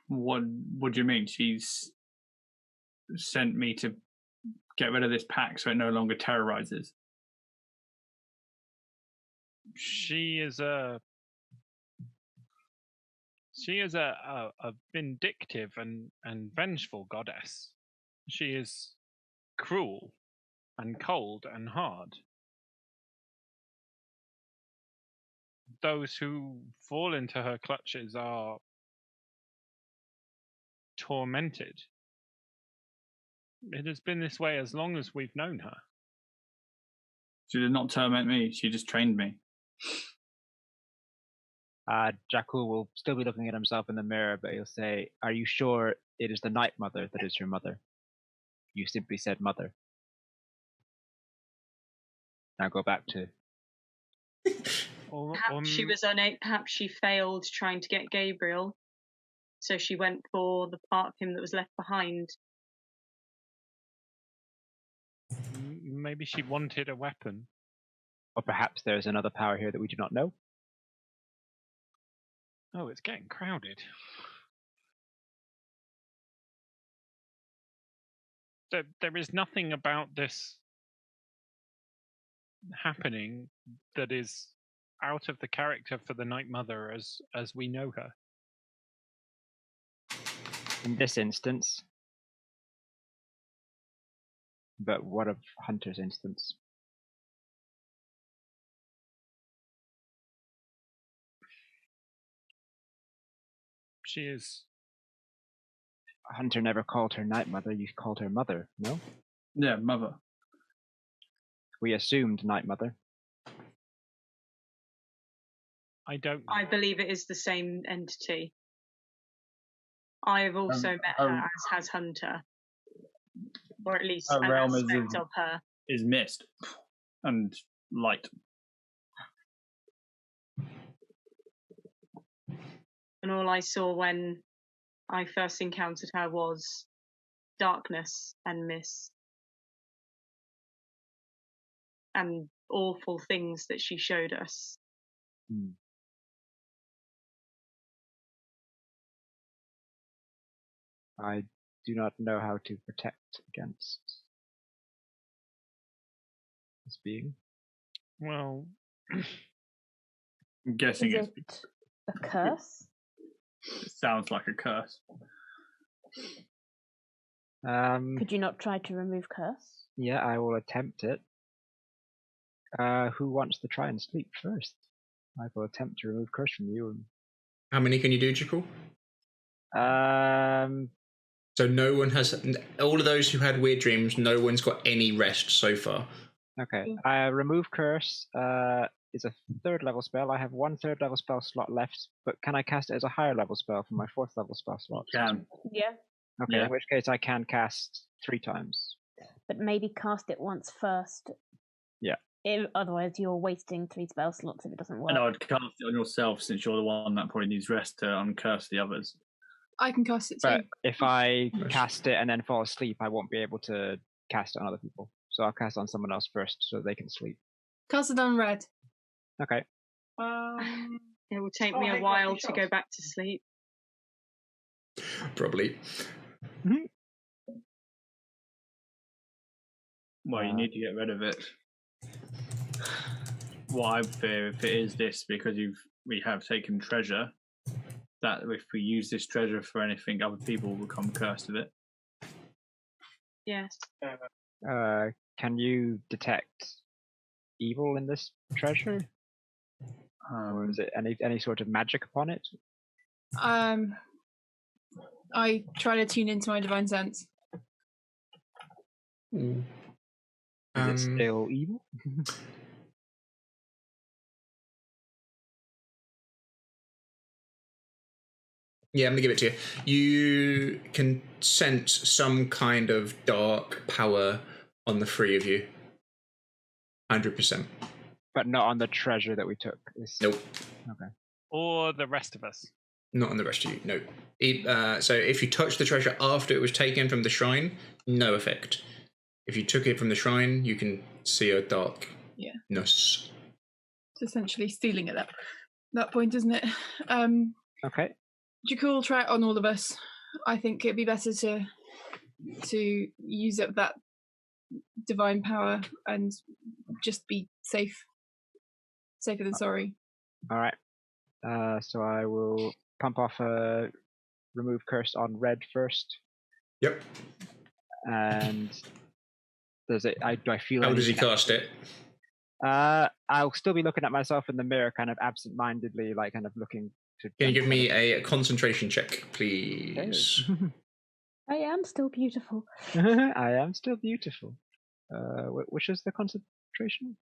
What do you mean? She's sent me to get rid of this pack so it no longer terrorizes. She is a vindictive and vengeful goddess. She is cruel and cold and hard. Those who fall into her clutches are tormented. It has been this way as long as we've known her. She did not torment me. She just trained me. Jakul will still be looking at himself in the mirror, but he'll say, "Are you sure it is the Night Mother that is your mother? You simply said mother. Now go back to..." Perhaps she was perhaps she failed trying to get Gabriel, so she went for the part of him that was left behind. Maybe she wanted a weapon. Or perhaps there is another power here that we do not know. Oh, it's getting crowded. There is nothing about this happening that is out of the character for the Night Mother as we know her. In this instance. But what of Hunter's instance? She is. Hunter never called her Night Mother, you called her Mother, no? Yeah, mother. We assumed Night Mother. I don't. I believe it is the same entity. I have also met her, as has Hunter. Or at least an realm aspect of her. Is mist and light. And all I saw when I first encountered her was darkness and mist. And awful things that she showed us. I do not know how to protect against this being. Well, I'm guessing Is it a curse? It sounds like a curse. Could you not try to remove curse? Yeah, I will attempt it. Who wants to try and sleep first? I will attempt to remove curse from you. How many can you do, Jackal? So no one has. All of those who had weird dreams, no one's got any rest so far. Okay. Remove curse is a 3rd level spell. I have 1 3rd level spell slot left, but can I cast it as a higher level spell from my 4th level spell slot? You can. Yeah. Okay, Yeah. in which case I can cast 3 times. But maybe cast it once first. Yeah. Otherwise, you're wasting 3 spell slots if it doesn't work. And I would cast it on yourself since you're the one that probably needs rest to uncurse the others. I can cast it too. But if I cast it and then fall asleep, I won't be able to cast it on other people. So I'll cast it on someone else first so they can sleep. Cast it on red. Okay. It will take me a while to go back to sleep. Probably. Well, you need to get rid of it. What I fear, if it is this, because we have taken treasure, that if we use this treasure for anything, other people will become cursed with it. Yes. Can you detect evil in this treasure? Or is it any sort of magic upon it? I try to tune into my divine sense. Is it still evil? Yeah, I'm going to give it to you. You can sense some kind of dark power on the 3 of you. 100%. But not on the treasure that we took? Nope. Okay. Or the rest of us? Not on the rest of you, no. So if you touch the treasure after it was taken from the shrine, no effect. If you took it from the shrine, you can see a darkness. Yeah. It's essentially stealing at that point, isn't it? Okay. Jackal, try it on all of us. I think it'd be better to use up that divine power and just be safer than sorry. All right. So I will pump off a remove curse on red first. Yep. And does it? Do I feel? How does he cast it? I'll still be looking at myself in the mirror, kind of absent-mindedly, like kind of looking. Can you give me a concentration check, please? I am still beautiful. I am still beautiful. Which is the concentration?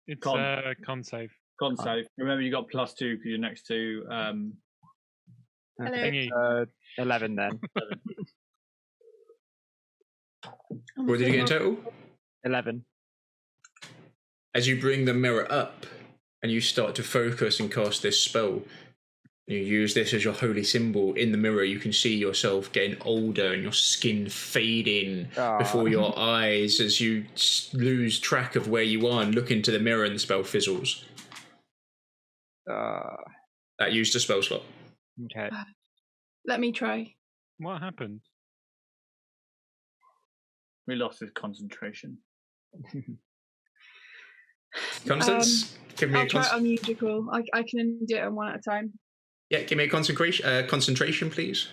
It's con save. Con save. Remember, you got +2 because you're next to. Okay. 11 then. What did you get in total? 11. As you bring the mirror up and you start to focus and cast this spell, you use this as your holy symbol. In the mirror, you can see yourself getting older and your skin fading before your eyes as you lose track of where you are and look into the mirror and the spell fizzles. That used a spell slot. Okay. Let me try. What happened? We lost his concentration. Constance, give me I'll a try it on you, Jackal. I can do it on one at a time. Yeah, give me a concentration, please.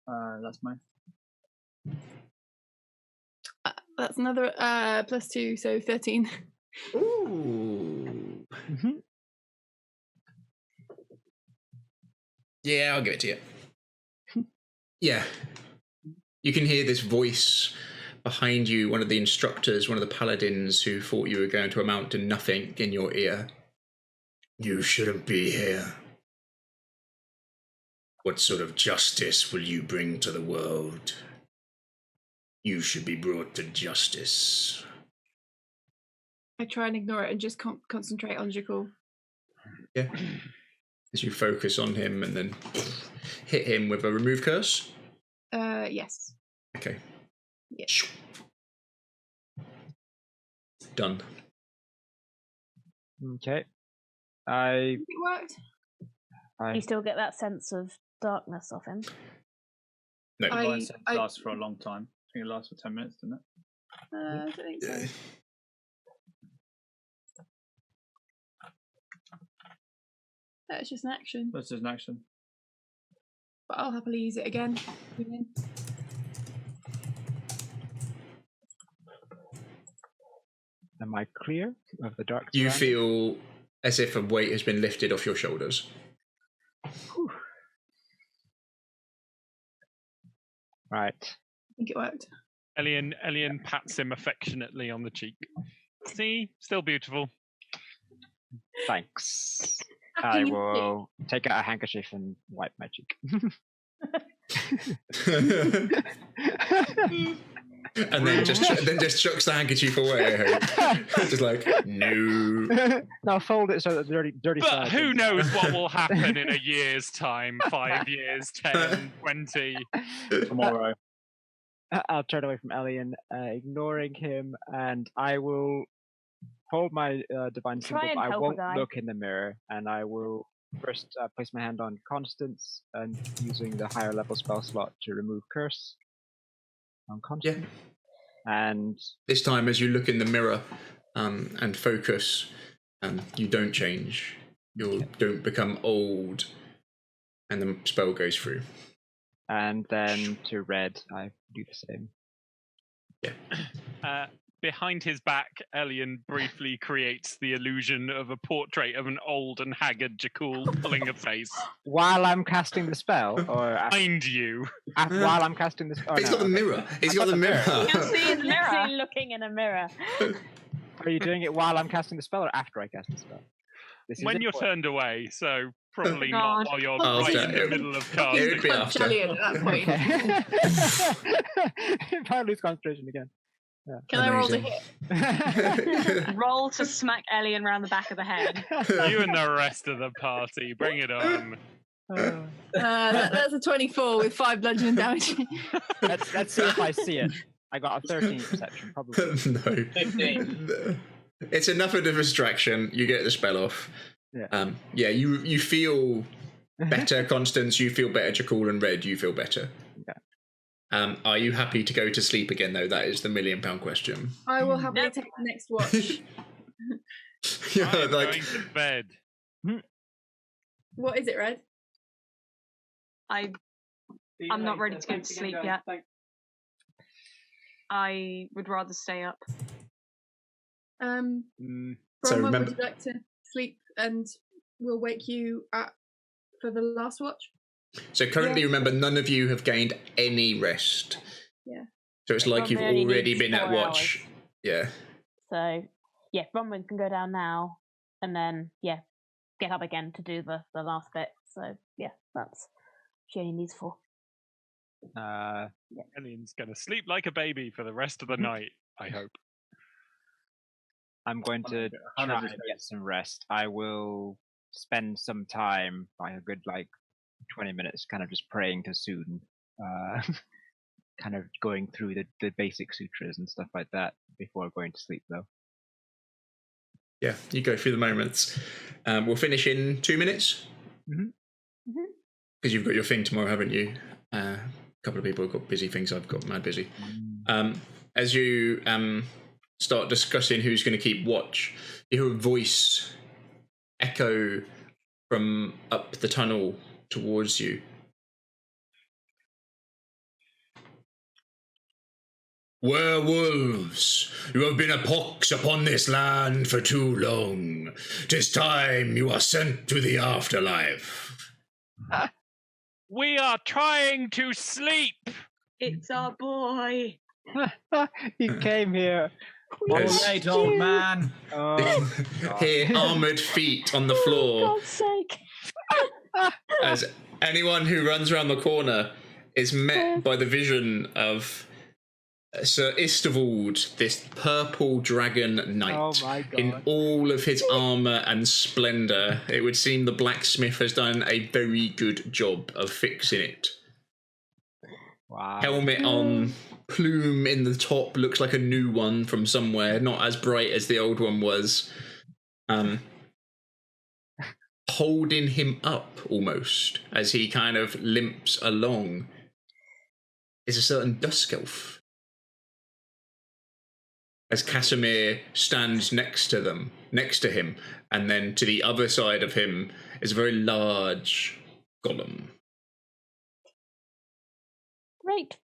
That's mine. That's another +2, so 13. Ooh. Yeah, I'll give it to you. Yeah. You can hear this voice behind you, one of the instructors, one of the paladins who thought you were going to amount to nothing in your ear. You shouldn't be here. What sort of justice will you bring to the world? You should be brought to justice. I try and ignore it and just concentrate on Jackal. Yeah. As you focus on him and then hit him with a remove curse? Yes. Okay. Yeah. Done. Okay. It worked. You still get that sense of darkness off him. No. It lasts for a long time. I think it lasts for 10 minutes, doesn't it? I don't think so. That's just an action. That's just an action. But I'll happily use it again. Am I clear of the dark? You feel as if a weight has been lifted off your shoulders. Whew. Right. I think it worked. Elian pats him affectionately on the cheek. See? Still beautiful. Thanks. I will take out a handkerchief and wipe my cheek. And then just chucks the handkerchief away. Just like, no. No, fold it so that the dirty But side. who knows what will happen in a year's time, 5 years, 10, 20. Tomorrow. I'll turn away from Elian, ignoring him, and I will hold my divine symbol, but I won't look in the mirror, and I will first place my hand on Constance and using the higher level spell slot to remove Curse on Constance. Yeah. And this time, as you look in the mirror and focus, you don't change. You don't become old, and the spell goes through. And then to Red, I do the same. Yeah. Behind his back, Elian briefly creates the illusion of a portrait of an old and haggard Jackal pulling a face. While I'm casting the spell, or behind you? While I'm casting the spell. He's got the mirror. He's got the mirror. You can see in the mirror. Literally looking in a mirror. Are you doing it while I'm casting the spell or after I cast the spell? When you're turned away, so probably not while you're right in the middle of casting. It would be after. At that point. If I lose concentration again. Yeah. Can I roll to hit? Roll to smack Elian round the back of the head. You and the rest of the party, bring it on. That's a 24 with 5 bludgeoning damage. Let's see if I see it. I got a 13 perception, probably. No. 15. It's enough of a distraction. You get the spell off. Yeah. You feel better, Constance. You feel better, Jackal and Red. You feel better. Yeah. Are you happy to go to sleep again, though? That is the £1 million question. I will happily take the next watch. I'm going to bed. What is it, Red? I'm not ready to go to sleep yet. I would rather stay up. So Bronwyn, remember, would you like to sleep and we'll wake you for the last watch? so currently, remember, none of you have gained any rest. Yeah. So it's like you've only already needs been at 4 watch. hours. Yeah. So, yeah, Bronwyn can go down now and then, get up again to do the last bit. So, that's she only needs 4. Elian's going to sleep like a baby for the rest of the night, I hope. I'm going to try and get some rest. I will spend some time, like a good 20 minutes, kind of just praying to Soon, kind of going through the basic sutras and stuff like that before going to sleep, though. Yeah, you go through the moments. We'll finish in 2 minutes. Because you've got your thing tomorrow, haven't you? A couple of people have got busy things. I've got mad busy. As you start discussing who's going to keep watch, you hear a voice echo from up the tunnel towards you. Werewolves, you have been a pox upon this land for too long. 'Tis time you are sent to the afterlife. We are trying to sleep. It's our boy. He came here. All right, old man. Hear armoured feet on the floor. For God's sake. As anyone who runs around the corner is met by the vision of Sir Istavold, this purple dragon knight, in all of his armour and splendour. It would seem the blacksmith has done a very good job of fixing it. Wow. Helmet on, plume in the top, looks like a new one from somewhere, not as bright as the old one was. Holding him up almost as he kind of limps along is a certain dusk elf. As Casimir stands next to him, and then to the other side of him is a very large golem. Great.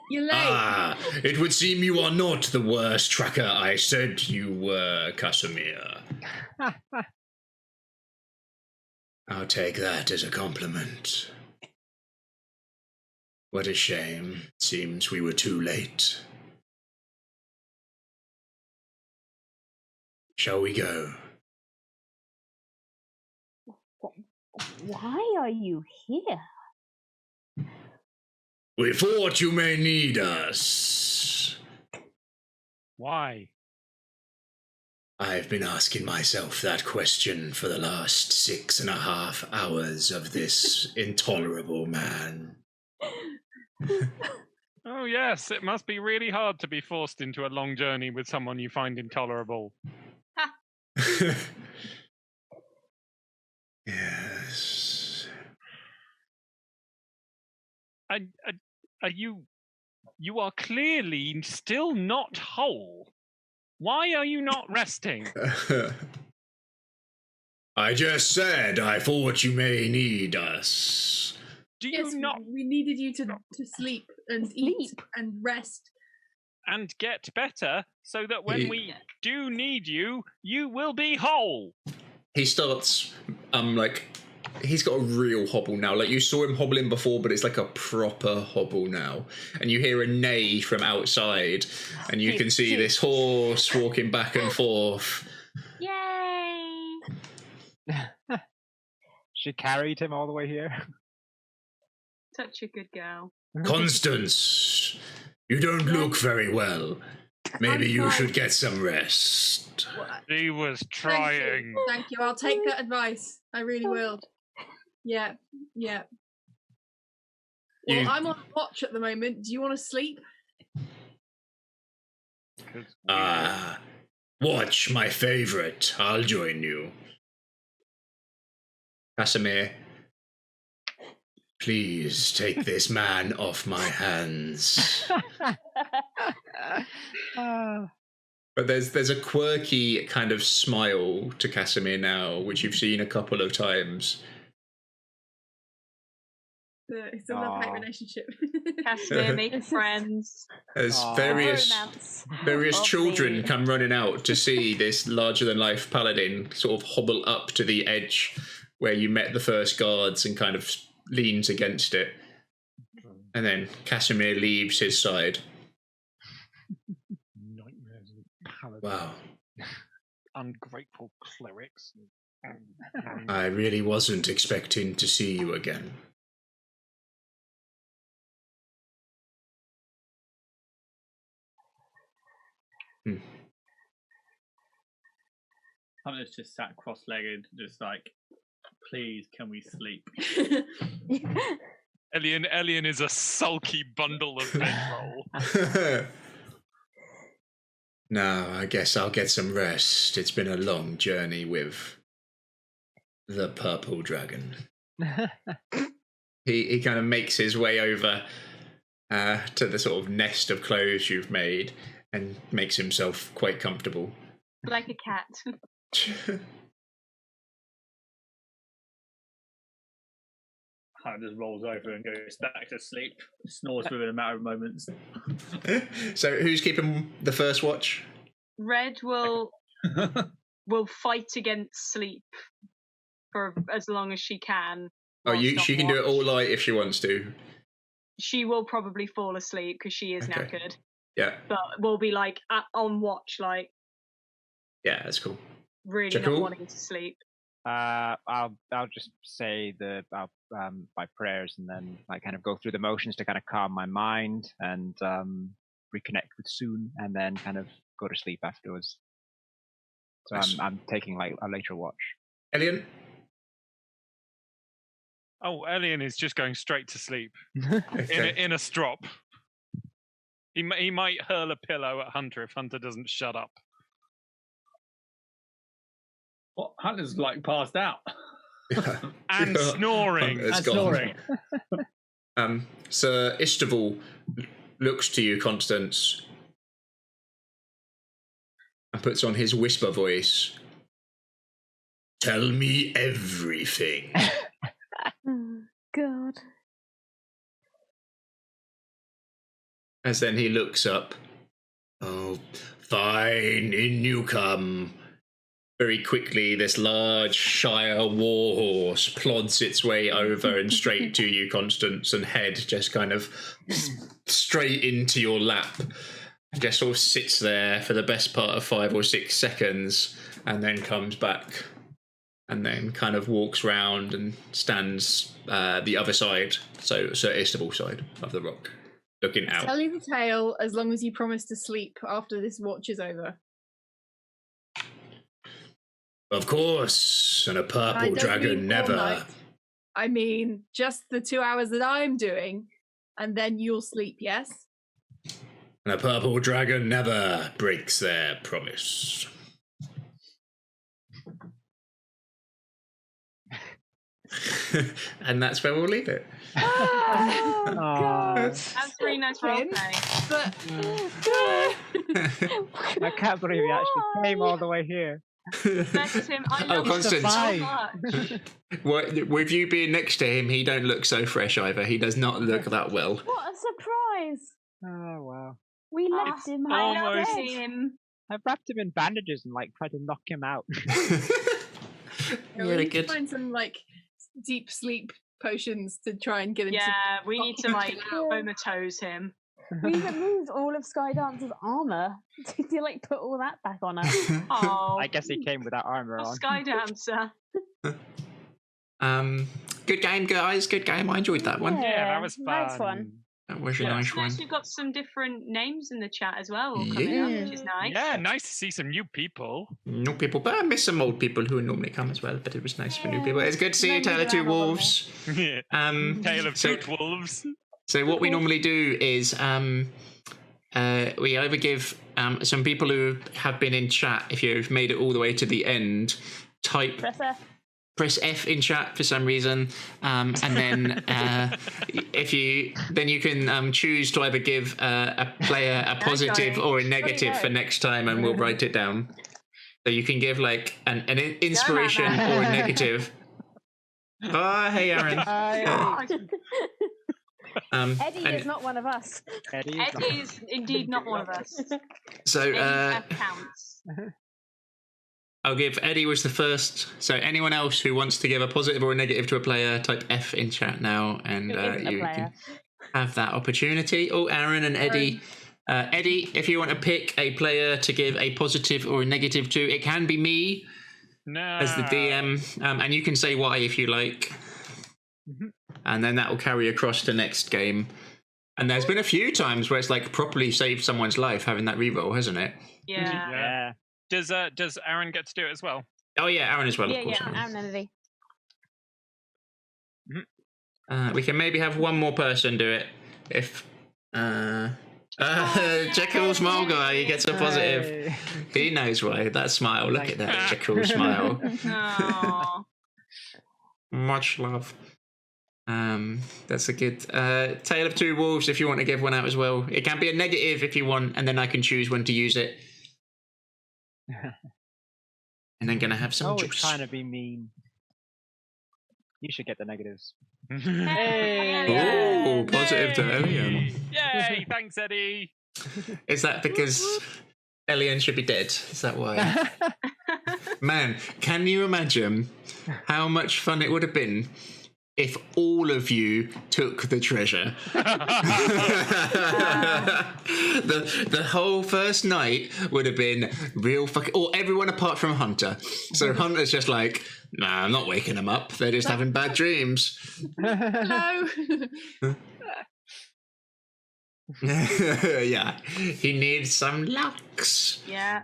You're late. Ah, it would seem you are not the worst tracker I said you were, Casimir. I'll take that as a compliment. What a shame. Seems we were too late. Shall we go? Why are you here? We thought you may need us. Why? I've been asking myself that question for the last 6.5 hours of this intolerable man. Oh yes, it must be really hard to be forced into a long journey with someone you find intolerable. Yes. Are you are clearly still not whole. Why are you not resting? I just said I thought you may need us. Do you not? We needed you to sleep and eat and rest. And get better so that when we do need you, you will be whole. He starts, he's got a real hobble now. Like, you saw him hobbling before, but it's like a proper hobble now. And you hear a neigh from outside, and you can see this horse walking back and forth. Yay! She carried him all the way here. Such a good girl. Constance, you don't look very well. Maybe you should get some rest. He was trying. Thank you. I'll take that advice. I really will. Yeah. Well, I'm on watch at the moment. Do you want to sleep? Watch, my favourite. I'll join you. Casimir, please take this man off my hands. But there's a quirky kind of smile to Casimir now, which you've seen a couple of times. It's a love-hate relationship. Casimir making friends. As various children come running out to see this larger-than-life paladin sort of hobble up to the edge where you met the first guards and kind of leans against it. And then Casimir leaves his side. Nightmares and paladins. Wow. Ungrateful clerics. I really wasn't expecting to see you again. Hunter's just sat cross-legged, just like, please, can we sleep? Elian is a sulky bundle of bedroll. No, I guess I'll get some rest. It's been a long journey with the purple dragon. He kind of makes his way over to the sort of nest of clothes you've made, and makes himself quite comfortable. Like a cat. Hannah just rolls over and goes back to sleep. Snores within a matter of moments. So who's keeping the first watch? Red will fight against sleep for as long as she can. Oh, she can do it all night if she wants to. She will probably fall asleep because she is Okay. knackered. Yeah. But we'll be like on watch, like Yeah, that's cool. really Jackal? not wanting to sleep. I'll just say my prayers and then like kind of go through the motions to kind of calm my mind and reconnect with Soon and then kind of go to sleep afterwards. So Nice. I'm taking like a later watch. Elian? Oh, Elian is just going straight to sleep Okay. in a strop. He might hurl a pillow at Hunter if Hunter doesn't shut up. What? Hunter's like passed out. And snoring. It's gone. Sir Isterval looks to you, Constance, and puts on his whisper voice. Tell me everything. Oh, God. As then he looks up. Oh, fine, in you come. Very quickly, this large Shire warhorse plods its way over and straight to you, Constance, and head just kind of straight into your lap. Just sort of sits there for the best part of 5 or 6 seconds, and then comes back, and then kind of walks round and stands the other side, so Istanbul side of the rock, looking out. Tell you the tale as long as you promise to sleep after this watch is over. Of course, and a I purple don't dragon mean all never. night. I mean just the 2 hours that I'm doing, and then you'll sleep, yes? And a purple dragon never breaks their promise. And that's where we'll leave it. Oh, God. That's really nice roleplay. But I can't believe he actually came all the way here. Bless him. I love him Constance. so much. With you being next to him, he don't look so fresh either. He does not look that well. What a surprise. Oh wow! We left him I half love dead. him. I wrapped him in bandages and like tried to knock him out. we Really need to good. find some like deep sleep potions to try and get him Yeah, to we need to like comatose him. We removed all of Skydance's armor. Did you like put all that back on us? Oh, I guess he came with that armor on. Sky Dancer. Good game, guys. Good game. I enjoyed that one. Yeah, that was fun. Nice one. That was a Yeah, nice it's one. nice we've got some different names in the chat as well coming up, which is nice. Yeah, nice to see some new people. New people, but I miss some old people who normally come as well. But it was nice for new people. It's good to see you, Tale of Two Wolves. Yeah. Tale of Two Wolves. So what we normally do is we either give some people who have been in chat, if you've made it all the way to the end, press F in chat for some reason, and then you can choose to either give a player a positive or a negative for next time, and we'll write it down. So you can give like an inspiration or a negative. Oh, hey, Aaron. Eddie is not one of us. Eddie is indeed not one of us. So Eddie's F counts. I'll give Eddie was the first. So anyone else who wants to give a positive or a negative to a player, type F in chat now, and you can have that opportunity. Oh, Aaron and Eddie. Eddie, if you want to pick a player to give a positive or a negative to, it can be me as the DM, and you can say why if you like. And then that will carry across to next game. And there's been a few times where it's like properly saved someone's life having that reroll, hasn't it? Yeah. Does Aaron get to do it as well? Oh yeah, Aaron as well. Yeah, of course. Aaron and Eddie. We can maybe have one more person do it if Jekyll Smile guy, he gets a positive. He knows why. That smile, look at that Jekyll smile. Aww. Much love. That's a good Tale of Two Wolves if you want to give one out as well. It can be a negative if you want, and then I can choose when to use it. And then gonna have some juice. It's trying to be mean. You should get the negatives. Hey! Ooh, positive to Elian. Yay! Thanks, Eddie. Is that because Elian should be dead? Is that why? Man, can you imagine how much fun it would have been if all of you took the treasure? the whole first night would have been real fucking... Or everyone apart from Hunter. So Hunter's just like, nah, I'm not waking them up. They're just having bad dreams. Hello. Yeah, he needs some lux. Yeah.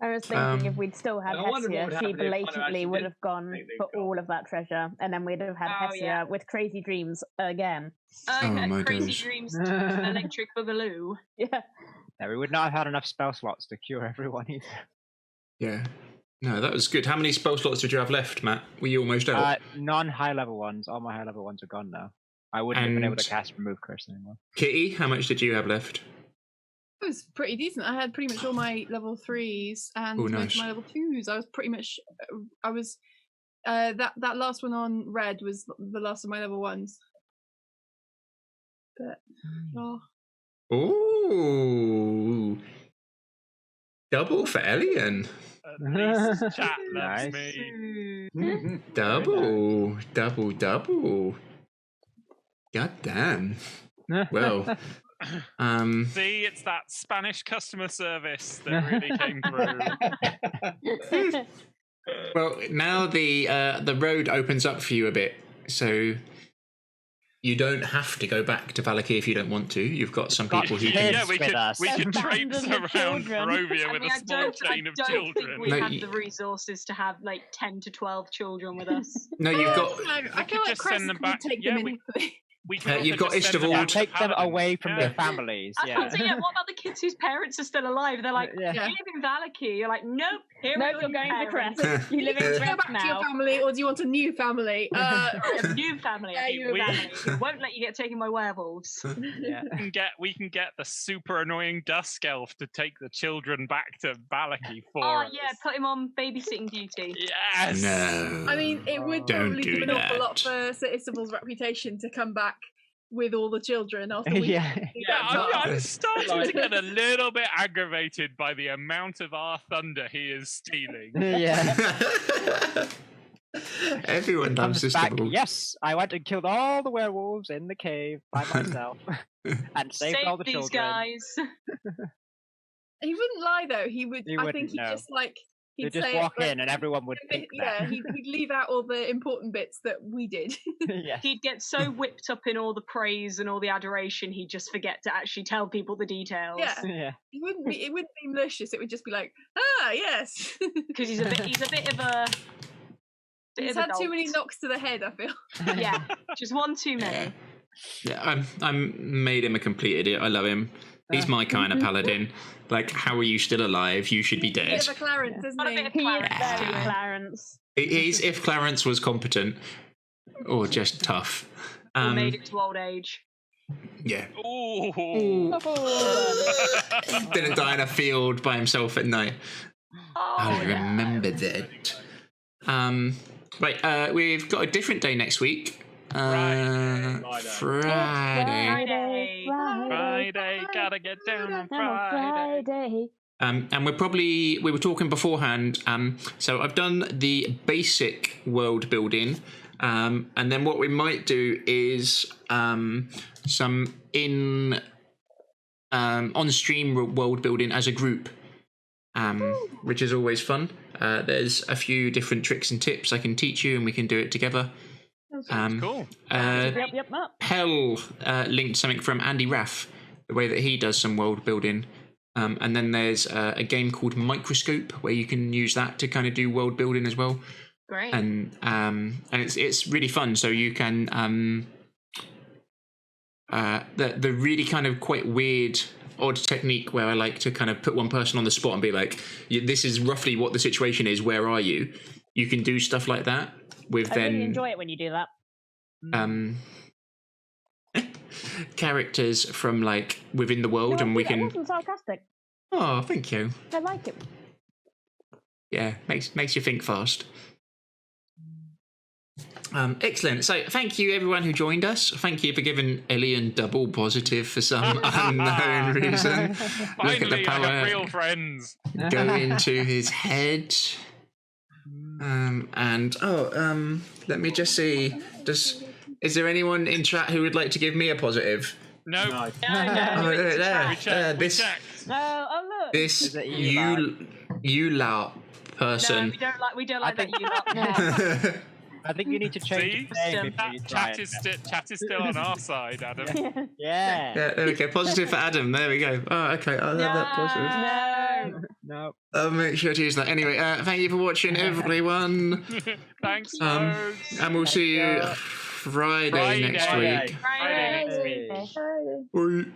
I was thinking if we'd still had I wonder what would Hessia, she happen if Hunter blatantly actually would did have gone take the for gold. all of that treasure, and then we'd have had Oh, Hessia yeah. with crazy dreams again. my Crazy days. dreams, electric boogaloo. Yeah. Yeah, we would not have had enough spell slots to cure everyone either. Yeah. No, that was good. How many spell slots did you have left, Matt? Were you almost out? None high level ones. All my high level ones are gone now. I wouldn't have been able to And- cast Remove Curse anymore. Kitty, how much did you have left? It was pretty decent. I had pretty much all my level 3s and Oh, most nice. of my level 2s. I was pretty much, I was, that last one on red was the last of my level 1s. But, oh, Ooh. Double for Elian. At least chat loves Nice. me. Double. God damn. Well. See, it's that Spanish customer service that really came through. Well, now the road opens up for you a bit, so you don't have to go back to Valaki if you don't want to. You've got some people who can. Yeah, we with could us. traipse Abandon the around children. Barovia with a small I chain of don't children. think we No, have you- the resources to have like 10 to 12 children with us. No, you've got. no, I could feel like just Chris send them could back. take Yeah, them we- in Italy. We can You've also got just send them Istavold. back to Take them Paladin. away from Yeah. their families. I was Yeah. gonna say, what about the kids whose parents are still alive? They're like, Yeah. you live in Valaki. You're like, nope, here No, we go. you're going to parents. Crest. You live in Do you go Crest back to your now. family, or do you want a new family? A new family. Yeah, a you new will. family. Who won't let you get taken by werewolves. Yeah. We can get the super annoying Dusk Elf to take the children back to Valaki for Oh us. yeah, put him on babysitting duty. Yes. No. I mean, it would Don't probably do give an awful lot that. for Isabel's reputation to come back with all the children after we Yeah. I'm starting to get a little bit aggravated by the amount of our thunder he is stealing. Yeah. Everyone loves Comes this back. double. Yes, I went and killed all the werewolves in the cave by myself and saved Save all the these children. guys. He wouldn't lie though. He would. He I wouldn't, think he'd no. just like. He'd They'd just say walk like, in and everyone would think yeah, that. he'd leave out all the important bits that we did. Yeah. He'd get so whipped up in all the praise and all the adoration, he'd just forget to actually tell people the details. Yeah. Yeah. It wouldn't be malicious. It would just be like, yes. Because he's a bit of a. He's had too many knocks to the head, I feel. Yeah, just one too many. Yeah, I'm made him a complete idiot. I love him. He's my kind of paladin. Like, how are you still alive? You should be Bit dead. of a Clarence, isn't Not a he? bit of He is Clarence. very Yeah. Clarence. He's if Clarence was competent or just tough. Or made it to old age. Yeah. Ooh. Didn't die in a field by himself at night. Oh, I yeah. remember that. Right, we've got a different day next week. Friday. Friday. Friday, gotta get down on Friday. And we were talking beforehand. So I've done the basic world building, and then what we might do is some on-stream world building as a group, which is always fun. There's a few different tricks and tips I can teach you, and we can do it together. Cool. Yep. Hell linked something from Andy Raff, the way that he does some world building. And then there's a game called Microscope where you can use that to kind of do world building as well. Great. And it's really fun. So you can the really kind of quite weird, odd technique where I like to kind of put one person on the spot and be like, this is roughly what the situation is. Where are you? You can do stuff like that with I then. really enjoy it when you do that. characters from like within the world, No, and we that can. wasn't sarcastic. Oh, thank you. I like it. Yeah, makes you think fast. Excellent. So, thank you everyone who joined us. Thank you for giving Elian double positive for some unknown reason. Finally, Look at the power I have real friends. go into his head. Let me just see. Is there anyone in chat who would like to give me a positive? No. No. Oh, there. We checked. Oh, look. This you LARP person. No, we don't like that you lot. I think you need to change See? your name before you try Chat is still on our side, Adam. Yeah. Yeah, there we go. Positive for Adam. There we go. Oh, okay. I'll have that positive. No. I'll make sure to use that. Anyway, thank you for watching, everyone. Thanks, and we'll see you Friday next week. Friday next week. Bye.